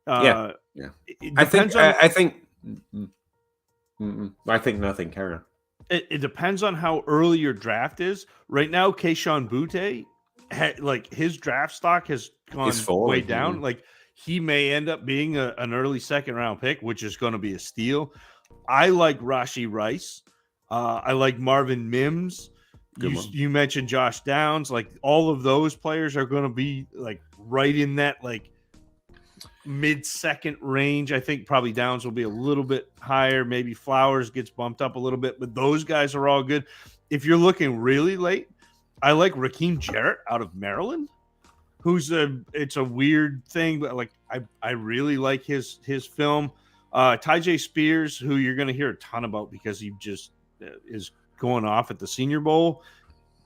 Yeah. I think nothing, Karen. It depends on how early your draft is. Right now, Keyshawn Butte, his draft stock has gone way down. He may end up being an early 2nd round pick, which is going to be a steal. I like Rashee Rice. I like Marvin Mims. You mentioned Josh Downs. All of those players are going to be right in that mid-2nd range. I think probably Downs will be a little bit higher. Maybe Flowers gets bumped up a little bit, but those guys are all good. If you're looking really late, I like Raheem Jarrett out of Maryland, it's a weird thing, but I really like his film. Tyjae Spears, who you're going to hear a ton about because he just is going off at the Senior Bowl,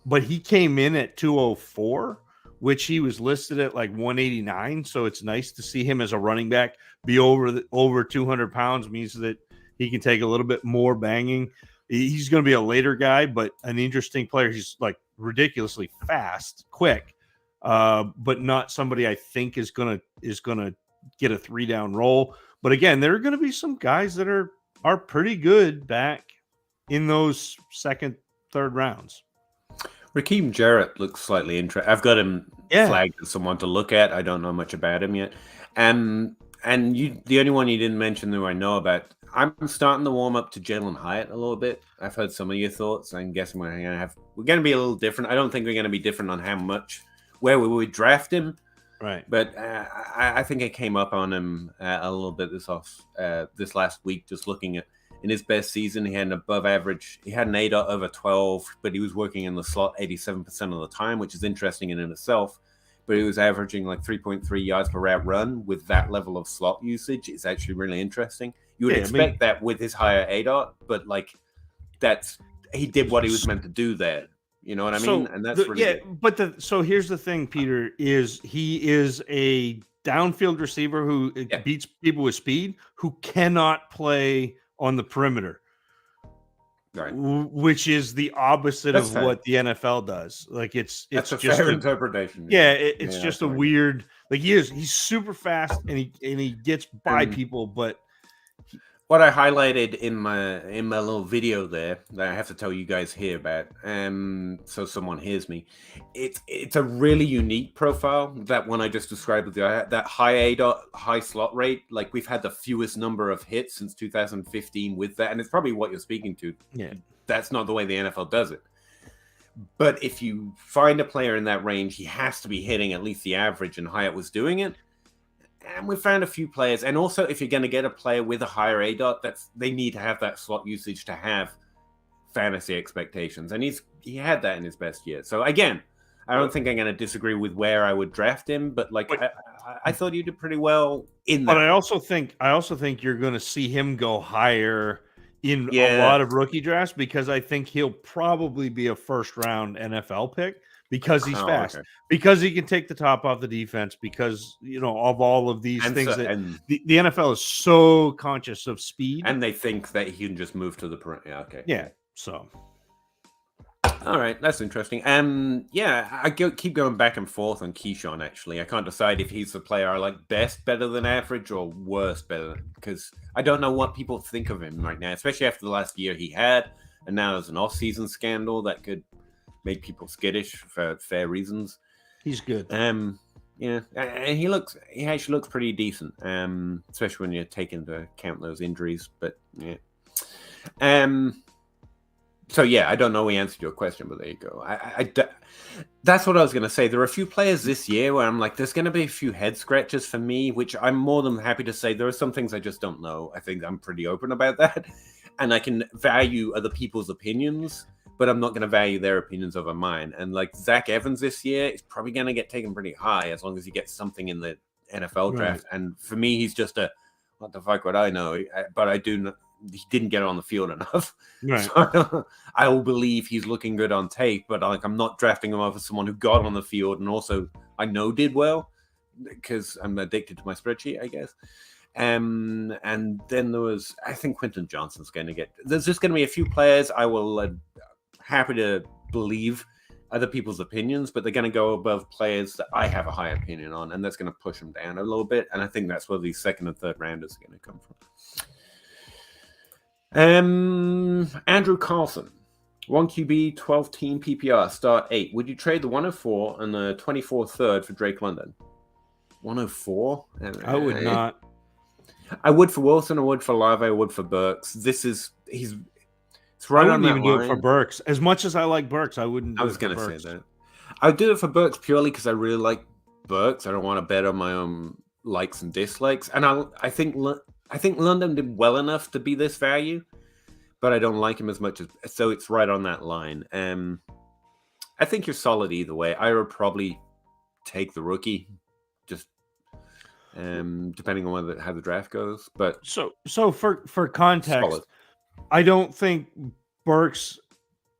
but he came in at 204, which he was listed at 189. So it's nice to see him as a running back be over 200 pounds. Means that he can take a little bit more banging. He's going to be a later guy, but an interesting player. He's ridiculously fast, quick, but not somebody I think is going to get a 3-down roll. But again, there are going to be some guys that are pretty good back in those 2nd, 3rd rounds. Raheem Jarrett looks slightly interesting. I've got him flagged as someone to look at. I don't know much about him yet. And the only one you didn't mention who I know about, I'm starting to warm up to Jalen Hyatt a little bit. I've heard some of your thoughts. I'm guessing we're going to be a little different. I don't think we're going to be different on how much, where we would draft him. Right, but I think I came up on him a little bit this last week, just looking at in his best season. He had an above average. He had an ADOT over 12, but he was working in the slot 87% of the time, which is interesting in itself. But he was averaging 3.3 yards per route run with that level of slot usage. It's actually really interesting. You would expect that with his higher ADOT, but he did what he was meant to do there. You know what I mean? And that's really good. But so here's the thing, Peter, is he is a downfield receiver who beats people with speed, who cannot play on the perimeter. Right. Which is the opposite of what the NFL does. It's that's just a fair interpretation. Yeah, it's just a weird. He's super fast and he gets by people, but what I highlighted in my little video there that I have to tell you guys here about, so someone hears me. It's a really unique profile. That one I just described with that high high slot rate. Like we've had the fewest number of hits since 2015 with that, and it's probably what you're speaking to. Yeah, That's not the way the NFL does it. But if you find a player in that range, he has to be hitting at least the average, and Hyatt was doing it. And we found a few players, and also if you're going to get a player with a higher ADOT, they need to have that slot usage to have fantasy expectations, and he had that in his best year. So again, I don't think I'm going to disagree with where I would draft him, but like I thought he did pretty well in that. But I also think you're going to see him go higher in a lot of rookie drafts because I think he'll probably be a first round NFL pick. Because he's fast, because he can take the top off the defense, because of all of these things that the NFL is so conscious of speed, and they think that he can just move to the perimeter. Yeah, okay. Yeah. So, all right, that's interesting. I keep going back and forth on Keyshawn. Actually, I can't decide if he's the player I like best, better than average, or worse, better, because I don't know what people think of him right now, especially after the last year he had, and now there's an off-season scandal that could make people skittish for fair reasons. He's good. And he actually looks pretty decent. Especially when you take into account those injuries. But yeah. So yeah, I don't know we answered your question, but there you go. That's what I was gonna say. There are a few players this year where I'm like, there's gonna be a few head scratches for me, which I'm more than happy to say. There are some things I just don't know. I think I'm pretty open about that. And I can value other people's opinions, but I'm not going to value their opinions over mine. And like Zach Evans this year is probably going to get taken pretty high as long as he gets something in the NFL draft. Right. And for me, he's just what the fuck would I know? But I do know he didn't get on the field enough. Right. So I will believe he's looking good on tape, but like I'm not drafting him over someone who got on the field and also I know did well because I'm addicted to my spreadsheet, I guess. And then there was, I think Quentin Johnston's going to get. There's just going to be a few players I will. Happy to believe other people's opinions, but they're going to go above players that I have a high opinion on, and that's going to push them down a little bit. And I think that's where these second and third rounders are going to come from. Andrew Carlson, 1 QB, 12 team PPR, start 8. Would you trade the 104 and the 24 third for Drake London? 104? I would not. I would for Wilson, I would for Lave, I would for Burks. It's right I wouldn't even do it for Burks. As much as I like Burks, I wouldn't do it for Burks. I was going to say that. I would do it for Burks purely because I really like Burks. I don't want to bet on my own likes and dislikes. And I think London did well enough to be this value, but I don't like him as much. So it's right on that line. I think you're solid either way. I would probably take the rookie, just depending on how the draft goes. But so for context, solid. I don't think Burks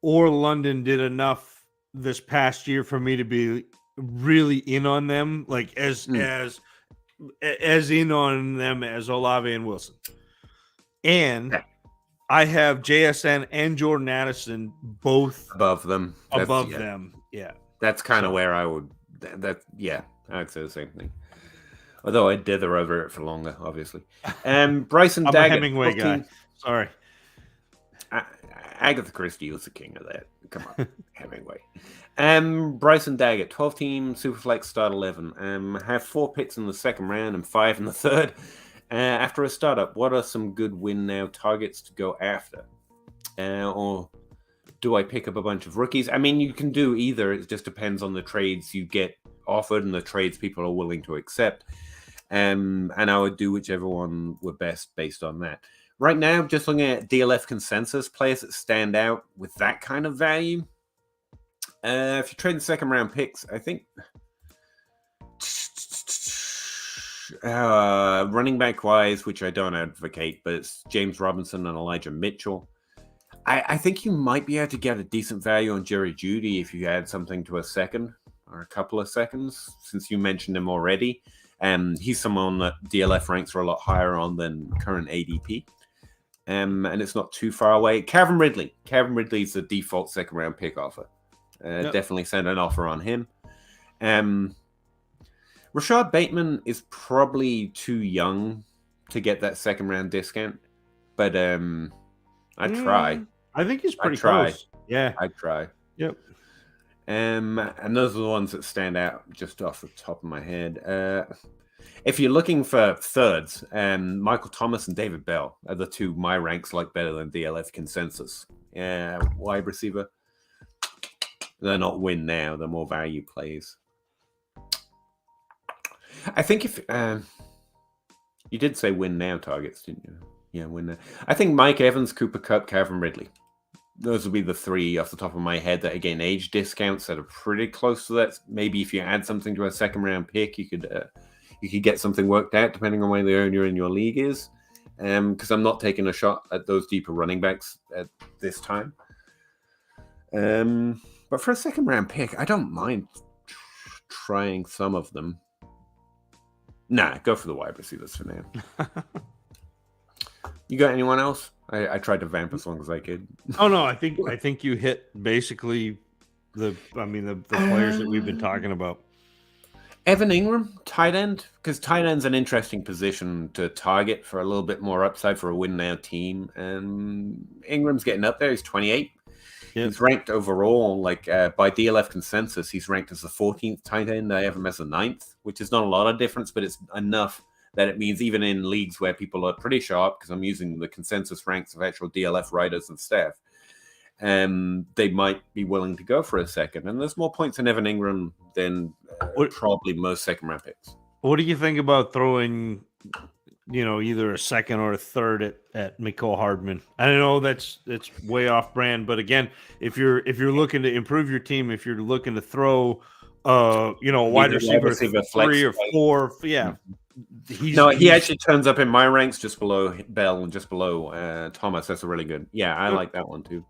or London did enough this past year for me to be really in on them, like as in on them as Olave and Wilson. And I have JSN and Jordan Addison both above them. Yeah, that's kind of where I would. I'd say the same thing. Although I'd dither over it for longer, obviously. Bryson I'm Daggett, a Hemingway guy. Sorry. Agatha Christie was the king of that. Come on, Hemingway. Bryson Daggett, 12-team Superflex start 11. Have 4 picks in the second round and 5 in the third. After a startup, what are some good win now targets to go after? Or do I pick up a bunch of rookies? I mean, you can do either. It just depends on the trades you get offered and the trades people are willing to accept. And I would do whichever one were best based on that. Right now, just looking at DLF consensus players that stand out with that kind of value. If you trade the second round picks, I think running back wise, which I don't advocate, but it's James Robinson and Elijah Mitchell. I think you might be able to get a decent value on Jerry Jeudy if you add something to a second or a couple of seconds, since you mentioned him already. He's someone that DLF ranks are a lot higher on than current ADP. And it's not too far away. Calvin Ridley. Calvin Ridley's the default second round pick offer. Definitely send an offer on him. Rashad Bateman is probably too young to get that second round discount. but I'd try. I think he's pretty try. close. Yeah, I'd try. Yep. And those are the ones that stand out just off the top of my head. If you're looking for thirds, Michael Thomas and David Bell are the two my ranks like better than DLF consensus. Wide receiver. They're not win now, they're more value plays. I think if you did say win now targets, didn't you? Yeah, win now. I think Mike Evans, Cooper Kupp, Calvin Ridley. Those would be the three off the top of my head that, again, age discounts that are pretty close to that. Maybe if you add something to a second round pick, you could get something worked out depending on where the owner in your league is. Because I'm not taking a shot at those deeper running backs at this time. But for a second round pick, I don't mind trying some of them. Nah, go for the wide receivers for now. You got anyone else? I tried to vamp as long as I could. Oh no, I think you hit basically the players that we've been talking about. Evan Ingram, tight end, because tight end's an interesting position to target for a little bit more upside for a win now team. And Ingram's getting up there. He's 28. Yep. He's ranked overall, by DLF consensus, he's ranked as the 14th tight end. I have him as the 9th, which is not a lot of difference, but it's enough that it means even in leagues where people are pretty sharp, because I'm using the consensus ranks of actual DLF writers and staff, they might be willing to go for a second. And there's more points in Evan Ingram than probably most second-round picks. What do you think about throwing, either a second or a third at Mecole Hardman? I know that's way off brand, but again, if you're looking to improve your team, if you're looking to throw, a wide receiver 3 or 4, yeah. He actually turns up in my ranks just below Bell and just below Thomas. That's a really good. Yeah, I like that one too.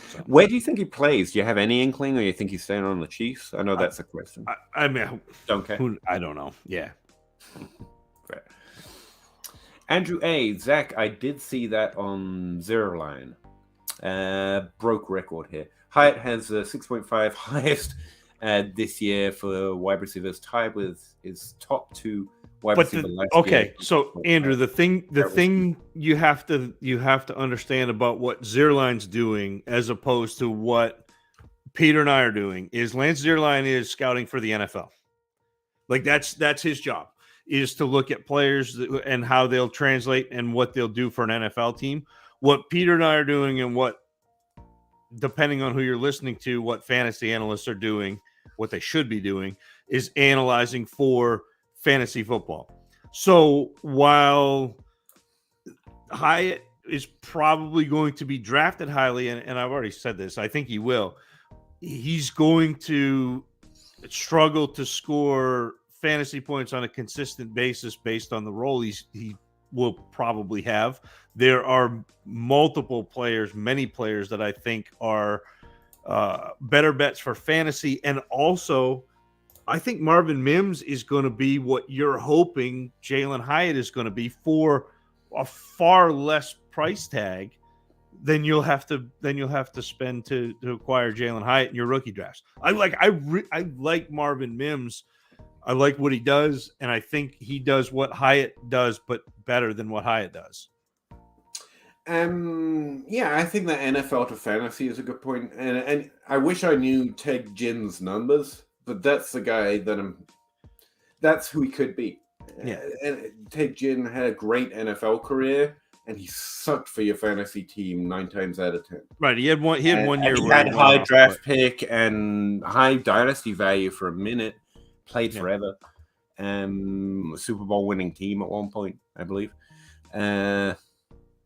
So, where do you think he plays? Do you have any inkling, or you think he's staying on the Chiefs? I know that's a question. I mean, don't care. I don't know. Yeah. Great. Andrew A. Zach, I did see that on Zero Line. Broke record here. Hyatt has 6.5 highest this year for wide receivers, tied with his top 2 wide receiver last year. So Andrew, the thing you have to understand about what Zierlein's doing as opposed to what Peter and I are doing is Lance Zierlein is scouting for the NFL. Like that's his job, is to look at players and how they'll translate and what they'll do for an NFL team. What Peter and I are doing, and what, depending on who you're listening to, what fantasy analysts are doing, what they should be doing, is analyzing for fantasy football. So while Hyatt is probably going to be drafted highly, and I've already said this, I think he will, he's going to struggle to score fantasy points on a consistent basis based on the role he will probably have. There are many players that I think are better bets for fantasy, and also I think Marvin Mims is going to be what you're hoping Jalen Hyatt is going to be for a far less price tag than you'll have to spend to acquire Jalen Hyatt in your rookie drafts. I like Marvin Mims. I like what he does, and I think he does what Hyatt does, but better than what Hyatt does. Yeah, I think that NFL to fantasy is a good point, and I wish I knew Ted Ginn's numbers. But that's the guy that's who he could be. Yeah. And Ted Ginn had a great NFL career, and he sucked for your fantasy team 9 times out of 10. Right. He had one year. He had high draft pick and high dynasty value for a minute. Played forever. Super Bowl winning team at one point, I believe. But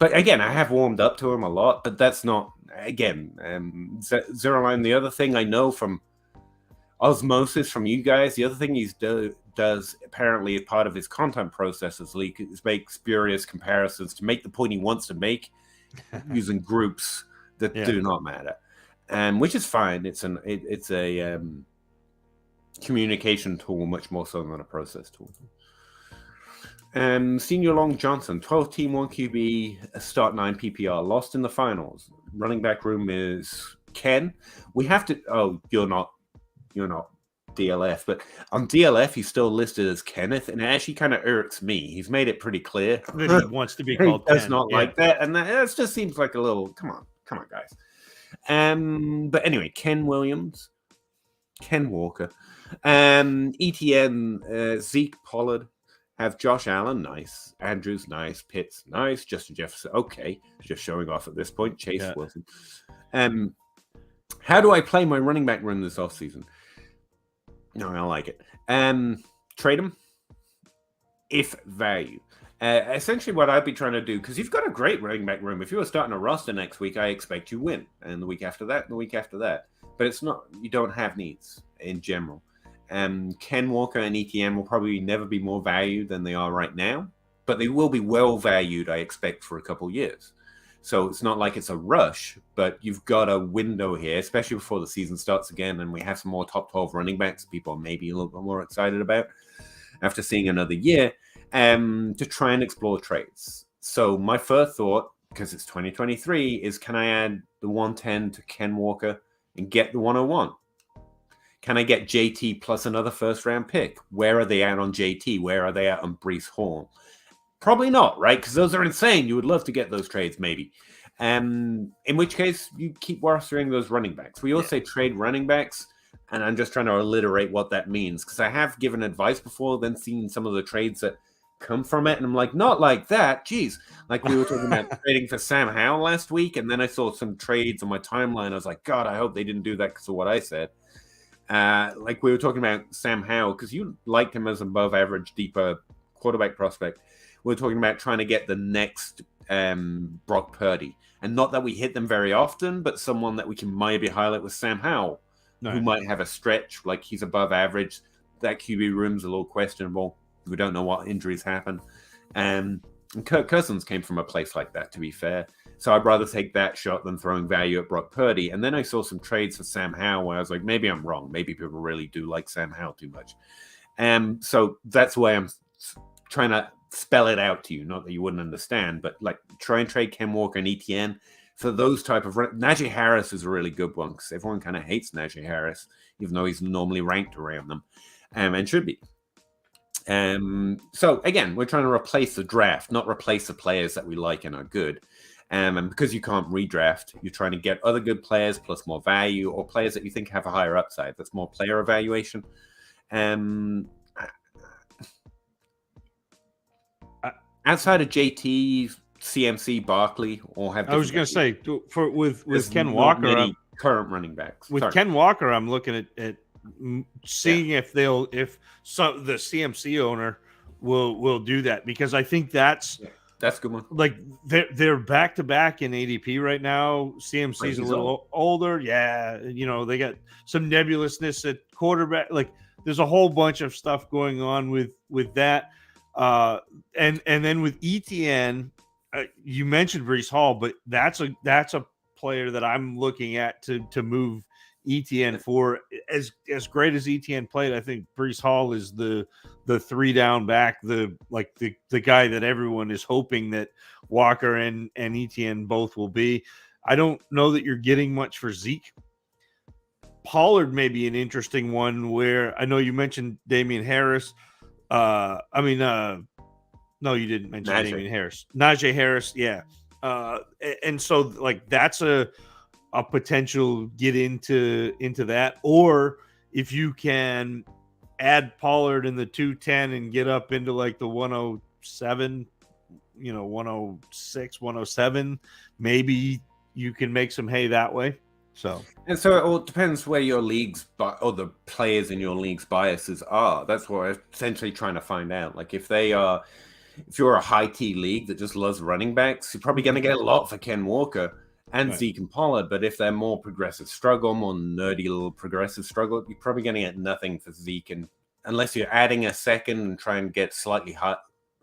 again, I have warmed up to him a lot, but that's not, again, Zero Line. The other thing I know from osmosis from you guys, the other thing he does apparently as part of his content processes leak is make spurious comparisons to make the point he wants to make using groups that do not matter, which is fine. It's a communication tool much more so than a process tool. Senior Long Johnson, 12 team 1 QB, start 9 PPR, lost in the finals. Running back room is Ken. We have to. Oh, you're not. DLF, but on DLF he's still listed as Kenneth, and it actually kind of irks me. He's made it pretty clear that he wants to be he called does Ken. not like that, and that just seems like a little. Come on, guys. But anyway, Ken Williams, Ken Walker, ETN, Zeke Pollard, have Josh Allen, nice, Andrews, nice, Pitts, nice, Justin Jefferson, okay, just showing off at this point, Chase Wilson. How do I play my running back room this offseason? No, I like it. Trade them if value. Essentially, what I'd be trying to do, because you've got a great running back room. If you were starting a roster next week, I expect you win, and the week after that, and the week after that. But it's not. You don't have needs in general. Ken Walker and ETN will probably never be more valued than they are right now, but they will be well valued, I expect, for a couple years. So it's not like it's a rush, but you've got a window here, especially before the season starts again, and we have some more top 12 running backs people are maybe a little bit more excited about after seeing another year, to try and explore trades. So my first thought, because it's 2023, is can I add the 110 to Ken Walker and get the 101? Can I get JT plus another first-round pick? Where are they at on JT? Where are they at on Breece Hall? Probably not, right? Because those are insane. You would love to get those trades, maybe. In which case, you keep rostering those running backs. We all say trade running backs, and I'm just trying to alliterate what that means. Because I have given advice before, then seen some of the trades that come from it, and I'm like, not like that. Jeez. Like we were talking about trading for Sam Howell last week, and then I saw some trades on my timeline. I was like, God, I hope they didn't do that because of what I said. Like we were talking about Sam Howell, because you liked him as above average, deeper quarterback prospect. We're talking about trying to get the next Brock Purdy. And not that we hit them very often, but someone that we can maybe highlight with Sam Howell, who might have a stretch, like he's above average. That QB room's a little questionable. We don't know what injuries happen. And Kirk Cousins came from a place like that, to be fair. So I'd rather take that shot than throwing value at Brock Purdy. And then I saw some trades for Sam Howell where I was like, maybe I'm wrong. Maybe people really do like Sam Howell too much. So that's why I'm trying to spell it out to you. Not that you wouldn't understand, but like try and trade Ken Walker and ETN for those type of... Najee Harris is a really good one because everyone kind of hates Najee Harris, even though he's normally ranked around them and should be. So again, we're trying to replace the draft, not replace the players that we like and are good. And because you can't redraft, you're trying to get other good players plus more value, or players that you think have a higher upside. That's more player evaluation. Outside of JT, CMC, Barkley, all have. I was going to say with Ken not Walker, many current running backs. With Ken Walker, I'm looking at seeing if the CMC owner will do that, because I think that's a good one. Like they're back to back in ADP right now. CMC's a little older. Yeah, they got some nebulousness at quarterback. Like there's a whole bunch of stuff going on with that. And then with ETN, you mentioned Breece Hall, but that's a player that I'm looking at to move ETN for. As great as ETN played, I think Breece Hall is the 3 down back, the guy that everyone is hoping that Walker and ETN both will be. I don't know that you're getting much for Zeke. Pollard may be an interesting one, where I know you mentioned Damian Harris. No, you didn't mention Damian Harris. Najee Harris, yeah. And so like that's a potential get into that. Or if you can add Pollard in the 210 and get up into like the 107, 106, 107, maybe you can make some hay that way. So it all depends where your league's or the players in your league's biases are. That's what I'm essentially trying to find out. Like if you're a high T league that just loves running backs, you're probably going to get a lot for Ken Walker and Zeke and Pollard. But if they're more progressive struggle, more nerdy little progressive struggle, you're probably going to get nothing for Zeke, and unless you're adding a second and try and get slightly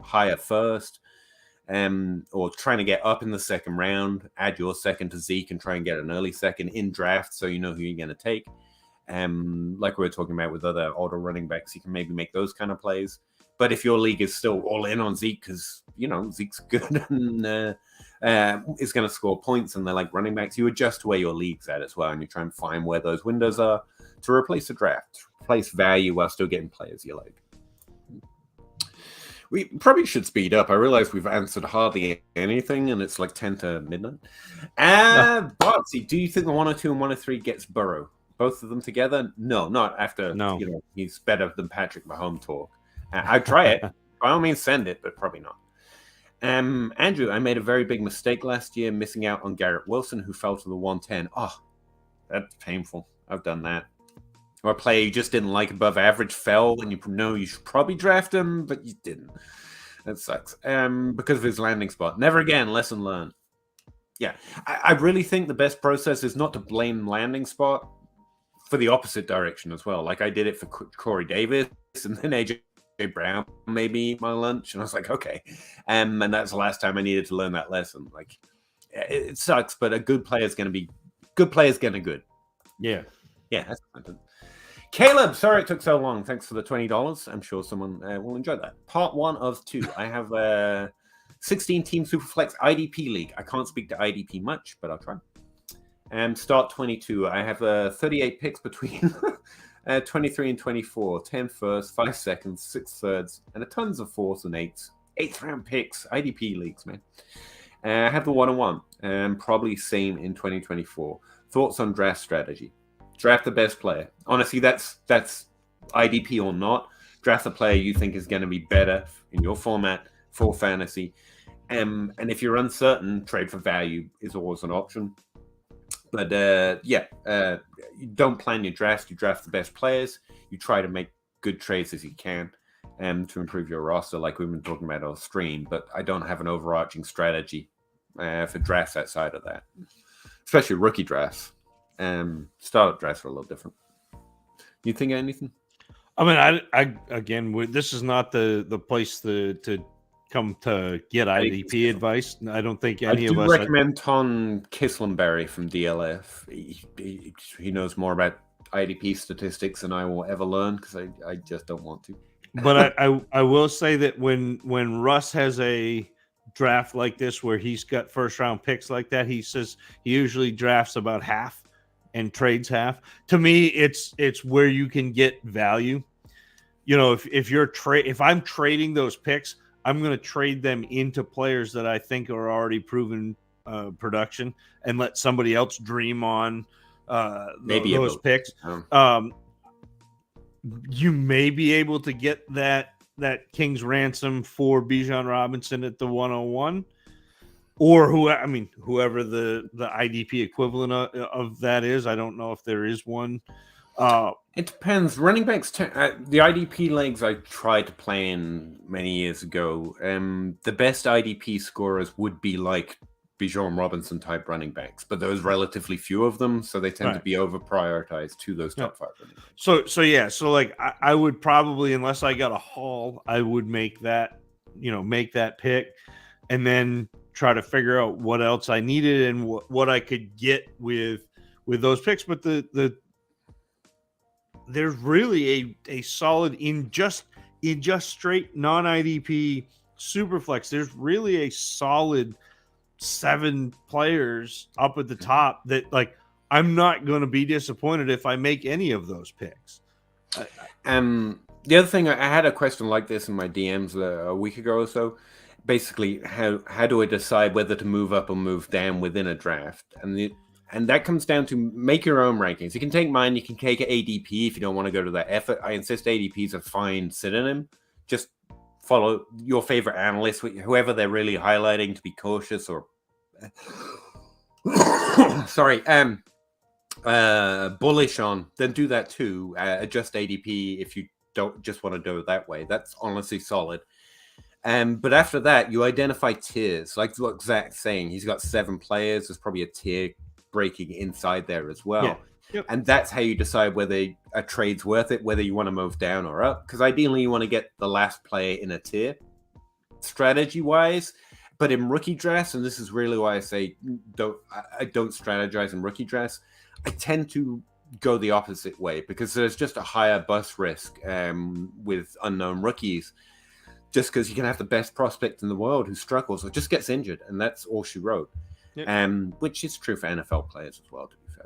higher first. Or trying to get up in the second round, add your second to Zeke and try and get an early second in draft so you know who you're going to take. Like we were talking about with other older running backs, you can maybe make those kind of plays. But if your league is still all in on Zeke because, Zeke's good and is going to score points and they're like running backs, you adjust where your league's at as well, and you try and find where those windows are to replace a draft, replace value while still getting players you like. We probably should speed up. I realize we've answered hardly anything, and it's like 10 to midnight. Botsy, do you think the 102 and 103 gets Burrow? Both of them together? No, not after. No. He's better than Patrick Mahomes talk. I'd try it. By all means, send it, but probably not. Andrew, I made a very big mistake last year, missing out on Garrett Wilson, who fell to the 110. Oh, that's painful. I've done that. Or a player you just didn't like above average fell, and you know you should probably draft him, but you didn't. That sucks. Because of his landing spot. Never again. Lesson learned. Yeah, I really think the best process is not to blame landing spot for the opposite direction as well. Like I did it for Corey Davis, and then AJ Brown made me eat my lunch, and I was like, okay. And that's the last time I needed to learn that lesson. Like, it sucks, but a good player is going to be good. Players getting good. Yeah, that's something. Caleb, sorry it took so long. Thanks for the $20. I'm sure someone will enjoy that. Part 1 of 2. I have a 16-team Superflex IDP league. I can't speak to IDP much, but I'll try. Start 22. I have 38 picks between 23 and 24. 10 firsts, 5 seconds, 6 thirds, and a tons of 4s and 8s. 8th round picks. IDP leagues, man. I have the 101. Probably same in 2024. Thoughts on draft strategy? Draft the best player. Honestly, that's IDP or not. Draft the player you think is going to be better in your format for fantasy. And if you're uncertain, trade for value is always an option. But you don't plan your draft. You draft the best players. You try to make good trades as you can to improve your roster, like we've been talking about on stream. But I don't have an overarching strategy for drafts outside of that, especially rookie drafts. Startup drafts are a little different. You think of anything? I mean, I again, this is not the place to come to get IDP advice. I don't think any of us. I recommend Tom Kislenberry from DLF. He knows more about IDP statistics than I will ever learn because I just don't want to. But I will say that when Russ has a draft like this where he's got first round picks like that, he says he usually drafts about half and trades half. To me, it's where you can get value. If I'm trading those picks, I'm going to trade them into players that I think are already proven production and let somebody else dream on those picks. You may be able to get that King's ransom for Bijan Robinson at the 101. Or whoever the IDP equivalent of that is. I don't know if there is one. It depends. Running backs, the IDP leagues I tried to play in many years ago, the best IDP scorers would be like Bijan Robinson type running backs, but there's relatively few of them, so they tend to be over prioritized to those top 5 running backs. So like I would probably, unless I got a haul, I would make that pick, and then try to figure out what else I needed and what I could get with those picks. But there's really a solid in just straight non-IDP Superflex. There's really a solid 7 players up at the top that like I'm not going to be disappointed if I make any of those picks. The other thing, I had a question like this in my DMs a week ago or so. Basically, how do I decide whether to move up or move down within a draft? And that comes down to make your own rankings. You can take mine. You can take ADP if you don't want to go to that effort. I insist ADP is a fine synonym. Just follow your favorite analyst, whoever they're really highlighting to be cautious or bullish on. Then do that too. Adjust ADP if you don't just want to do it that way. That's honestly solid. But after that, you identify tiers. Like what Zach's saying, he's got 7 players. There's probably a tier breaking inside there as well. Yeah. Yep. And that's how you decide whether a trade's worth it, whether you want to move down or up. Because ideally, you want to get the last player in a tier, strategy-wise. But in rookie drafts, and this is really why I say I don't strategize in rookie drafts, I tend to go the opposite way because there's just a higher bust risk with unknown rookies. Just because you can have the best prospect in the world who struggles or just gets injured, and that's all she wrote. Yep. Which is true for NFL players as well, to be fair.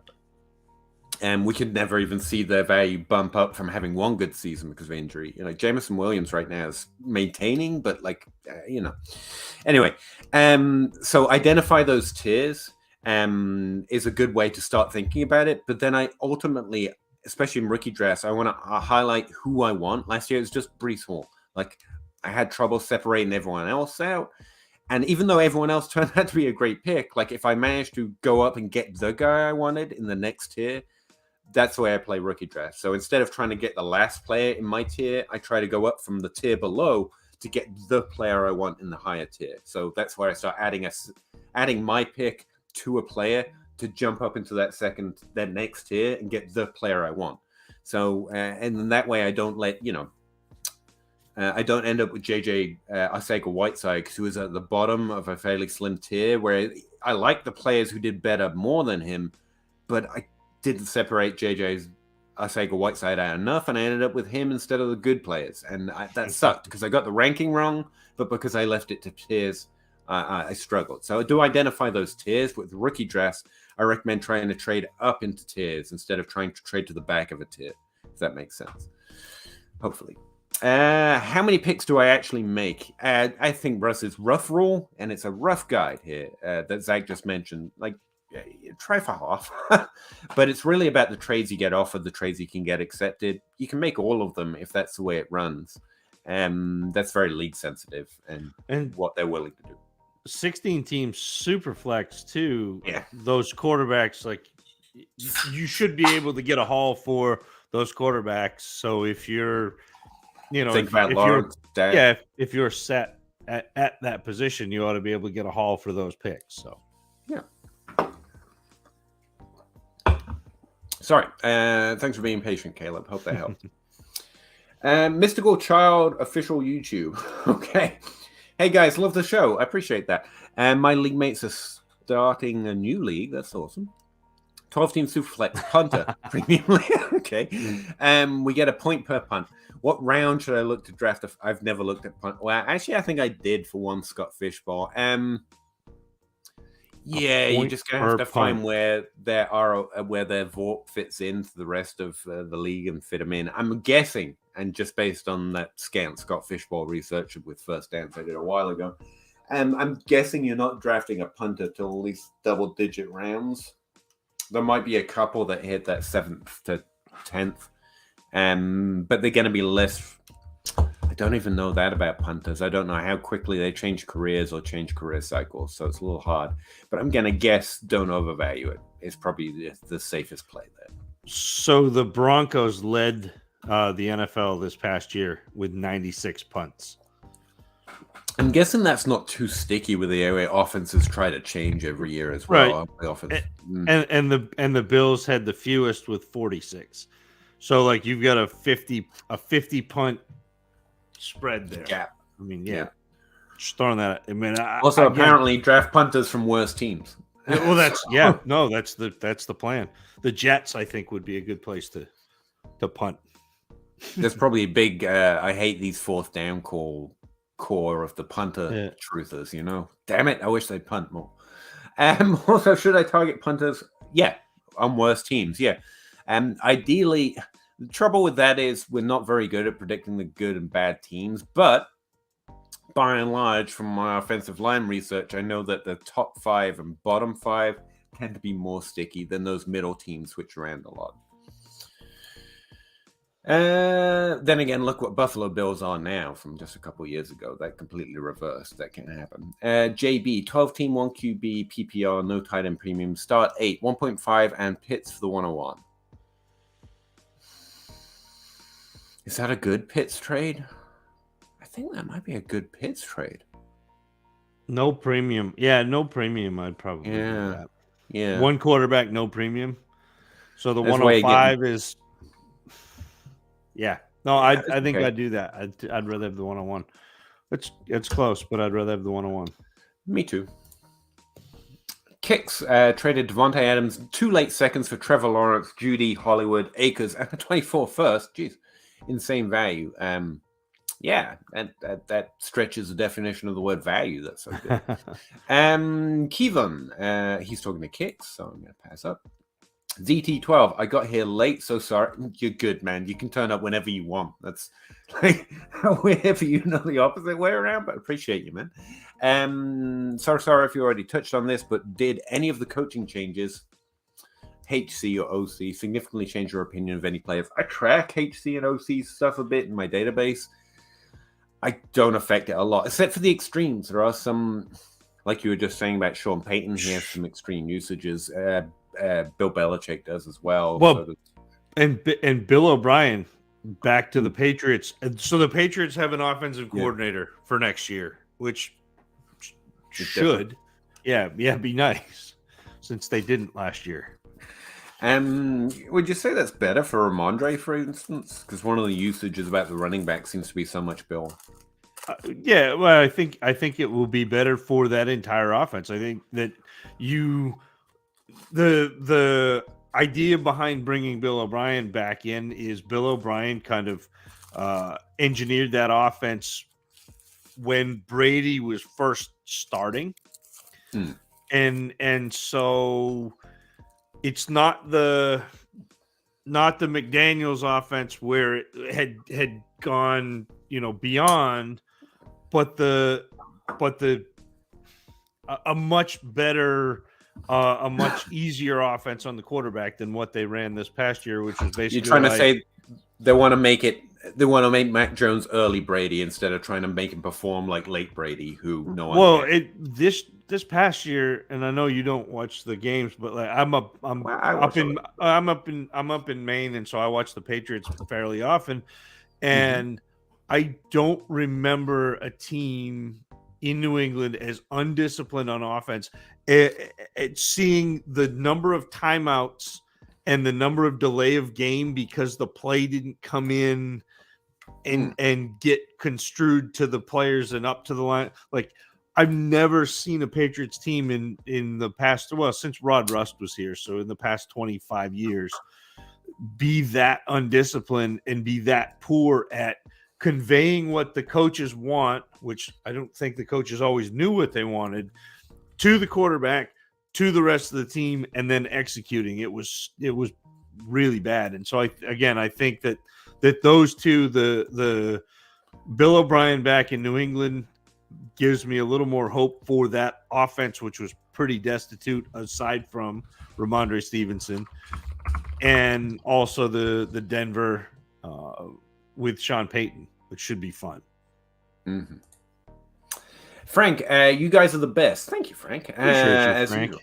And we could never even see their value bump up from having one good season because of injury. Jameson Williams right now is maintaining, but Anyway, so identify those tiers is a good way to start thinking about it. But then I ultimately, especially in rookie drafts, I want to highlight who I want. Last year it was just Breece Hall. I had trouble separating everyone else out. And even though everyone else turned out to be a great pick, if I managed to go up and get the guy I wanted in the next tier, that's the way I play rookie draft. So instead of trying to get the last player in my tier, I try to go up from the tier below to get the player I want in the higher tier. So that's where I start adding my pick to a player to jump up into that next tier and get the player I want. So and in that way, I don't I don't end up with JJ Arcega-Whiteside, who is at the bottom of a fairly slim tier, where I like the players who did better more than him, but I didn't separate JJ Arcega-Whiteside out enough, and I ended up with him instead of the good players. And that sucked because I got the ranking wrong, but because I left it to tiers, I struggled. So I do identify those tiers. With rookie drafts, I recommend trying to trade up into tiers instead of trying to trade to the back of a tier, if that makes sense. Hopefully. How many picks do I actually make? I think Russ's rough rule, and it's a rough guide here that Zach just mentioned. Try for half, but it's really about the trades you get offered, the trades you can get accepted. You can make all of them if that's the way it runs. That's very league sensitive and what they're willing to do. 16 teams super flex too. Yeah, those quarterbacks, you should be able to get a haul for those quarterbacks. So if you're, think about Lawrence. If you're set at that position, you ought to be able to get a haul for those picks. So yeah. Sorry. Thanks for being patient, Caleb. Hope that helped. Mystical Child official YouTube. Okay. Hey guys, love the show. I appreciate that. My league mates are starting a new league. That's awesome. 12-team Superflex punter premium league. Okay. We get a point per punt. What round should I look to draft? I've never looked at punt. Well, actually, I think I did for one Scott Fishbowl. Yeah, you're just gonna have to find where their VORP fits into the rest of the league and fit them in. I'm guessing, and just based on that scant Scott Fishbowl research with First Dance I did a while ago, I'm guessing you're not drafting a punter till at least double-digit rounds. There might be a couple that hit that 7th to 10th, but they're going to be less. I don't even know that about punters. I don't know how quickly they change careers or change career cycles, so it's a little hard. But I'm going to guess don't overvalue it. It's probably the safest play there. So the Broncos led the NFL this past year with 96 punts. I'm guessing that's not too sticky with the way offenses try to change every year as well. Right. And the Bills had the fewest with 46. So you've got a 50 punt spread there. Gap. I mean, yeah. Just throwing that. Apparently draft punters from worse teams. Well, that's that's the plan. The Jets, I think, would be a good place to punt. There's probably a big. I hate these fourth down core of the punter truthers. Damn it! I wish they'd punt more. Also, should I target punters? Yeah, on worse teams. Yeah. Ideally, the trouble with that is we're not very good at predicting the good and bad teams, but by and large, from my offensive line research, I know that the top 5 and bottom 5 tend to be more sticky than those middle teams switch around a lot. Then again, look what Buffalo Bills are now from just a couple years ago. That completely reversed. That can't happen. JB, 12-team, 1 QB, PPR, no tight end premium, start 8, 1.5, and Pitts for the 101. Is that a good Pitts trade? I think that might be a good Pitts trade. No premium. Yeah, no premium. I'd probably do that. Yeah. One quarterback, no premium. So the 105 is. Yeah. No, I think I'd do that. I'd rather have the 101. It's close, but I'd rather have the 101. Me too. Kicks traded Devontae Adams 2 late seconds for Trevor Lawrence, Judy, Hollywood, Akers, and a 24 first. Jeez. Insane value. Yeah, and that stretches the definition of the word value. That's so good. Kevin, he's talking to Kicks, so I'm going to pass up. ZT12, I got here late, so sorry. You're good, man. You can turn up whenever you want. That's like weird for you, not the opposite way around, but appreciate you, man. Sorry if you already touched on this, but did any of the coaching changes, HC or OC, significantly change your opinion of any players? I track HC and OC stuff a bit in my database. I don't affect it a lot, except for the extremes. There are some, like you were just saying about Sean Payton, he has some extreme usages. Bill Belichick does as well. Well, and Bill O'Brien back to the Patriots. So the Patriots have an offensive coordinator for next year, which should, be nice since they didn't last year. Would you say that's better for Ramondre, for instance? Because one of the usages about the running back seems to be so much Bill. Well, I think it will be better for that entire offense. I think that the idea behind bringing Bill O'Brien back in is Bill O'Brien kind of engineered that offense when Brady was first starting, and so it's not the McDaniels offense where it had gone beyond, but a much better. A much easier offense on the quarterback than what they ran this past year, which was basically. You're trying to say they want to make Mac Jones early Brady instead of trying to make him perform like late Brady, who no one. Well, this past year, and I know you don't watch the games, but like I'm up in Maine, and so I watch the Patriots fairly often, and I don't remember a team in New England as undisciplined on offense. Seeing the number of timeouts and the number of delay of game because the play didn't come in and get construed to the players and up to the line. Like, I've never seen a Patriots team in the past, since Rod Rust was here, so in the past 25 years, be that undisciplined and be that poor at conveying what the coaches want, which I don't think the coaches always knew what they wanted, to the quarterback, to the rest of the team, and then executing. It was really bad. And so I think that those two, the Bill O'Brien back in New England gives me a little more hope for that offense, which was pretty destitute aside from Ramondre Stevenson, and also the Denver with Sean Payton, which should be fun. Mm-hmm. Frank, you guys are the best. Thank you, Frank. Appreciate you, Frank.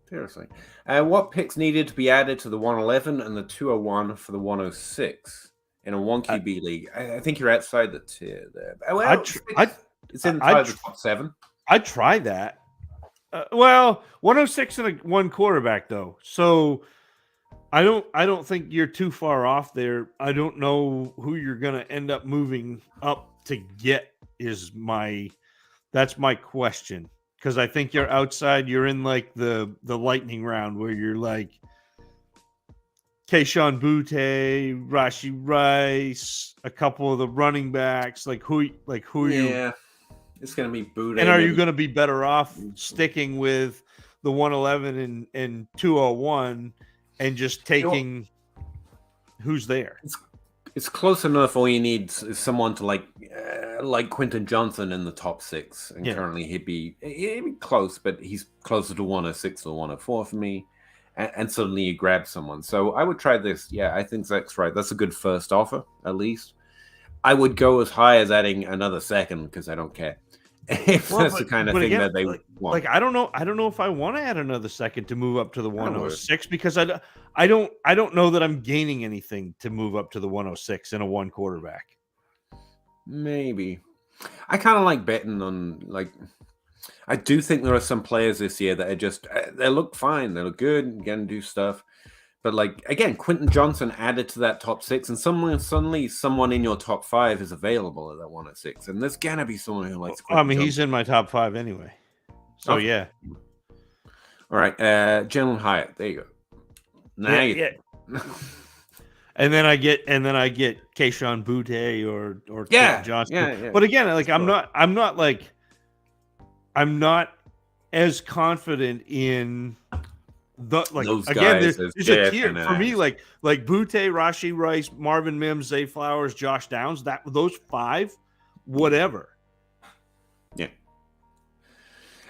Seriously. What picks needed to be added to the 111 and the 201 for the 106 in a 1 QB league? I think you're outside the tier there. Well, it's inside the top 7. I'd try that. 106 and a 1 quarterback, though. So I don't think you're too far off there. I don't know who you're going to end up moving up to get that's my question. Because I think you're outside. You're in like the lightning round where you're like Keyshawn Butte, Rashee Rice, a couple of the running backs. Like who are you? Yeah, it's going to be Butte. And are you going to be better off sticking with the 111 and 201 and just taking who's there? It's close enough. All you need is someone to like Quentin Johnson in the top 6, and currently he'd be close, but he's closer to 106 or 104 for me. And suddenly you grab someone. So I would try this. Yeah, I think Zach's right. That's a good first offer, at least. I would go as high as adding another second because I don't care. If that's the kind of thing that they want. Like I don't know if I want to add another second to move up to the 106 because I don't know that I'm gaining anything to move up to the 106 in a 1 quarterback. Maybe. I kind of like betting on I do think there are some players this year that are just they look fine, they look good, going to do stuff. But again, Quentin Johnson added to that top 6, and suddenly someone in your top 5 is available at that 106, and there's gonna be someone who likes. He's in my top 5 anyway. So yeah. All right, Jalen Hyatt. There you go. Now And then I get Keyshawn Butte or Johnson. Yeah. But again, I'm not as confident in Those again, guys there's is a tier definite. for me, like Butte, Rashi Rice, Marvin Mims, Zay Flowers, Josh Downs. Those 5, whatever. Yeah.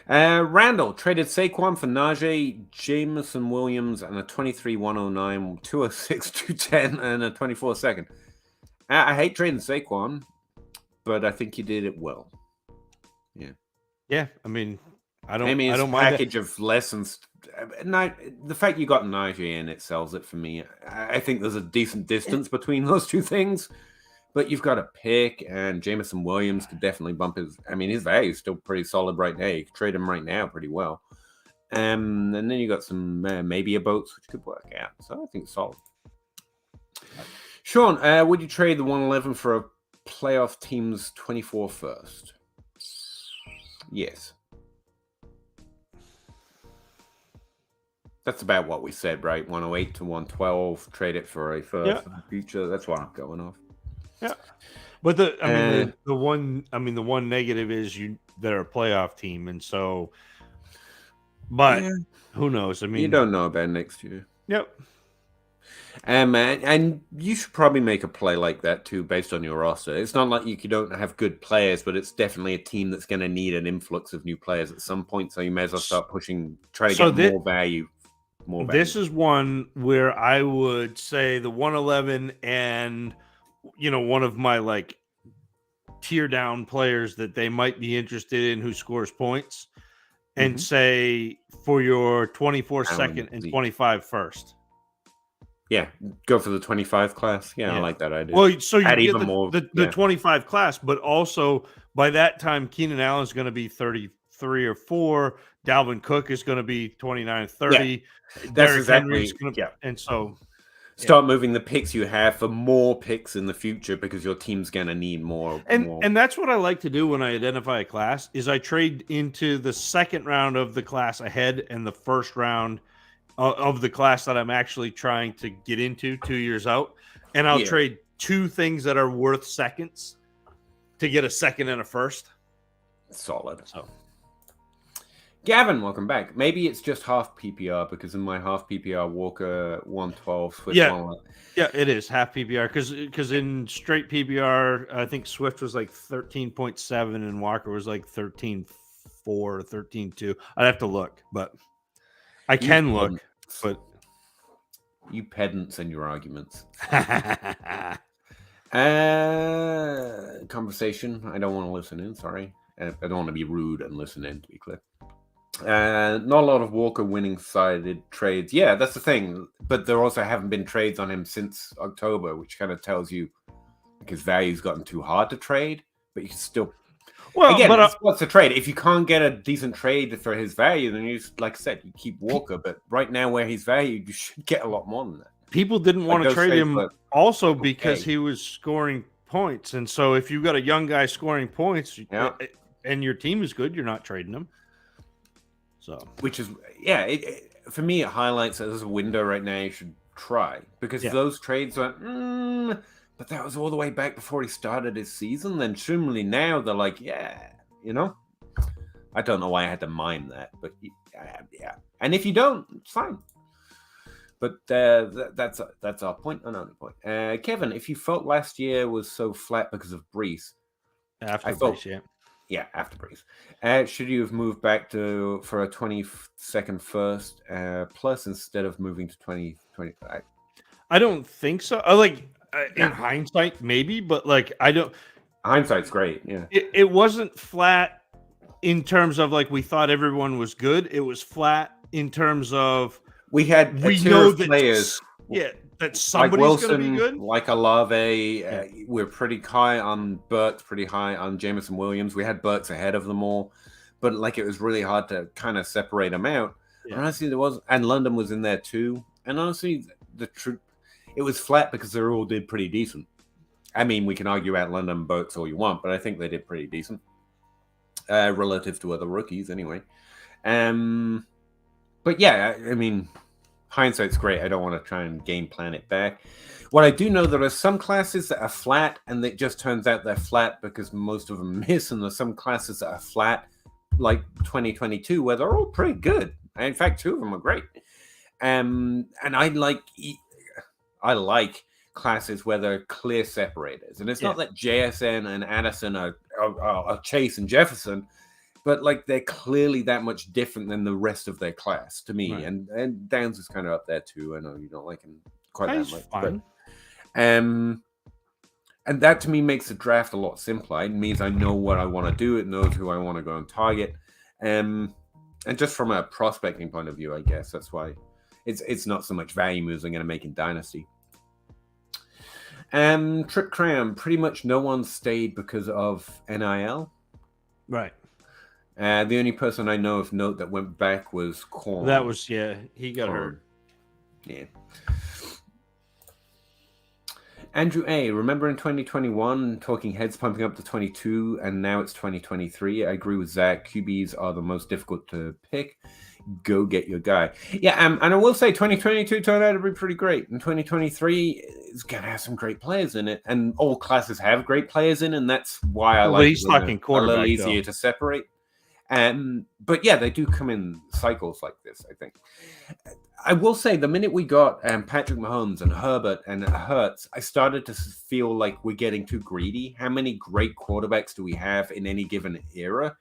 Randall traded Saquon for Najee, Jameson Williams, and a 23 109, 206 210, and a 24 second. I hate trading Saquon, but I think you did it well. Yeah. Yeah, I mean, I don't it's a mind that. package of lessons. The fact you got Najee in it sells it for me. I think there's a decent distance between those two things, but you've got a pick, and Jameson Williams could definitely bump his. I mean, his value is still pretty solid right now. You could trade him right now pretty well. And then you got some maybe a boats, which could work out. So I think it's solid. Sean, would you trade the 111 for a playoff team's 24 first? Yes. That's about what we said, right? 108 to 112. Trade it for a first in the future. That's what I'm going off. Yeah, but the one negative is they're a playoff team, and so, but who knows? I mean, you don't know about next year. Yep. And you should probably make a play like that too, based on your roster. It's not like you don't have good players, but it's definitely a team that's going to need an influx of new players at some point. So you may as well start pushing, try to get more value. This is one where I would say the 111 and one of my like tier down players that they might be interested in who scores points, and say for your 24 second and 25 first. Yeah, go for the 25 class. Yeah, I like that idea. Well, so you add get even more the 25 class, but also by that time, Keenan Allen is going to be 33 or 4. Dalvin Cook is going to be 29, 30. Yeah. Derrick Henry's going to, and so start moving the picks you have for more picks in the future because your team's going to need more. And that's what I like to do when I identify a class is I trade into the second round of the class ahead and the first round of the class that I'm actually trying to get into 2 years out. And I'll trade 2 things that are worth seconds to get a second and a first. Solid. So, Gavin, welcome back. Maybe it's just half PPR because in my half PPR, Walker 112, Swift 111. Yeah, it is half PPR because in straight PPR, I think Swift was like 13.7 and Walker was like 13.4, 13.2. I'd have to look, but I can look. But you pedants and your arguments. Conversation. I don't want to listen in. Sorry, I don't want to be rude and listen in. To be clear, not a lot of Walker winning sided trades. Yeah, that's the thing. But there also haven't been trades on him since October, which kind of tells you his value's gotten too hard to trade. But you can still. Well, again, what's the trade? If you can't get a decent trade for his value, then you, like I said, you keep Walker. But right now, where he's valued, you should get a lot more than that. People didn't want to trade him also because he was scoring points. And so if you've got a young guy scoring points and your team is good, you're not trading him. So, which is, for me, it highlights that there's a window right now you should try because those trades went, but that was all the way back before he started his season. Then suddenly now they're like, I don't know why I had to mind that, but yeah. And if you don't, it's fine. But that's our point, an only point. Kevin, if you felt last year was so flat because of Brees, after Brees, after Brees, should you have moved back for a 22nd first plus instead of moving to 2025? I don't think so. In hindsight, maybe, but I don't. Hindsight's great. Yeah, it wasn't flat in terms of we thought everyone was good. It was flat in terms of we know that players. That somebody's Wilson, going to be good. Like Olave, we're pretty high on Burks, pretty high on Jameson Williams. We had Burks ahead of them all, but it was really hard to kind of separate them out. Yeah. And honestly, and London was in there too. And honestly, it was flat because they all did pretty decent. I mean, we can argue about London and Burks all you want, but I think they did pretty decent relative to other rookies anyway. But yeah, I mean, hindsight's great. I don't want to try and game plan it back. What I do know, there are some classes that are flat, and it just turns out they're flat because most of them miss, and there's some classes that are flat, like 2022, where they're all pretty good. In fact, 2 of them are great. And I like classes where they're clear separators, and it's not that JSN and Addison are Chase and Jefferson, but like they're clearly that much different than the rest of their class to me. Right. And Downs is kind of up there too. I know you don't like him quite that much, fine. But and that to me makes the draft a lot simpler. It means I know what I want to do. It knows who I want to go and target. And just from a prospecting point of view, I guess that's why it's not so much value moves I'm going to make in Dynasty. Trip Cram, pretty much no one stayed because of NIL. Right. The only person I know of note that went back was Korn. That was, he got hurt. Yeah. Andrew A., remember in 2021, Talking Heads pumping up to 22, and now it's 2023. I agree with Zach. QBs are the most difficult to pick. Go get your guy. Yeah, and I will say 2022 turned out to be pretty great. And 2023 is going to have some great players in it. And all classes have great players in, and that's why I like he's talking quarterback, a little easier to separate. But yeah, they do come in cycles like this, I think. I will say the minute we got Patrick Mahomes and Herbert and Hurts, I started to feel like we're getting too greedy. How many great quarterbacks do we have in any given era?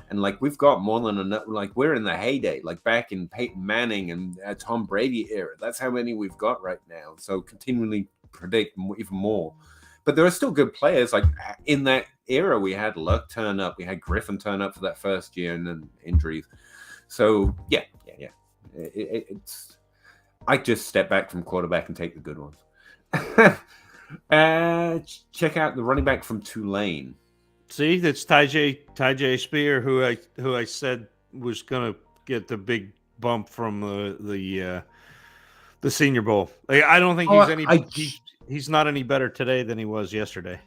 And like we've got more than enough. Like we're in the heyday, like back in Peyton Manning and Tom Brady era. That's how many we've got right now. So continually predict even more. But there are still good players. Like in that era, we had Luck turn up, we had Griffin turn up for that first year, and then injuries. So yeah. It's I just step back from quarterback and take the good ones. Check out the running back from Tulane. See, that's Tyjae Spear, who I said was going to get the big bump from the Senior Bowl. Like, I don't think he's not any better today than he was yesterday.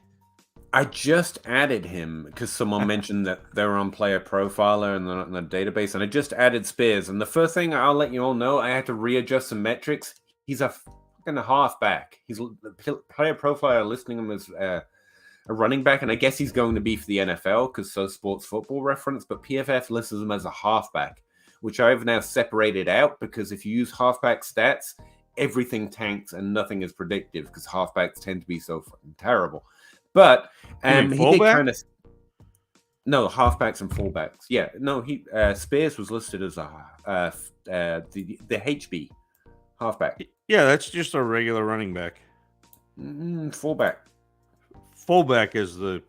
I just added him because someone mentioned that they were on Player Profiler and they're not in the database, and I just added Spears. And the first thing I'll let you all know, I had to readjust some metrics. He's a fucking halfback. He's the Player Profiler listing him as a running back, and I guess he's going to be for the NFL because so Sports Football Reference, but PFF lists him as a halfback, which I've now separated out because if you use halfback stats, everything tanks and nothing is predictive because halfbacks tend to be so fucking terrible. But he did kind of halfbacks and fullbacks. Yeah, no, Spears was listed as the HB halfback. Yeah, that's just a regular running back. Fullback. Fullback is the.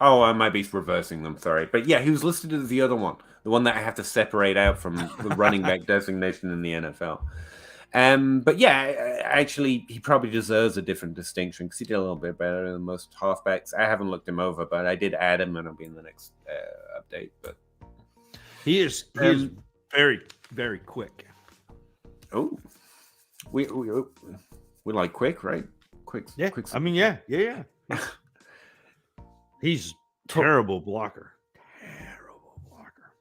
Oh, I might be reversing them. Sorry, but yeah, he was listed as the other one, the one that I have to separate out from the running back designation in the NFL. But yeah, actually, he probably deserves a different distinction because he did a little bit better than most halfbacks. I haven't looked him over, but I did add him, and I'll be in the next update. But he is very, very quick. Oh, we like quick, right? Quick, yeah. Quick. I mean, yeah. He's terrible blocker.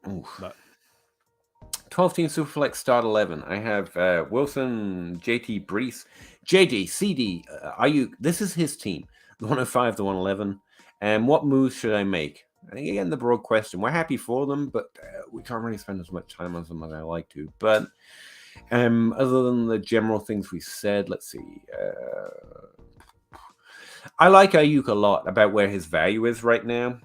Oof. But 12-team Superflex start 11. I have Wilson, JT Brees, JD, CD, Ayuk. This is his team, the 105 to 111. And what moves should I make? I think again the broad question. We're happy for them, but we can't really spend as much time on them as I like to. But other than the general things we said, let's see. I like Ayuk a lot about where his value is right now.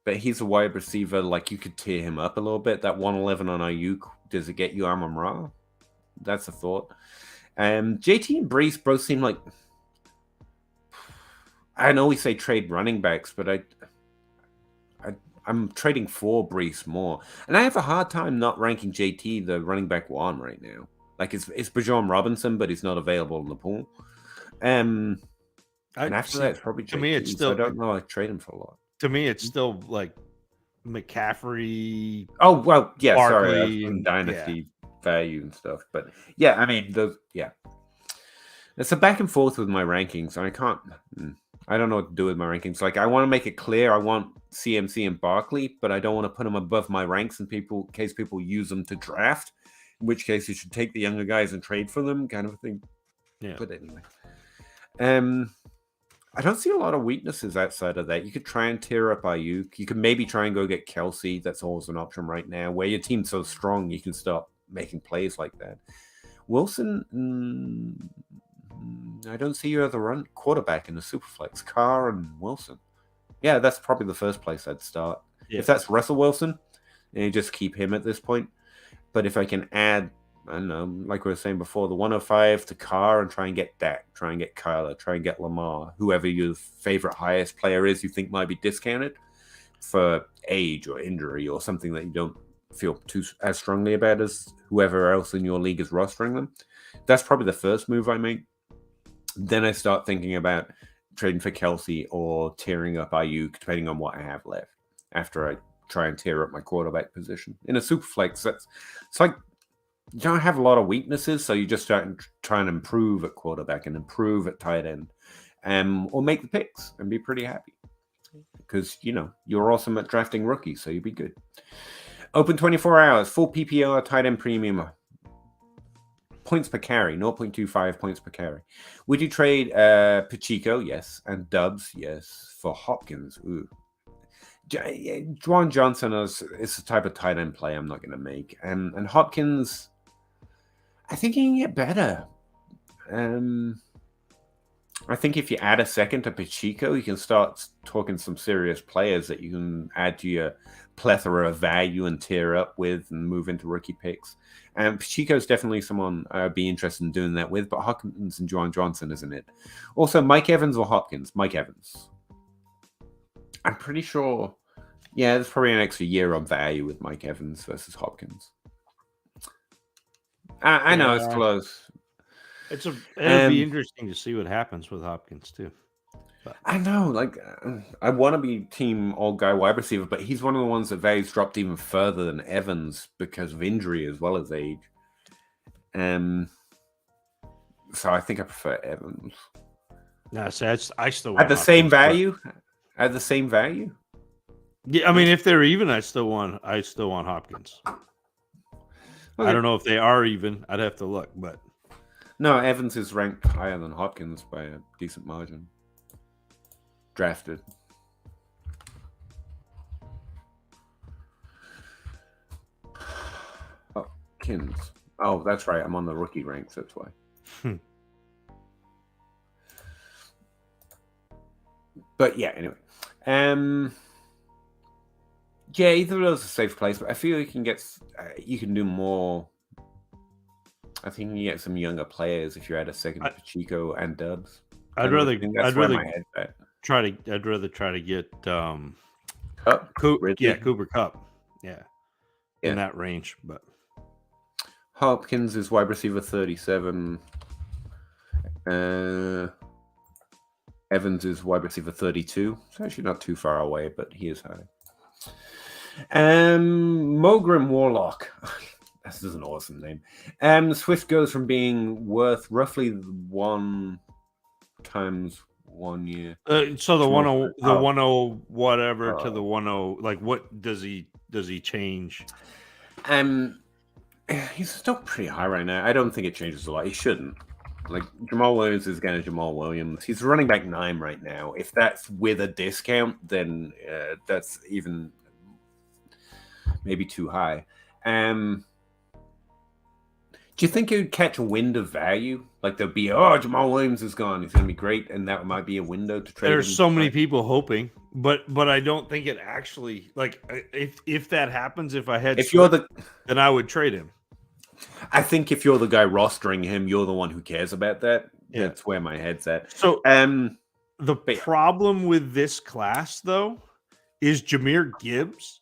But he's a wide receiver, like you could tear him up a little bit. That 111 on Ayuk, does it get you Amon-Ra? That's a thought. JT and Brees both seem like... I know we say trade running backs, but I'm trading for Brees more. And I have a hard time not ranking JT the running back one right now. Like, it's Bijan Robinson, but he's not available in the pool. And after that, it's probably JT. To me, it's still, so I don't know. I trade him for a lot. To me, it's still like McCaffrey. Oh, well, yeah, Barkley, sorry. Dynasty value and stuff. But yeah, I mean, it's a back and forth with my rankings. I don't know what to do with my rankings. Like, I want to make it clear. I want CMC and Barkley, but I don't want to put them above my ranks in case people use them to draft, in which case you should take the younger guys and trade for them, kind of a thing. Yeah. But anyway. I don't see a lot of weaknesses outside of that. You could try and tear up Ayuk. You could maybe try and go get Kelsey. That's always an option right now. Where your team's so strong, you can start making plays like that. Wilson, I don't see you as a run quarterback in the Superflex. Carr and Wilson. Yeah, that's probably the first place I'd start. Yeah. If that's Russell Wilson, then you just keep him at this point. But if I can add, I don't know, like we were saying before, the 105 to Carr and try and get Dak, try and get Kyler, try and get Lamar, whoever your favorite highest player is you think might be discounted for age or injury or something that you don't feel too as strongly about as whoever else in your league is rostering them. That's probably the first move I make. Then I start thinking about trading for Kelsey or tearing up Ayuk, depending on what I have left. After I try and tear up my quarterback position in a super flex, it's like you don't have a lot of weaknesses, so you just start trying to improve at quarterback and improve at tight end, or make the picks and be pretty happy because you're awesome at drafting rookies, so you'll be good. Open 24 hours, full PPR, tight end premium. Points per carry, 0.25 points per carry. Would you trade Pacheco? Yes. And Dubs? Yes. For Hopkins? Ooh. Juwan Johnson is the type of tight end play I'm not going to make. And Hopkins, I think he can get better. I think if you add a second to Pacheco, you can start talking some serious players that you can add to your plethora of value and tear up with and move into rookie picks. And Pacheco's definitely someone I'd be interested in doing that with, but Hopkins and Juwan Johnson isn't it. Also, Mike Evans or Hopkins? Mike Evans. I'm pretty sure, there's probably an extra year on value with Mike Evans versus Hopkins. I know it's close. It'll be interesting to see what happens with Hopkins too. But I know, I want to be team old guy wide receiver, but he's one of the ones that value's dropped even further than Evans because of injury as well as age. So I think I prefer Evans. No, so I still want at the Hopkins, same value. At the same value. Yeah, I mean, if they're even, I still want Hopkins. Okay. I don't know if they are even. I'd have to look, but no, Evans is ranked higher than Hopkins by a decent margin. Drafted. Hopkins. Oh, that's right. I'm on the rookie ranks. That's why. But yeah, anyway. Yeah, either of those are safe place, but I feel you can do more. I think you can get some younger players if you add a second Pacheco and Dubs. I'd rather try to get Cooper Kupp. Yeah. In that range, but Hopkins is wide receiver 37. Evans is wide receiver 32. It's actually not too far away, but he is high. Mogrim Warlock. This is an awesome name. Swift goes from being worth roughly 1 times 1 year. So the 10 whatever to the 10. Like, what does he change? He's still pretty high right now. I don't think it changes a lot. He shouldn't. Like, Jamal Williams is going to Jamal Williams. He's running back 9 right now. If that's with a discount, then that's even maybe too high. Do you think it would catch a wind of value? Like there'll be, Jamal Williams is gone. He's going to be great, and that might be a window to trade. There's so many people hoping, but I don't think it actually, like, if that happens, then I would trade him. I think if you're the guy rostering him, you're the one who cares about that. Yeah. That's where my head's at. So the problem with this class, though, is Jahmyr Gibbs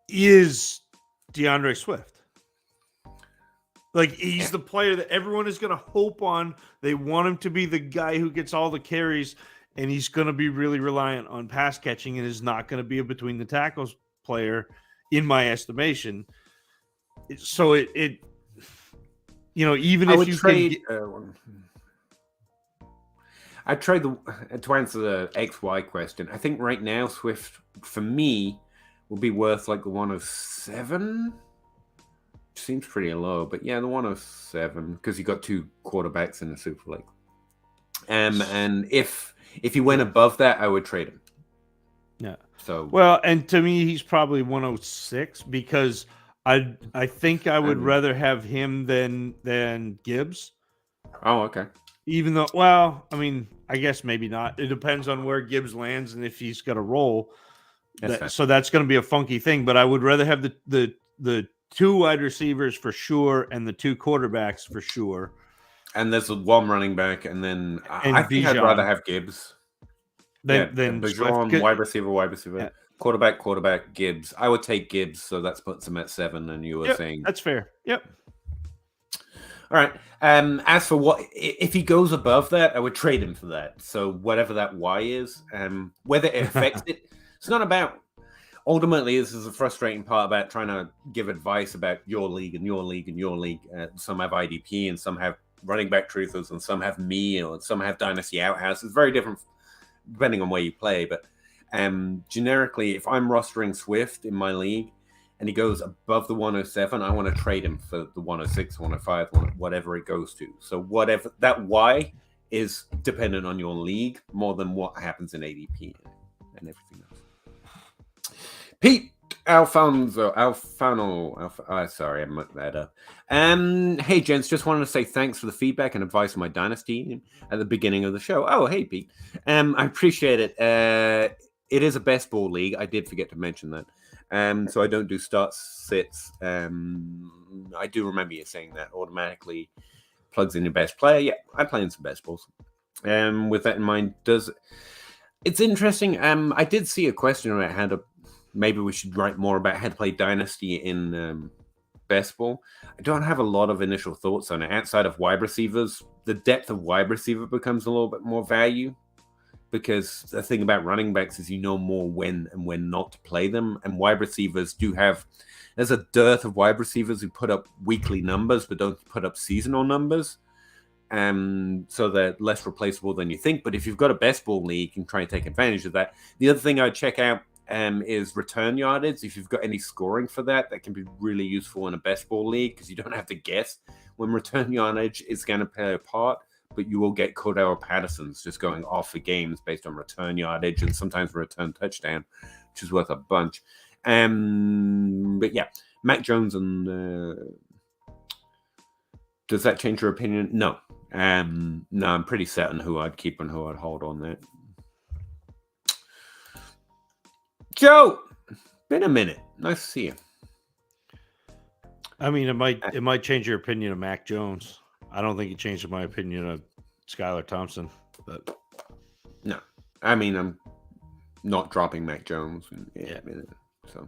is DeAndre Swift. Like, he's the player that everyone is going to hope on. They want him to be the guy who gets all the carries, and he's going to be really reliant on pass catching and is not going to be a between the tackles player, in my estimation. So even if you trade, I trade to answer the XY question. I think right now Swift for me will be worth like the 107. Seems pretty low, but yeah, the 107 because you got 2 quarterbacks in the Super League. And if he went above that, I would trade him. Yeah. So well, and to me, he's probably 106 because I think I would Um, rather have him than Gibbs. Oh, okay. Even though, well, I mean, I guess maybe not. It depends on where Gibbs lands and if he's got a role. That's fair. So that's going to be a funky thing. But I would rather have the 2 wide receivers for sure and the 2 quarterbacks for sure. And there's one running back, and then And I think I'd Bijan. rather have Gibbs. Then Bijan, Swift. wide receiver, Yeah. quarterback, Gibbs. I would take Gibbs, so that puts him at 7. And you were Yep, saying that's fair. Yep. all right. As for what if he goes above that, I would trade him for that. So whatever that Y is, whether it affects it, it's not about. Ultimately, this is a frustrating part about trying to give advice about your league and your league and your league. Some have IDP and some have running back truthers and some have me or some have Dynasty Outhouse. It's very different depending on where you play. But generically, if I'm rostering Swift in my league and he goes above the 107, I want to trade him for the 106, 105, whatever it goes to. So whatever that Y is dependent on your league more than what happens in ADP and everything else. Pete Alfano. Sorry, I mucked that up. Hey, gents, just wanted to say thanks for the feedback and advice on my Dynasty at the beginning of the show. Oh, hey, Pete. I appreciate it. It is a best ball league. I did forget to mention that. So I don't do starts, sits. I do remember you saying that automatically plugs in your best player. Yeah, I play in some best balls. With that in mind, it's interesting. I did see a question about how to. Maybe we should write more about how to play Dynasty in best ball. I don't have a lot of initial thoughts on it. Outside of wide receivers, the depth of wide receiver becomes a little bit more value because the thing about running backs is you know more when and when not to play them. And wide receivers there's a dearth of wide receivers who put up weekly numbers but don't put up seasonal numbers. So they're less replaceable than you think. But if you've got a best ball league, you can try and take advantage of that. The other thing I'd check out is return yardage. If you've got any scoring for that can be really useful in a best ball league because you don't have to guess when return yardage is going to play a part, but you will get Cordell Patterson's just going off for games based on return yardage and sometimes return touchdown, which is worth a bunch. But yeah, Mac Jones and does that change your opinion? No. No, I'm pretty certain who I'd keep and who I'd hold on that. Joe, been a minute. Nice to see you. I mean, it might change your opinion of Mac Jones. I don't think it changes my opinion of Skylar Thompson. But no, I mean, I'm not dropping Mac Jones. Yeah. So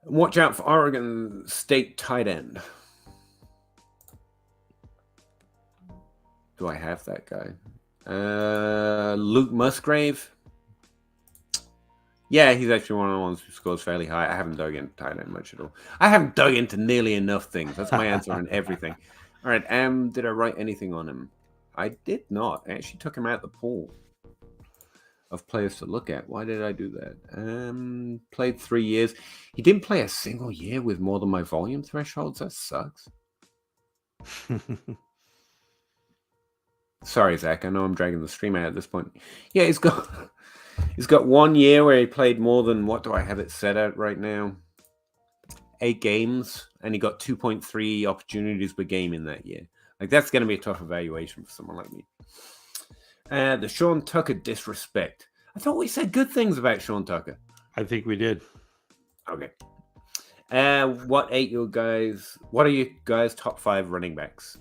watch out for Oregon State tight end. Do I have that guy? Luke Musgrave. Yeah, he's actually one of the ones who scores fairly high. I haven't dug into tight end much at all. I haven't dug into nearly enough things. That's my answer on everything. All right. Did I write anything on him? I did not. I actually took him out the pool of players to look at. Why did I do that? Played 3 years. He didn't play a single year with more than my volume thresholds. That sucks. Sorry, Zach. I know I'm dragging the stream out at this point. Yeah, he's got 1 year where he played more than, what do I have it set at right now? 8 games, and he got 2.3 opportunities per game in that year. Like, that's going to be a tough evaluation for someone like me. The Sean Tucker disrespect. I thought we said good things about Sean Tucker. I think we did. Okay. What are you guys' top 5 running backs?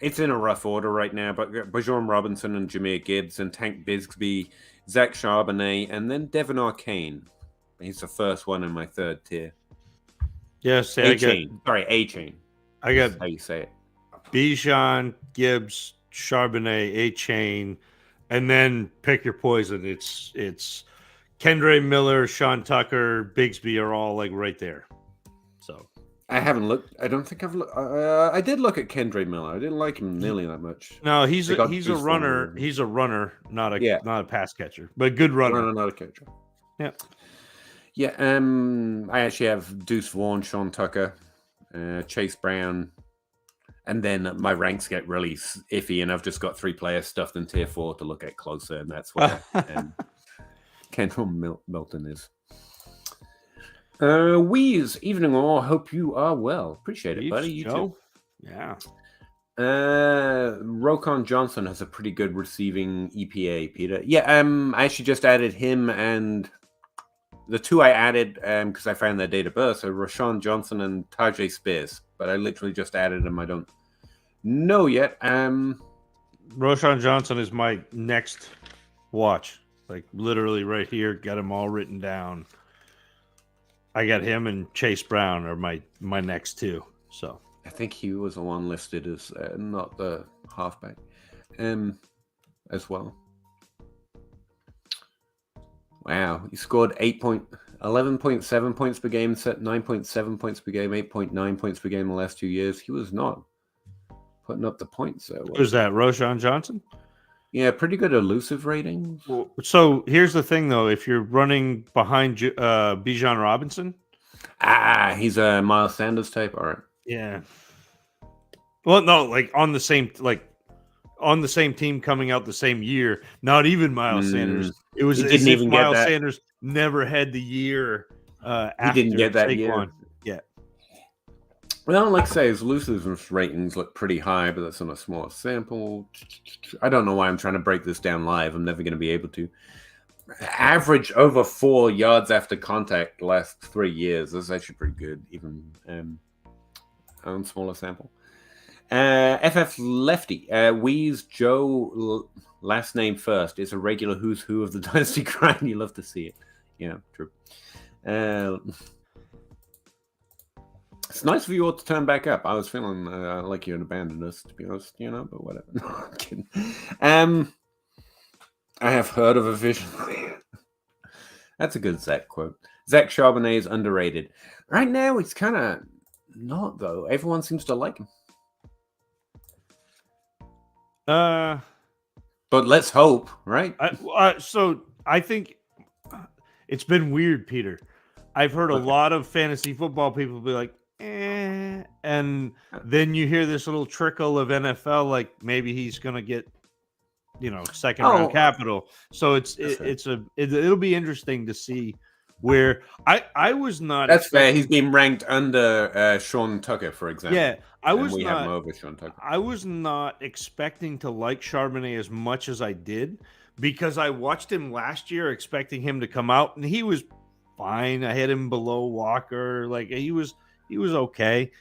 It's in a rough order right now, but Bijan Robinson and Jahmyr Gibbs and Tank Bigsby, Zach Charbonnet, and then Devin Arcane. He's the first one in my third tier. Yes, A-Chain. Sorry, A-Chain. I got That's how you say it. Bijan, Gibbs, Charbonnet, A-Chain, and then pick your poison. It's Kendre Miller, Sean Tucker, Bigsby are all like right there. So I haven't looked. I don't think I've looked. I did look at Kendre Miller. I didn't like him nearly that much. No, he's a runner. He's a runner, not a pass catcher, but good runner. Not a catcher. Yeah. Yeah. I actually have Deuce Vaughn, Sean Tucker, Chase Brown, and then my ranks get really iffy, and I've just got 3 players stuffed in tier 4 to look at closer, and that's why. Kendall Milton is. Wheeze, evening all. Hope you are well. Appreciate it, buddy. You Joe? too. Yeah. Rokon Johnson has a pretty good receiving EPA, Peter. Yeah, I actually just added him, and the two I added because I found their date of birth, so Rashawn Johnson and Tajay Spears. But I literally just added them. I don't know yet. Roshan Johnson is my next watch. Like literally right here, got them all written down. I got him and Chase Brown are my next two. So I think he was the one listed as not the halfback as well. Wow, he scored 11.7 points per game, set 9.7 points per game, 8.9 points per game in the last 2 years. He was not putting up the points. So who's that? Roshan Johnson? Yeah, pretty good elusive ratings. Well, so here's the thing, though. If you're running behind Bijan Robinson, he's a Miles Sanders type. All right. Yeah. Well, no, like on the same team coming out the same year. Not even Miles Sanders. It was as if Miles Sanders never had the year. He didn't get that Saquon. year. Yeah. Well, like I say, his elusive ratings look pretty high, but that's on a small sample. I don't know why I'm trying to break this down live. I'm never going to be able to. Average over 4 yards after contact the last 3 years. That's actually pretty good, even on smaller sample. FF Lefty. Wheeze Joe, last name first, is a regular who's who of the Dynasty grind. You love to see it. Yeah, true. It's nice for you all to turn back up. I was feeling like you had abandoned us, to be honest, but whatever. No, I'm kidding. I have heard of a vision. That's a good Zach quote. Zach Charbonnet is underrated. Right now, it's kind of not, though. Everyone seems to like him. But let's hope, right? So I think it's been weird, Peter. I've heard a lot of fantasy football people be like, and then you hear this little trickle of NFL, like maybe he's going to get, second round capital. So it'll be interesting to see where I was not. That's fair. He's been ranked under Sean Tucker, for example. Yeah, have him over Sean Tucker. I was not expecting to like Charbonnet as much as I did because I watched him last year, expecting him to come out, and he was fine. I had him below Walker. Like he was okay.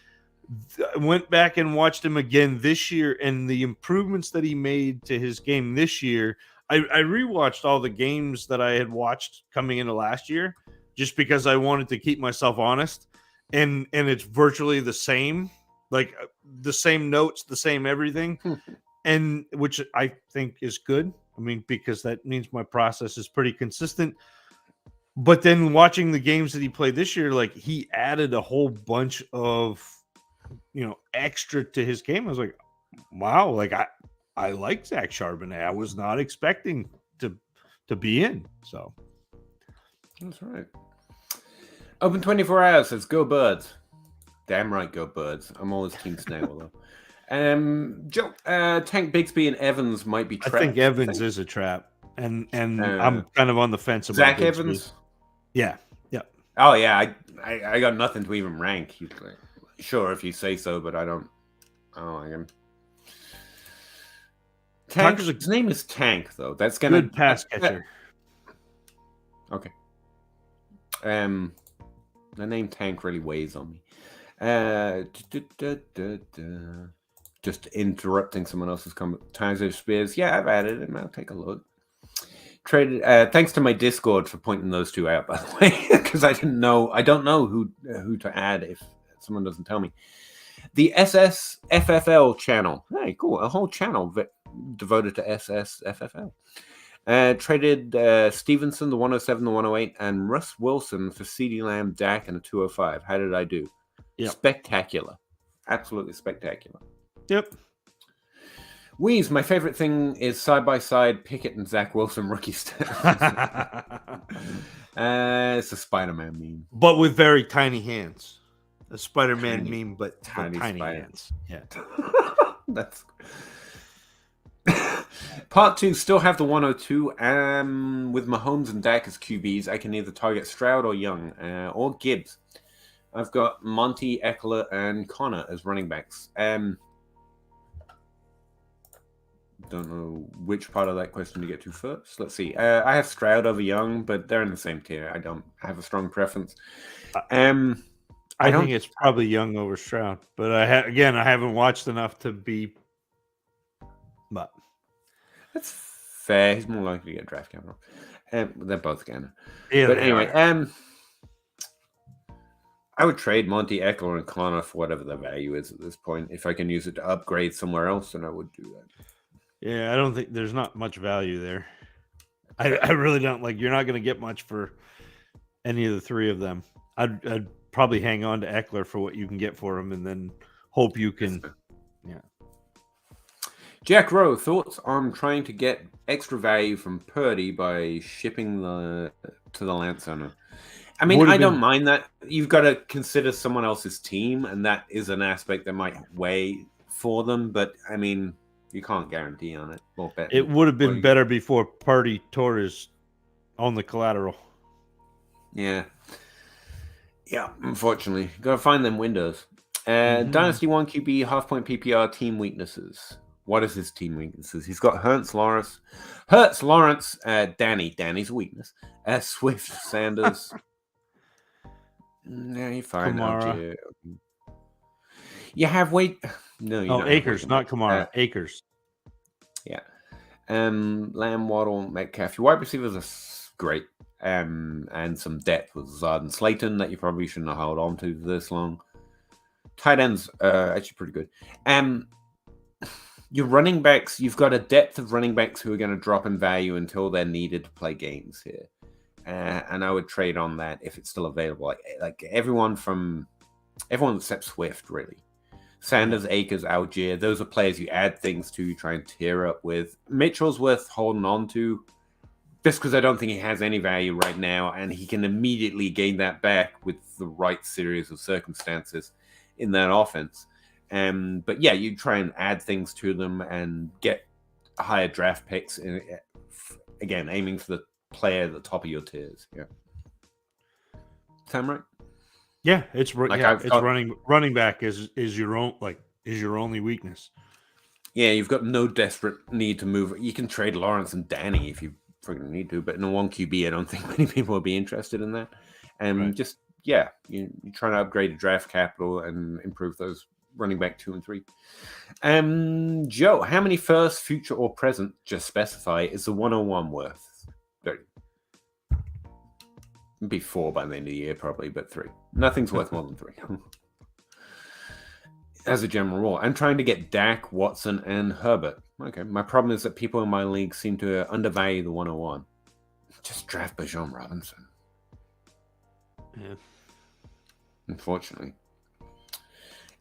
I went back and watched him again this year, and the improvements that he made to his game this year. I rewatched all the games that I had watched coming into last year, just because I wanted to keep myself honest, and it's virtually the same, like the same notes, the same everything, and which I think is good. I mean, because that means my process is pretty consistent. But then watching the games that he played this year, like he added a whole bunch of, extra to his game. I was like, wow, like I like Zach Charbonnet. I was not expecting to be in. So that's right. Open 24 hours says go Birds. Damn right, go Birds. I'm always Team Snail though. Joe, Tank Bigsby and Evans might be trapped. I think Evans is a trap, and I'm kind of on the fence about Zach Bigsby. Evans. Yeah. Oh yeah, I got nothing to even rank. Sure, if you say so, but I don't. Oh, I can. Tank. His name is Tank, though. That's gonna good pass catcher. Okay. The name Tank really weighs on me. Just interrupting someone else's comment. Tyler Spears. Yeah, I've added him. I'll take a look. Traded. Thanks to my Discord for pointing those two out, by the way, because I don't know who to add if someone doesn't tell me. The SSFFL channel. Hey, cool. A whole channel devoted to SSFFL. Traded Stevenson, the 107, the 108, and Russ Wilson for CeeDee Lamb, Dak, and a 205. How did I do? Yep. Spectacular. Absolutely spectacular. Yep. Wheeze, my favorite thing is side-by-side Pickett and Zach Wilson rookie stats. It's a Spider-Man meme. But with very tiny hands. A Spider-Man meme, but tiny hands. Yeah. That's Part 2, still have the 102. With Mahomes and Dak as QBs, I can either target Stroud or Young or Gibbs. I've got Monty, Eckler, and Connor as running backs. Don't know which part of that question to get to first. Let's see. I have Stroud over Young, but they're in the same tier. I don't have a strong preference. I think it's probably Young over Stroud, but I haven't watched enough to be. But that's fair. He's more likely to get draft capital. They're both gonna. Yeah, but anyway, I would trade Monty, Eckler, and Connor for whatever the value is at this point. If I can use it to upgrade somewhere else, then I would do that. Yeah, I don't think there's not much value there. I really don't. Like, you're not going to get much for any of the three of them. I'd probably hang on to Eckler for what you can get for him, and then hope you can. Yeah. Jack Rowe, thoughts on trying to get extra value from Purdy by shipping to the Lance owner? I mean, I don't mind that. You've got to consider someone else's team, and that is an aspect that might weigh for them. But I mean, you can't guarantee on it. It would have been better before Purdy tore his on the collateral. Yeah. Yeah, unfortunately. Got to find them windows. Dynasty 1 QB, half-point PPR, team weaknesses. What is his team weaknesses? He's got Hurts, Lawrence, Danny's a weakness. Swift, Sanders. No, you're fine. Kamara. You have No, you don't. Akers, not Kamara. Akers. Yeah. Lamb, Waddle, Metcalf. Your wide receivers are great. And some depth with Zard and Slayton that you probably shouldn't have held on to this long. Tight ends actually pretty good. Your running backs, you've got a depth of running backs who are going to drop in value until they're needed to play games here. And I would trade on that if it's still available. Like everyone except Swift, really. Sanders, Akers, Algier, those are players you add things to, try and tear up with. Mitchell's worth holding on to, just because I don't think he has any value right now, and he can immediately gain that back with the right series of circumstances in that offense. But yeah, you try and add things to them and get higher draft picks. Again, aiming for the player at the top of your tiers. Yeah, sound right? Yeah, it's running back is your only weakness. Yeah, you've got no desperate need to move. You can trade Lawrence and Danny if you freaking need to, but in a 1 QB, I don't think many people will be interested in that. And you're trying to upgrade your draft capital and improve those running back 2 and 3. Joe, how many first, future, or present, just specify, is the 101 worth? 30. It'd be 4 by the end of the year, probably, but 3. Nothing's worth more than 3. As a general rule, I'm trying to get Dak, Watson, and Herbert. Okay, my problem is that people in my league seem to undervalue the 101. Just draft Bijan Robinson. Yeah. Unfortunately.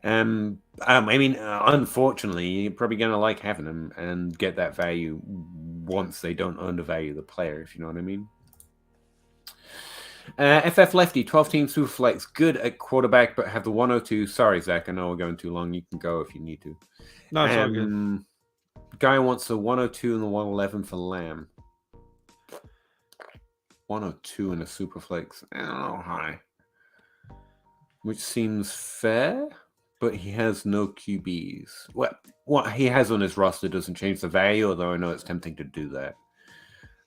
Unfortunately, you're probably going to like having them and get that value once they don't undervalue the player, if you know what I mean. FF Lefty, 12 team Superflex, good at quarterback, but have the 102. Sorry, Zach, I know we're going too long. You can go if you need to. No, it's all good. Guy wants the 102 and the 111 for Lamb. 102 in a Superflex. I don't know, high. Which seems fair, but he has no QBs. What he has on his roster doesn't change the value, although I know it's tempting to do that.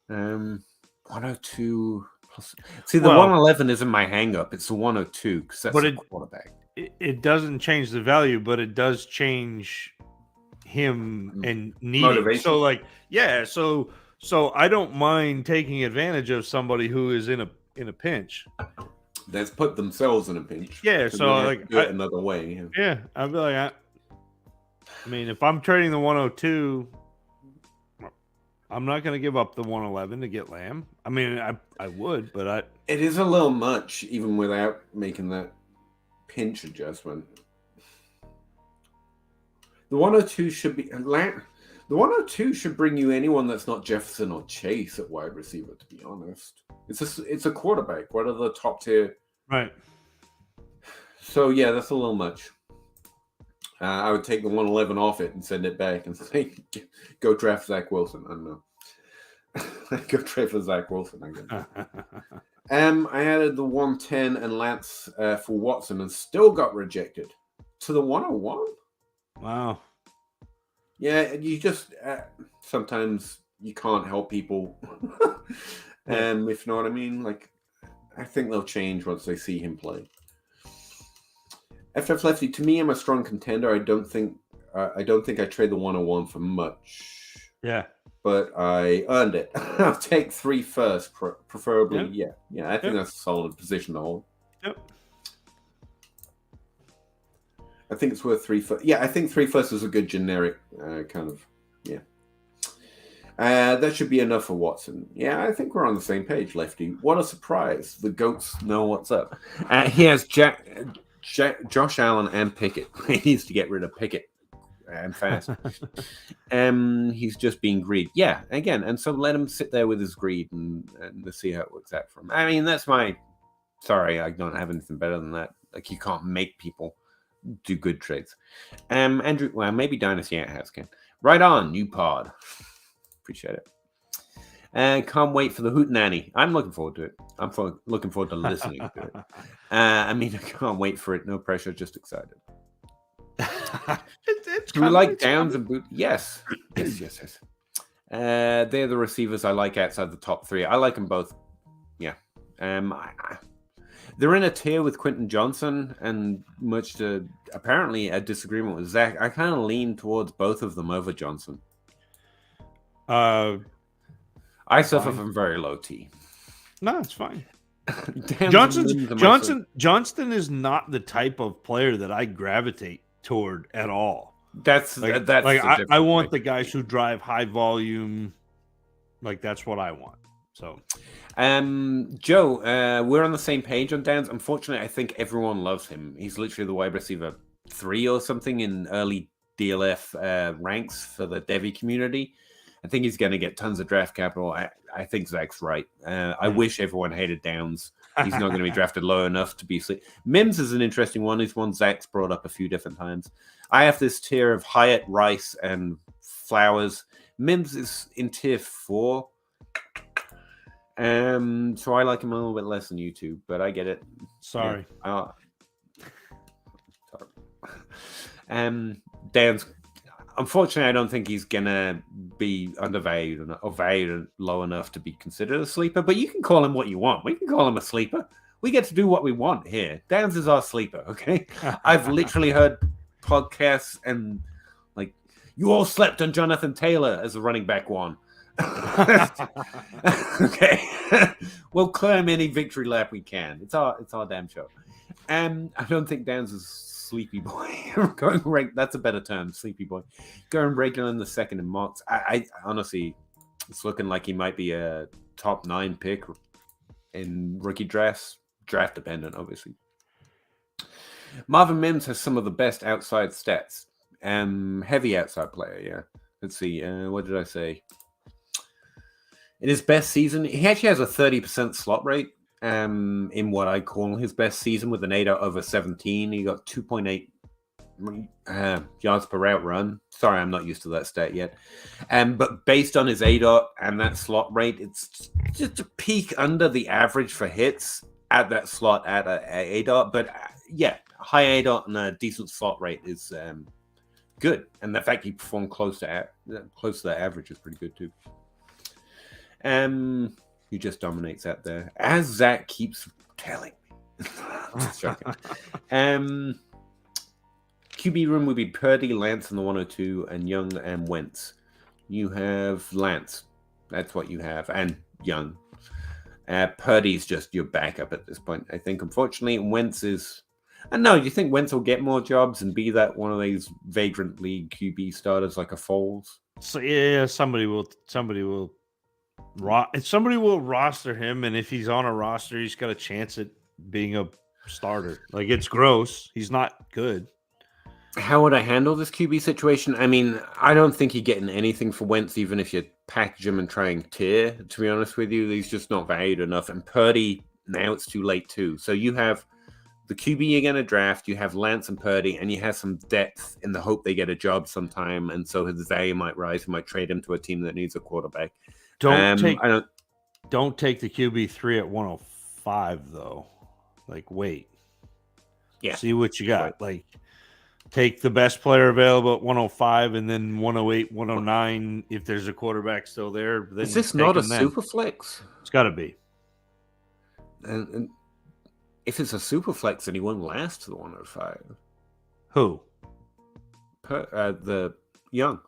102 plus. See, the 111 isn't my hang-up. It's the 102 because that's a quarterback. It doesn't change the value, but it does change him and needing. Motivation. So I don't mind taking advantage of somebody who is in a pinch. That's put themselves in a pinch. Yeah, so do it another way. Yeah, I'd be like, I mean, if I'm trading the 102, I'm not going to give up the 111 to get Lamb. I mean, I would, but it is a little much, even without making that pinch adjustment. The 102 should be Lamb. The 102 should bring you anyone that's not Jefferson or Chase at wide receiver, to be honest. It's a quarterback. What are the top tier? Right. So, yeah, that's a little much. I would take the 111 off it and send it back and say, go draft Zach Wilson. I don't know. Go trade for Zach Wilson, I guess. I added the 110 and Lance for Watson and still got rejected to the 101. Wow. Yeah, you just sometimes you can't help people. If you know what I mean. Like, I think they'll change once they see him play. FF Lefty, to me, I'm a strong contender. I don't think I trade the 101 for much. Yeah. But I earned it. I'll take 3 first, preferably. Yeah. I think that's a solid position to hold. Yep. I think it's worth 3 first. Yeah, I think 3 first is a good generic kind of. Yeah. That should be enough for Watson. Yeah, I think we're on the same page, Lefty. What a surprise. The GOATs know what's up. He has Josh Allen and Pickett. He needs to get rid of Pickett. And fast. He's just being greedy. Yeah, again, and so let him sit there with his greed and see how it works out for him. I mean, that's my. Sorry, I don't have anything better than that. Like, you can't make people do good trades. Andrew, well, maybe Dynasty Outhouse can. Right on, new pod. Appreciate it. Can't wait for the Hootenanny. I'm looking forward to it. I'm looking forward to listening to it. I mean, I can't wait for it. No pressure, just excited. Do we like Downs and Boot? Yes. They're the receivers I like outside the top 3. I like them both. Yeah. They're in a tier with Quentin Johnson, and much to apparently a disagreement with Zach. I kind of lean towards both of them over Johnson. I suffer from very low T. No, it's fine. Johnston is not the type of player that I gravitate toward at all. That's I want the guys who drive high volume. Like, that's what I want. So, Joe, we're on the same page on Downs. Unfortunately, I think everyone loves him. He's literally the wide receiver 3 or something in early DLF ranks for the Devy community. I think he's going to get tons of draft capital. I think Zach's right. I wish everyone hated Downs. He's not going to be drafted low enough to be sleep. Mims is an interesting one. He's one Zach's brought up a few different times. I have this tier of Hyatt, Rice, and Flowers. Mims is in tier 4. So I like him a little bit less than you two, but I get it. Sorry. Yeah. Dan's. Unfortunately, I don't think he's gonna be undervalued or valued low enough to be considered a sleeper. But you can call him what you want. We can call him a sleeper. We get to do what we want here. Downs is our sleeper. Okay. I've literally heard podcasts and like, you all slept on Jonathan Taylor as a running back 1. Okay. We'll climb any victory lap we can. It's our damn show. And I don't think Downs is sleepy boy. That's a better term, sleepy boy. Going regular in the second in mocks. I honestly, it's looking like he might be a top 9 pick in rookie drafts. Draft dependent, obviously. Marvin Mims has some of the best outside stats. Heavy outside player, yeah. Let's see. What did I say? In his best season, he actually has a 30% slot rate. In what I call his best season with an 8 over 17. He got 2.8 yards per route run. Sorry, I'm not used to that stat yet. But based on his 8 and that slot rate, it's just a peak under the average for hits at that slot at a 8. But yeah, high 8 and a decent slot rate is good. And the fact he performed close to that average is pretty good too. He just dominates out there, as Zach keeps telling me. Just joking. QB room would be Purdy, Lance in the 102, and Young and Wentz. You have Lance. That's what you have. And Young. Purdy's just your backup at this point, I think. Unfortunately, Wentz is... I don't know, do you think Wentz will get more jobs and be that one of these vagrant league QB starters like a Foles? So yeah, somebody will roster him, and if he's on a roster, he's got a chance at being a starter. Like, it's gross. He's not good. How would I handle this QB situation? I mean, I don't think you're getting anything for Wentz, even if you package him and try and tier, to be honest with you. He's just not valued enough. And Purdy, now it's too late too. So you have the QB you're going to draft, you have Lance and Purdy, and you have some depth in the hope they get a job sometime, and so his value might rise. You might trade him to a team that needs a quarterback. Don't take the QB3 at 105 though. Like, wait. Yeah. See what you got. Like, take the best player available at 105 and then 108, 109 if there's a quarterback still there. Then is this not a super flex? It's got to be. And if it's a super flex, then he won't last to the 105. Who? The Young.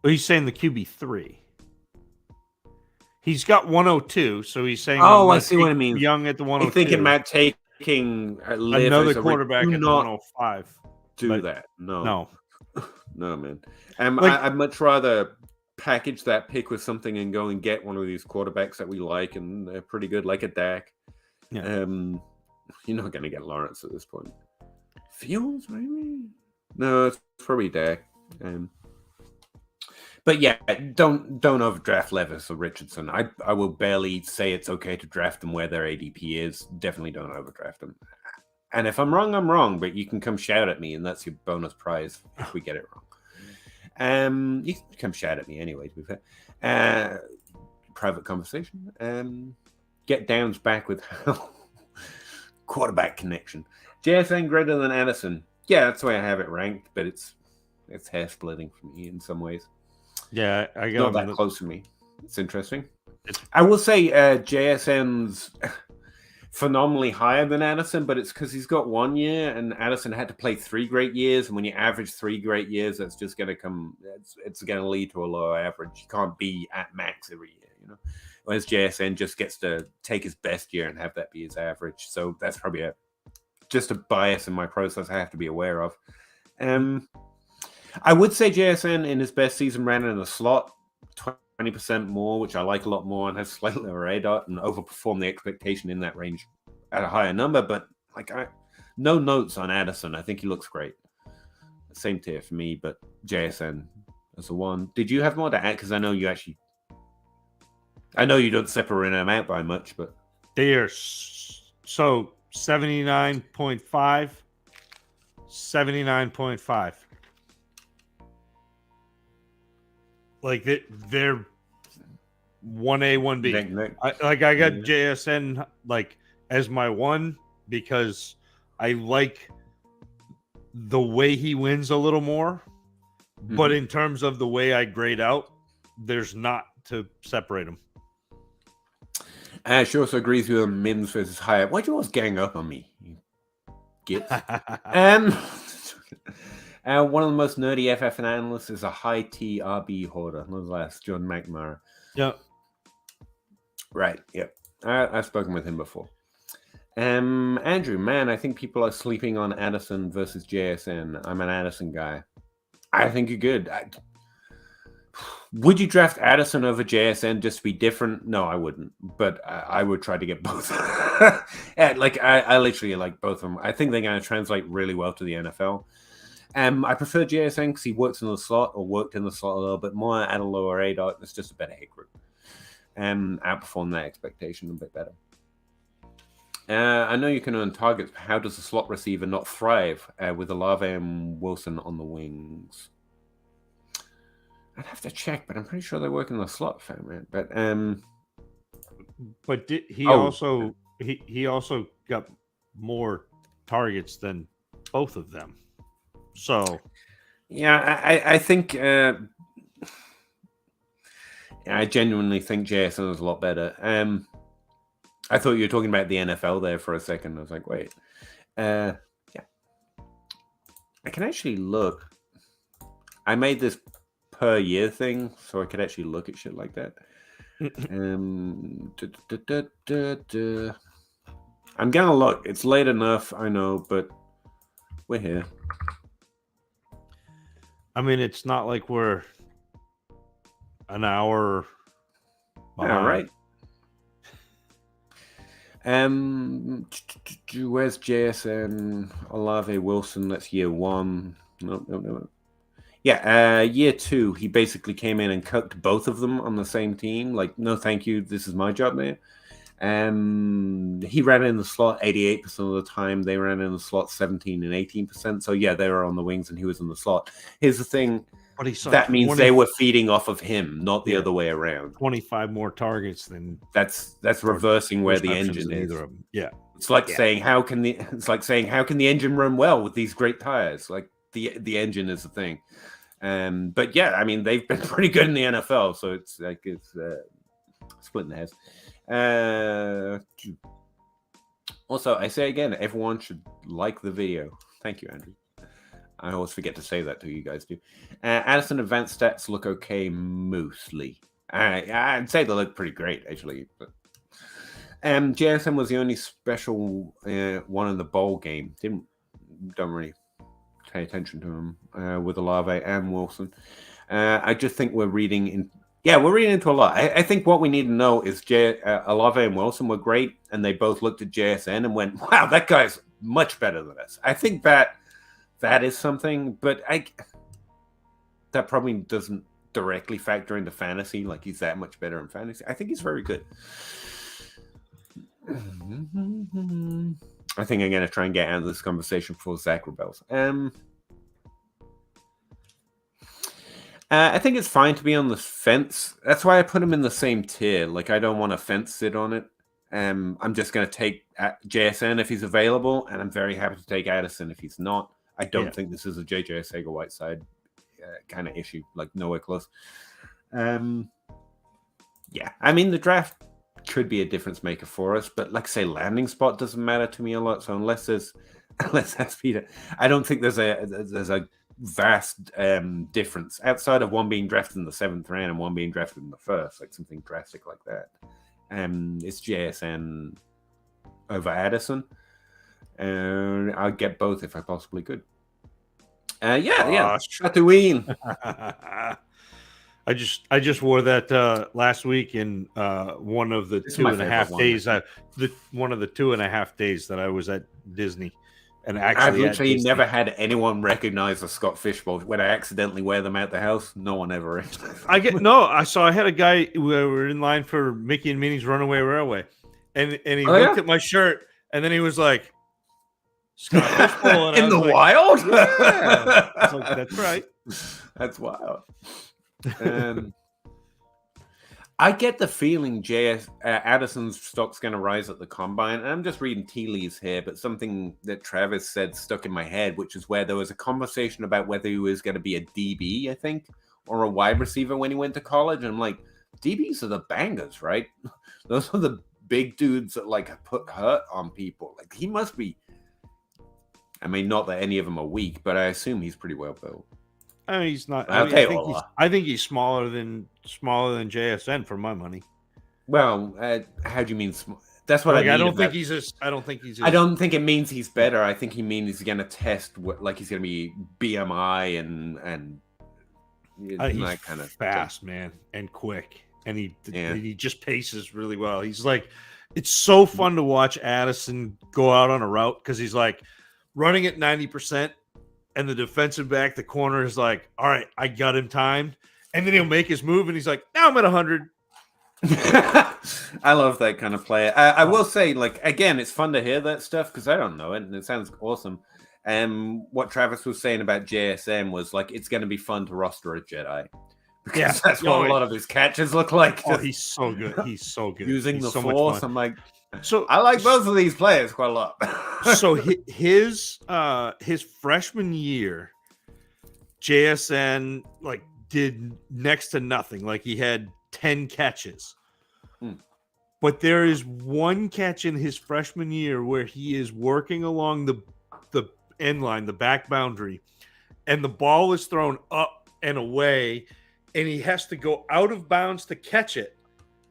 Well, he's saying the QB3. He's got 102, so he's saying. Oh, I see what I mean. Young at the 102. I'm thinking about taking another quarterback at the 105. Do that? No, man. Like, I'd much rather package that pick with something and go and get one of these quarterbacks that we like and they're pretty good, like a Dak. Yeah. You're not going to get Lawrence at this point. Fields, maybe? No, it's probably Dak. But yeah, don't overdraft Levis or Richardson. I will barely say it's okay to draft them where their ADP is. Definitely don't overdraft them. And if I'm wrong, I'm wrong. But you can come shout at me, and that's your bonus prize if we get it wrong. You can come shout at me anyway. To be fair, private conversation. Get Downs back with quarterback connection. JSN greater than Addison. Yeah, that's the way I have it ranked. But it's hair splitting for me in some ways. Yeah, I got not that close to me. It's interesting. I will say JSN's phenomenally higher than Addison, but it's because he's got 1 year, and Addison had to play 3 great years. And when you average 3 great years, that's just going to come. It's going to lead to a lower average. You can't be at max every year, you know. Whereas JSN just gets to take his best year and have that be his average. So that's probably just a bias in my process I have to be aware of. I would say JSN in his best season ran in the slot 20% more, which I like a lot more, and has slightly lower ADOT and overperformed the expectation in that range at a higher number. But no notes on Addison. I think he looks great. Same tier for me, but JSN as a 1. Did you have more to add? Because I know you don't separate them out by much, but they are so 79.5, 79.5. Like they're 1A, 1B. I got JSN like as my 1 because I like the way he wins a little more. Mm-hmm. But in terms of the way I grade out, there's not to separate them. She also agrees with him, Mims versus Hyatt. Why'd you always gang up on me? You git. One of the most nerdy FF analysts is a high TRB hoarder. Nonetheless, John McNamara. Yep. Right. Yep. I've spoken with him before. Andrew, man, I think people are sleeping on Addison versus JSN. I'm an Addison guy. I think you're good. Would you draft Addison over JSN just to be different? No, I wouldn't. But I would try to get both. I literally like both of them. I think they're going to translate really well to the NFL. I prefer JSN because he works in the slot or worked in the slot a little bit more at a lower ADOT. It's just a better hit group. Outperform that expectation a bit better. I know you can earn targets, but how does the slot receiver not thrive with Olave and Wilson on the wings? I'd have to check, but I'm pretty sure they work in the slot, man. But he also got more targets than both of them. So, yeah, I think I genuinely think JSN is a lot better. I thought you were talking about the NFL there for a second. I was like, wait. Yeah. I can actually look. I made this per year thing, so I could actually look at shit like that. I'm gonna look. It's late enough, I know, but we're here. I mean, it's not like we're an hour behind. All right. Where's JSN? Olave Wilson, that's year 1. No. Yeah, year 2, he basically came in and cooked both of them on the same team. Like, no, thank you. This is my job now. He ran in the slot 88% of the time. They ran in the slot 17 and 18%. So yeah, they were on the wings and he was in the slot. Here's the thing. But he saw That means they were feeding off of him, not the other way around. 25 more targets than that's reversing where the engine is. Either of them. Yeah. It's like saying how can the engine run well with these great tires? Like the engine is the thing. But yeah, I mean they've been pretty good in the NFL, so it's like it's splitting hairs. Also, I say again, everyone should like the video. Thank you, Andrew. I always forget to say that to you guys do. Addison advanced stats look okay mostly. I'd say they look pretty great actually. But JSN was the only special one in the bowl game. Don't really pay attention to him with Olave and Wilson. I just think we're reading into a lot. I think what we need to know is Olave and Wilson were great, and they both looked at JSN and went, "Wow, that guy's much better than us." I think that is something, but that probably doesn't directly factor into fantasy. Like he's that much better in fantasy. I think he's very good. I think I'm going to try and get out of this conversation before Zach rebels. I think it's fine to be on the fence. That's why I put him in the same tier. Like, I don't want to fence sit on it. I'm just going to take JSN if he's available, and I'm very happy to take Addison if he's not. I don't think this is a JJ Arcega-Whiteside kind of issue, like nowhere close. I mean, the draft could be a difference maker for us, but like I say, landing spot doesn't matter to me a lot. So unless that's Peter, I don't think there's a vast difference outside of one being drafted in the 7th round and one being drafted in the 1st, like something drastic like that. It's JSN over Addison. I'd get both if I possibly could. Tatooine. I just wore that last week in one of the 2.5 days. One of the 2.5 days that I was at Disney, and actually, I've literally never had anyone recognize a Scott Fishbowl when I accidentally wear them out the house. No one ever. I had a guy. We were in line for Mickey and Minnie's Runaway Railway, and he looked at my shirt, and then he was like, Scott Fishbowl in the wild. Yeah. I was like, that's right. That's wild. I get the feeling Addison's stock's going to rise at the combine, and I'm just reading tea leaves here, but something that Travis said stuck in my head, which is where there was a conversation about whether he was going to be a DB, I think, or a wide receiver when he went to college. And I'm like, DBs are the bangers, right? Those are the big dudes that like put hurt on people. Like he must be. I mean, not that any of them are weak, but I assume he's pretty well built. I mean, he's not. I think he's smaller than JSN for my money. Well, how do you mean? That's what I mean. I don't think I don't think it means he's better. I think he means he's going to test like he's going to be BMI and he's that kind of fast, man, and quick, and he just paces really well. He's like, it's so fun to watch Addison go out on a route because he's like running at 90%. And the defensive back, the corner is like, all right, I got him timed. And then he'll make his move, and he's like, now I'm at 100. I love that kind of player. I will say, like, again, it's fun to hear that stuff because I don't know it, and it sounds awesome. What Travis was saying about JSM was, like, it's going to be fun to roster a Jedi. Because that's what a lot of his catches look like. Oh, he's so good. He's so good. Using the Force, I'm like... So I like both of these players quite a lot. So his freshman year, JSN like did next to nothing. Like he had 10 catches. But there is one catch in his freshman year where he is working along the end line, the back boundary, and the ball is thrown up and away, and he has to go out of bounds to catch it.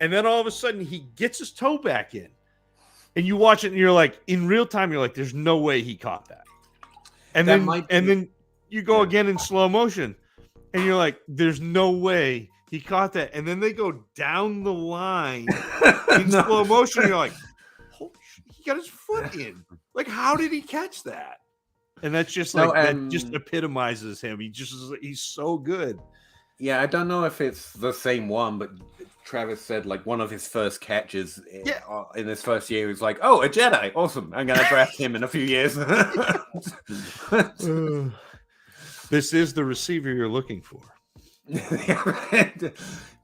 And then all of a sudden he gets his toe back in. And you watch it, and you're like, in real time, you're like, "There's no way he caught that." And then you go again in slow motion, and you're like, "There's no way he caught that." And then they go down the line in slow motion. And you're like, "Holy shit, he got his foot in! Like, how did he catch that?" And that's just like that just epitomizes him. He's so good. Yeah, I don't know if it's the same one, but Travis said, like one of his first catches Yeah. in his first year was like, "Oh, a Jedi, awesome! I'm gonna draft him in a few years." This is the receiver you're looking for.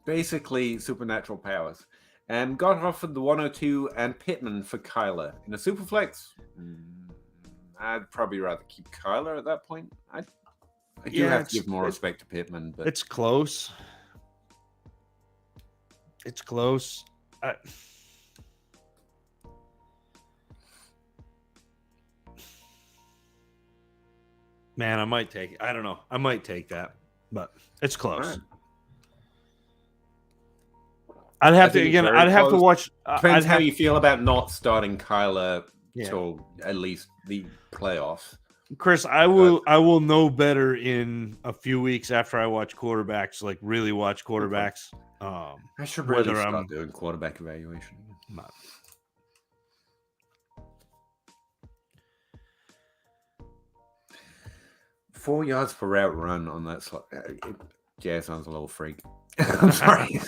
Basically, supernatural powers. Got offered the 102 and Pittman for Kyler in a superflex. I'd probably rather keep Kyler at that point. I do have to give more respect to Pittman, but it's close. It's close. Man, I might take it. I don't know. I might take that, but it's close. Right. I'd have to watch. Depends how you feel about not starting Kyler till at least the playoffs. Chris, I will know better in a few weeks after I watch quarterbacks, like really watch quarterbacks. I should really start doing quarterback evaluation. Not. 4 yards per route run on that slot. Yeah, sounds a little freak. I'm sorry.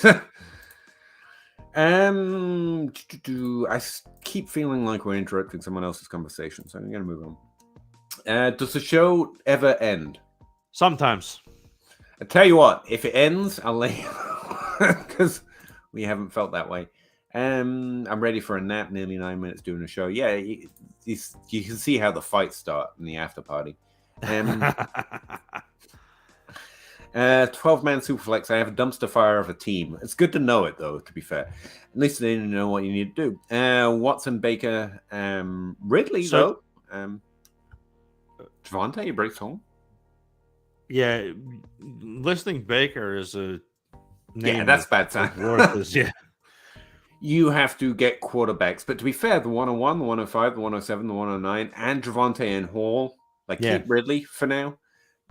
I keep feeling like we're interrupting someone else's conversation, so I'm going to move on. Does the show ever end? Sometimes. I tell you what, if it ends, I'll let you because we haven't felt that way. I'm ready for a nap. Nearly 9 minutes doing a show. Yeah, you can see how the fights start in the after party. 12-man superflex. I have a dumpster fire of a team. It's good to know it, though, to be fair. At least they didn't know what you need to do. Watson, Baker, Ridley, though. Javonte breaks home. Yeah, listing Baker is a name. Yeah, that's bad sign. Yeah. You have to get quarterbacks. But to be fair, the 101, the 105, the 107, the 109, and Javonte and Hall, keep Ridley for now.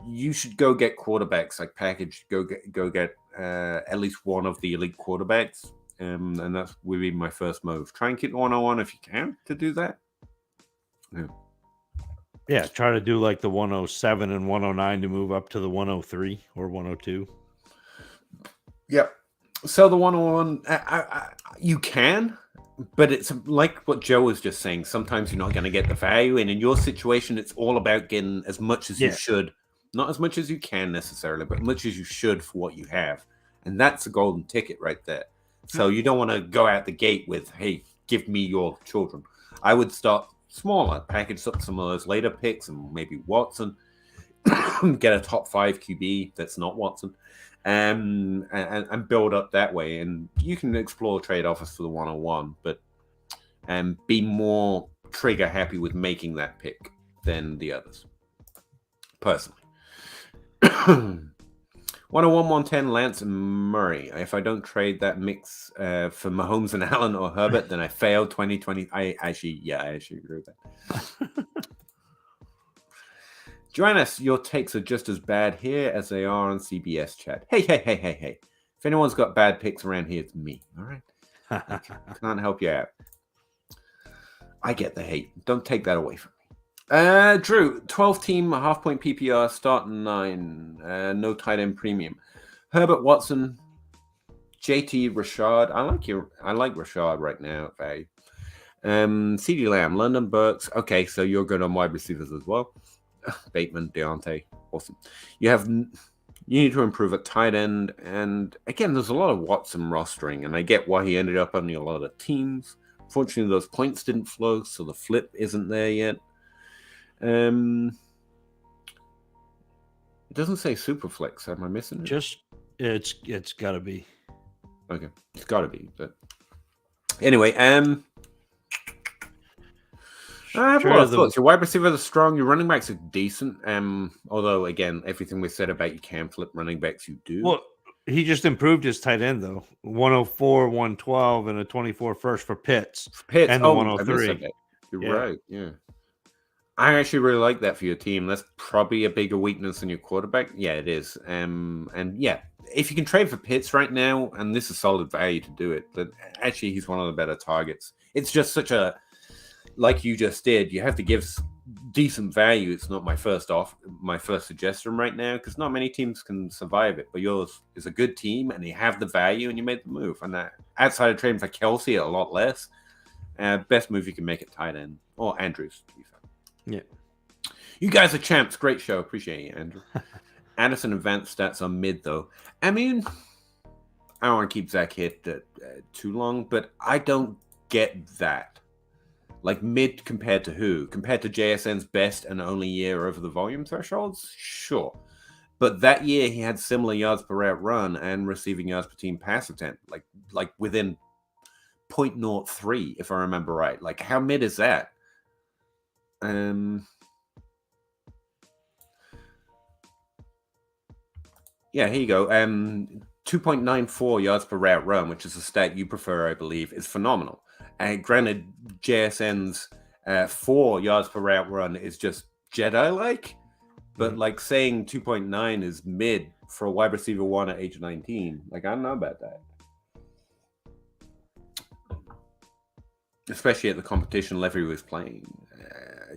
You should go get quarterbacks, like package. Go get at least one of the elite quarterbacks, and that would be my first move. Try and keep the 101 if you can to do that. Yeah, try to do like the 107 and 109 to move up to the 103 or 102. Yep. So the 101, you can, but it's like what Joe was just saying. Sometimes you're not going to get the value, and in your situation, it's all about getting as much as you should. Not as much as you can necessarily, but much as you should for what you have. And that's a golden ticket right there. So you don't want to go out the gate with, hey, give me your children. I would start smaller, package up some of those later picks and maybe Watson, get a top 5 QB that's not Watson, and build up that way. And you can explore trade offers for the 101, but be more trigger happy with making that pick than the others, personally. 101, 110, Lance and Murray. If I don't trade that mix for Mahomes and Allen or Herbert, then I failed 2020. I actually agree with that. Join us. Your takes are just as bad here as they are on CBS chat. Hey. If anyone's got bad picks around here, it's me. All right. I can't help you out. I get the hate. Don't take that away from me. Drew, 12-team half-point PPR, starting 9. No tight end premium. Herbert, Watson, JT, Rashad. I like Rashad right now at value. CeeDee Lamb, London Burks. Okay, so you're good on wide receivers as well. Bateman, Deontay, awesome. You need to improve at tight end, and again, there's a lot of Watson rostering, and I get why he ended up on a lot of teams. Fortunately, those points didn't flow, so the flip isn't there yet. It doesn't say Superflex. Am I missing it? It's got to be. Okay, it's got to be. But anyway, I have a lot of thoughts. Your wide receivers are strong. Your running backs are decent. Although again, everything we said about you can flip running backs, you do. Well, he just improved his tight end though. 104, 112, and a 24 first for Pitts. And the 103. You're right. Yeah. I actually really like that for your team. That's probably a bigger weakness than your quarterback. Yeah, it is. And yeah, if you can trade for Pitts right now, and this is solid value to do it, but actually he's one of the better targets. It's just such a, like you just did, you have to give decent value. It's not my first suggestion right now because not many teams can survive it. But yours is a good team, and you have the value, and you made the move. And that outside of trading for Kelsey, a lot less. Best move you can make at tight end or Andrews. To be fair. Yeah, you guys are champs. Great show. Appreciate you, Andrew. Anderson advanced stats on mid though. I mean, I don't want to keep Zach here too long, but I don't get that. Like mid compared to who? Compared to JSN's best and only year over the volume thresholds? Sure. But that year he had similar yards per route run and receiving yards per team pass attempt, like within 0.03, if I remember right. Like how mid is that? Yeah, here you go. 2.94 yards per route run, which is a stat you prefer, I believe, is phenomenal. Granted, JSN's 4 yards per route run is just Jedi-like, but like saying 2.9 is mid for a wide receiver 1 at age 19. Like, I don't know about that. Especially at the competition level he was playing.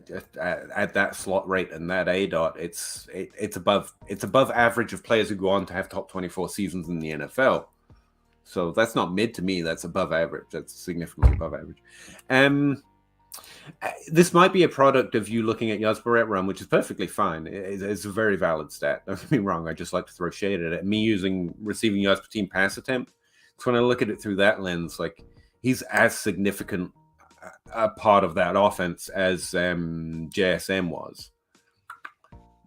Just at that slot rate and that ADOT, it's above average of players who go on to have top 24 seasons in the NFL. So that's not mid to me. That's above average. That's significantly above average. This might be a product of you looking at yards per route run, which is perfectly fine. It's a very valid stat. Don't get me wrong. I just like to throw shade at it. Me using receiving yards per team pass attempt. So when I look at it through that lens, like he's as significant a part of that offense as JSN was.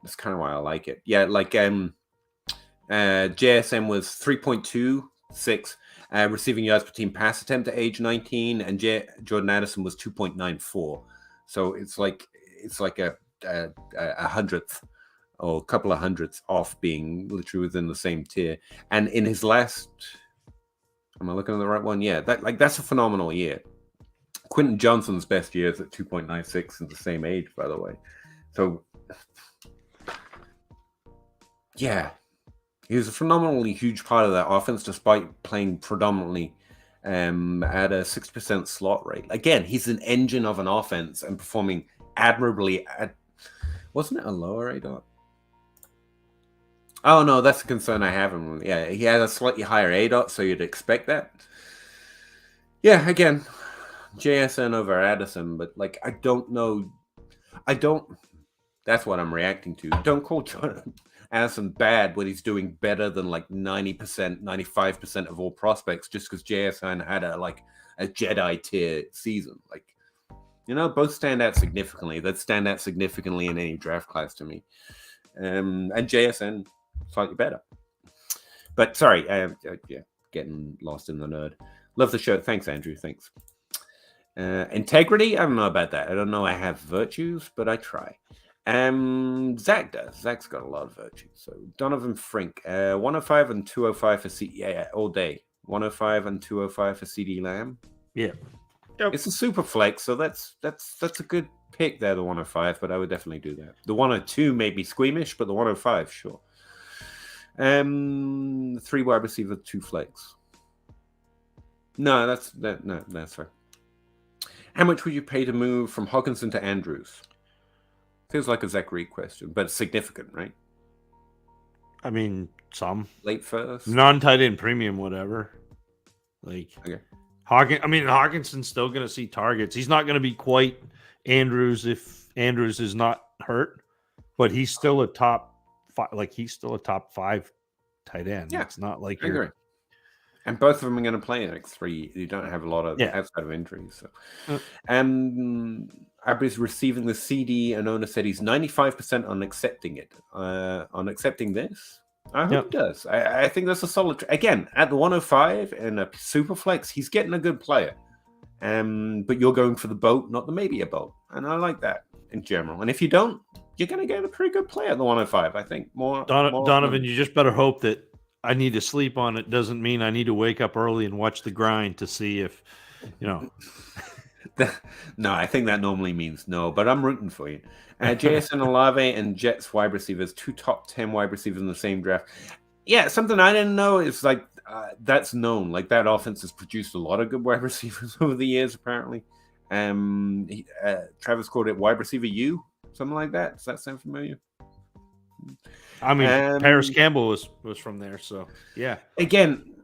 That's kind of why I like it. Yeah, like JSN was 3.26 receiving yards per team pass attempt at age 19, and Jordan Addison was 2.94. So it's like a hundredth or a couple of hundredths off being literally within the same tier. And in his last, am I looking at the right one? Yeah, that's a phenomenal year. Quentin Johnson's best year is at 2.96 in the same age, by the way. So, yeah, he was a phenomenally huge part of that offense, despite playing predominantly at a 6% slot rate. Again, he's an engine of an offense and performing admirably at, wasn't it a lower ADOT? Oh, no, that's a concern I have. Yeah, he had a slightly higher ADOT, so you'd expect that. Yeah, again, JSN over Addison, but like I don't know. That's what I'm reacting to. Don't call Addison bad when he's doing better than like 90%, 95% of all prospects just because JSN had a Jedi tier season. Like, both stand out significantly. That stand out significantly in any draft class to me. And JSN slightly better. But sorry, getting lost in the nerd. Love the show. Thanks, Andrew. Thanks. Integrity, I don't know about that. I don't know I have virtues, but I try. Zach does. Zach's got a lot of virtues. So Donovan Frink, 105 and 205 for all day. 105 and 205 for CD Lamb. Yeah. Yep. It's a super flex, so that's a good pick there, the 105, but I would definitely do that. The 102 may be squeamish, but the 105, sure. 3 wide receiver, 2 flex. No, that's fair. How much would you pay to move from Hawkinson to Andrews? Feels like a Zach Reed question, but significant, right? I mean, some late first, non-tight end premium, whatever. Like, okay. Hawkinson's still going to see targets. He's not going to be quite Andrews if Andrews is not hurt, but he's still a top 5. Like, he's still a top 5 tight end. Yeah, it's not like I agree. And both of them are going to play next 3. You don't have a lot of outside of injuries. So, I was receiving the CD, and owner said he's 95% on accepting it. On accepting this, I hope he does. I think that's a solid. Again, at the 105 and a super flex, he's getting a good player. But you're going for the boat, not the maybe a boat, and I like that in general. And if you don't, you're going to get a pretty good player at the 105. I think more. Donovan, you just better hope that I need to sleep on it doesn't mean I need to wake up early and watch the grind to see if, No, I think that normally means no, but I'm rooting for you. JSN Olave and Jets wide receivers, 2 top 10 wide receivers in the same draft. Yeah, something I didn't know is like that's known. Like that offense has produced a lot of good wide receivers over the years, apparently. Travis called it wide receiver U. something like that. Does that sound familiar? I mean, Paris Campbell was from there, so yeah. Again,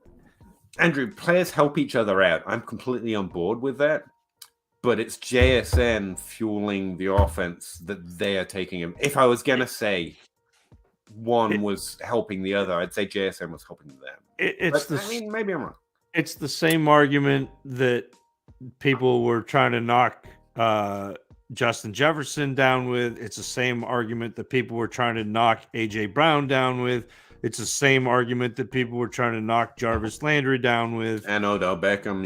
Andrew, players help each other out. I'm completely on board with that. But it's JSN fueling the offense that they are taking. If I was going to say one was helping the other, I'd say JSN was helping them. I mean, maybe I'm wrong. It's the same argument that people were trying to knock Justin Jefferson down with. It's the same argument that people were trying to knock A.J. Brown down with. It's the same argument that people were trying to knock Jarvis Landry down with. And Odell Beckham,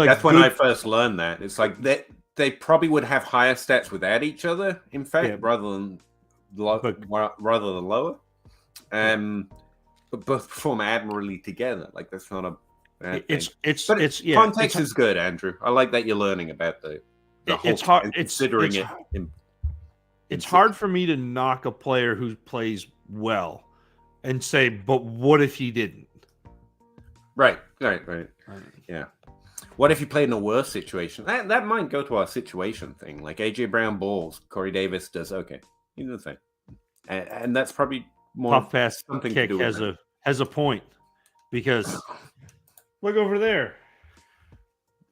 that's when I first learned that. It's like they probably would have higher stats without each other, in fact, rather than lower. But both perform admirably together. Like, that's not a bad thing. Context is good, Andrew. I like that you're learning about the whole. It's hard. Considering it's hard for me to knock a player who plays well and say, but what if he didn't? Right. Yeah. What if he played in a worse situation? That might go to our situation thing. Like AJ Brown balls, Corey Davis does okay. You know the thing. And that's probably more Puff pass something kick to do with has a point, because look over there.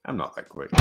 I'm not that quick.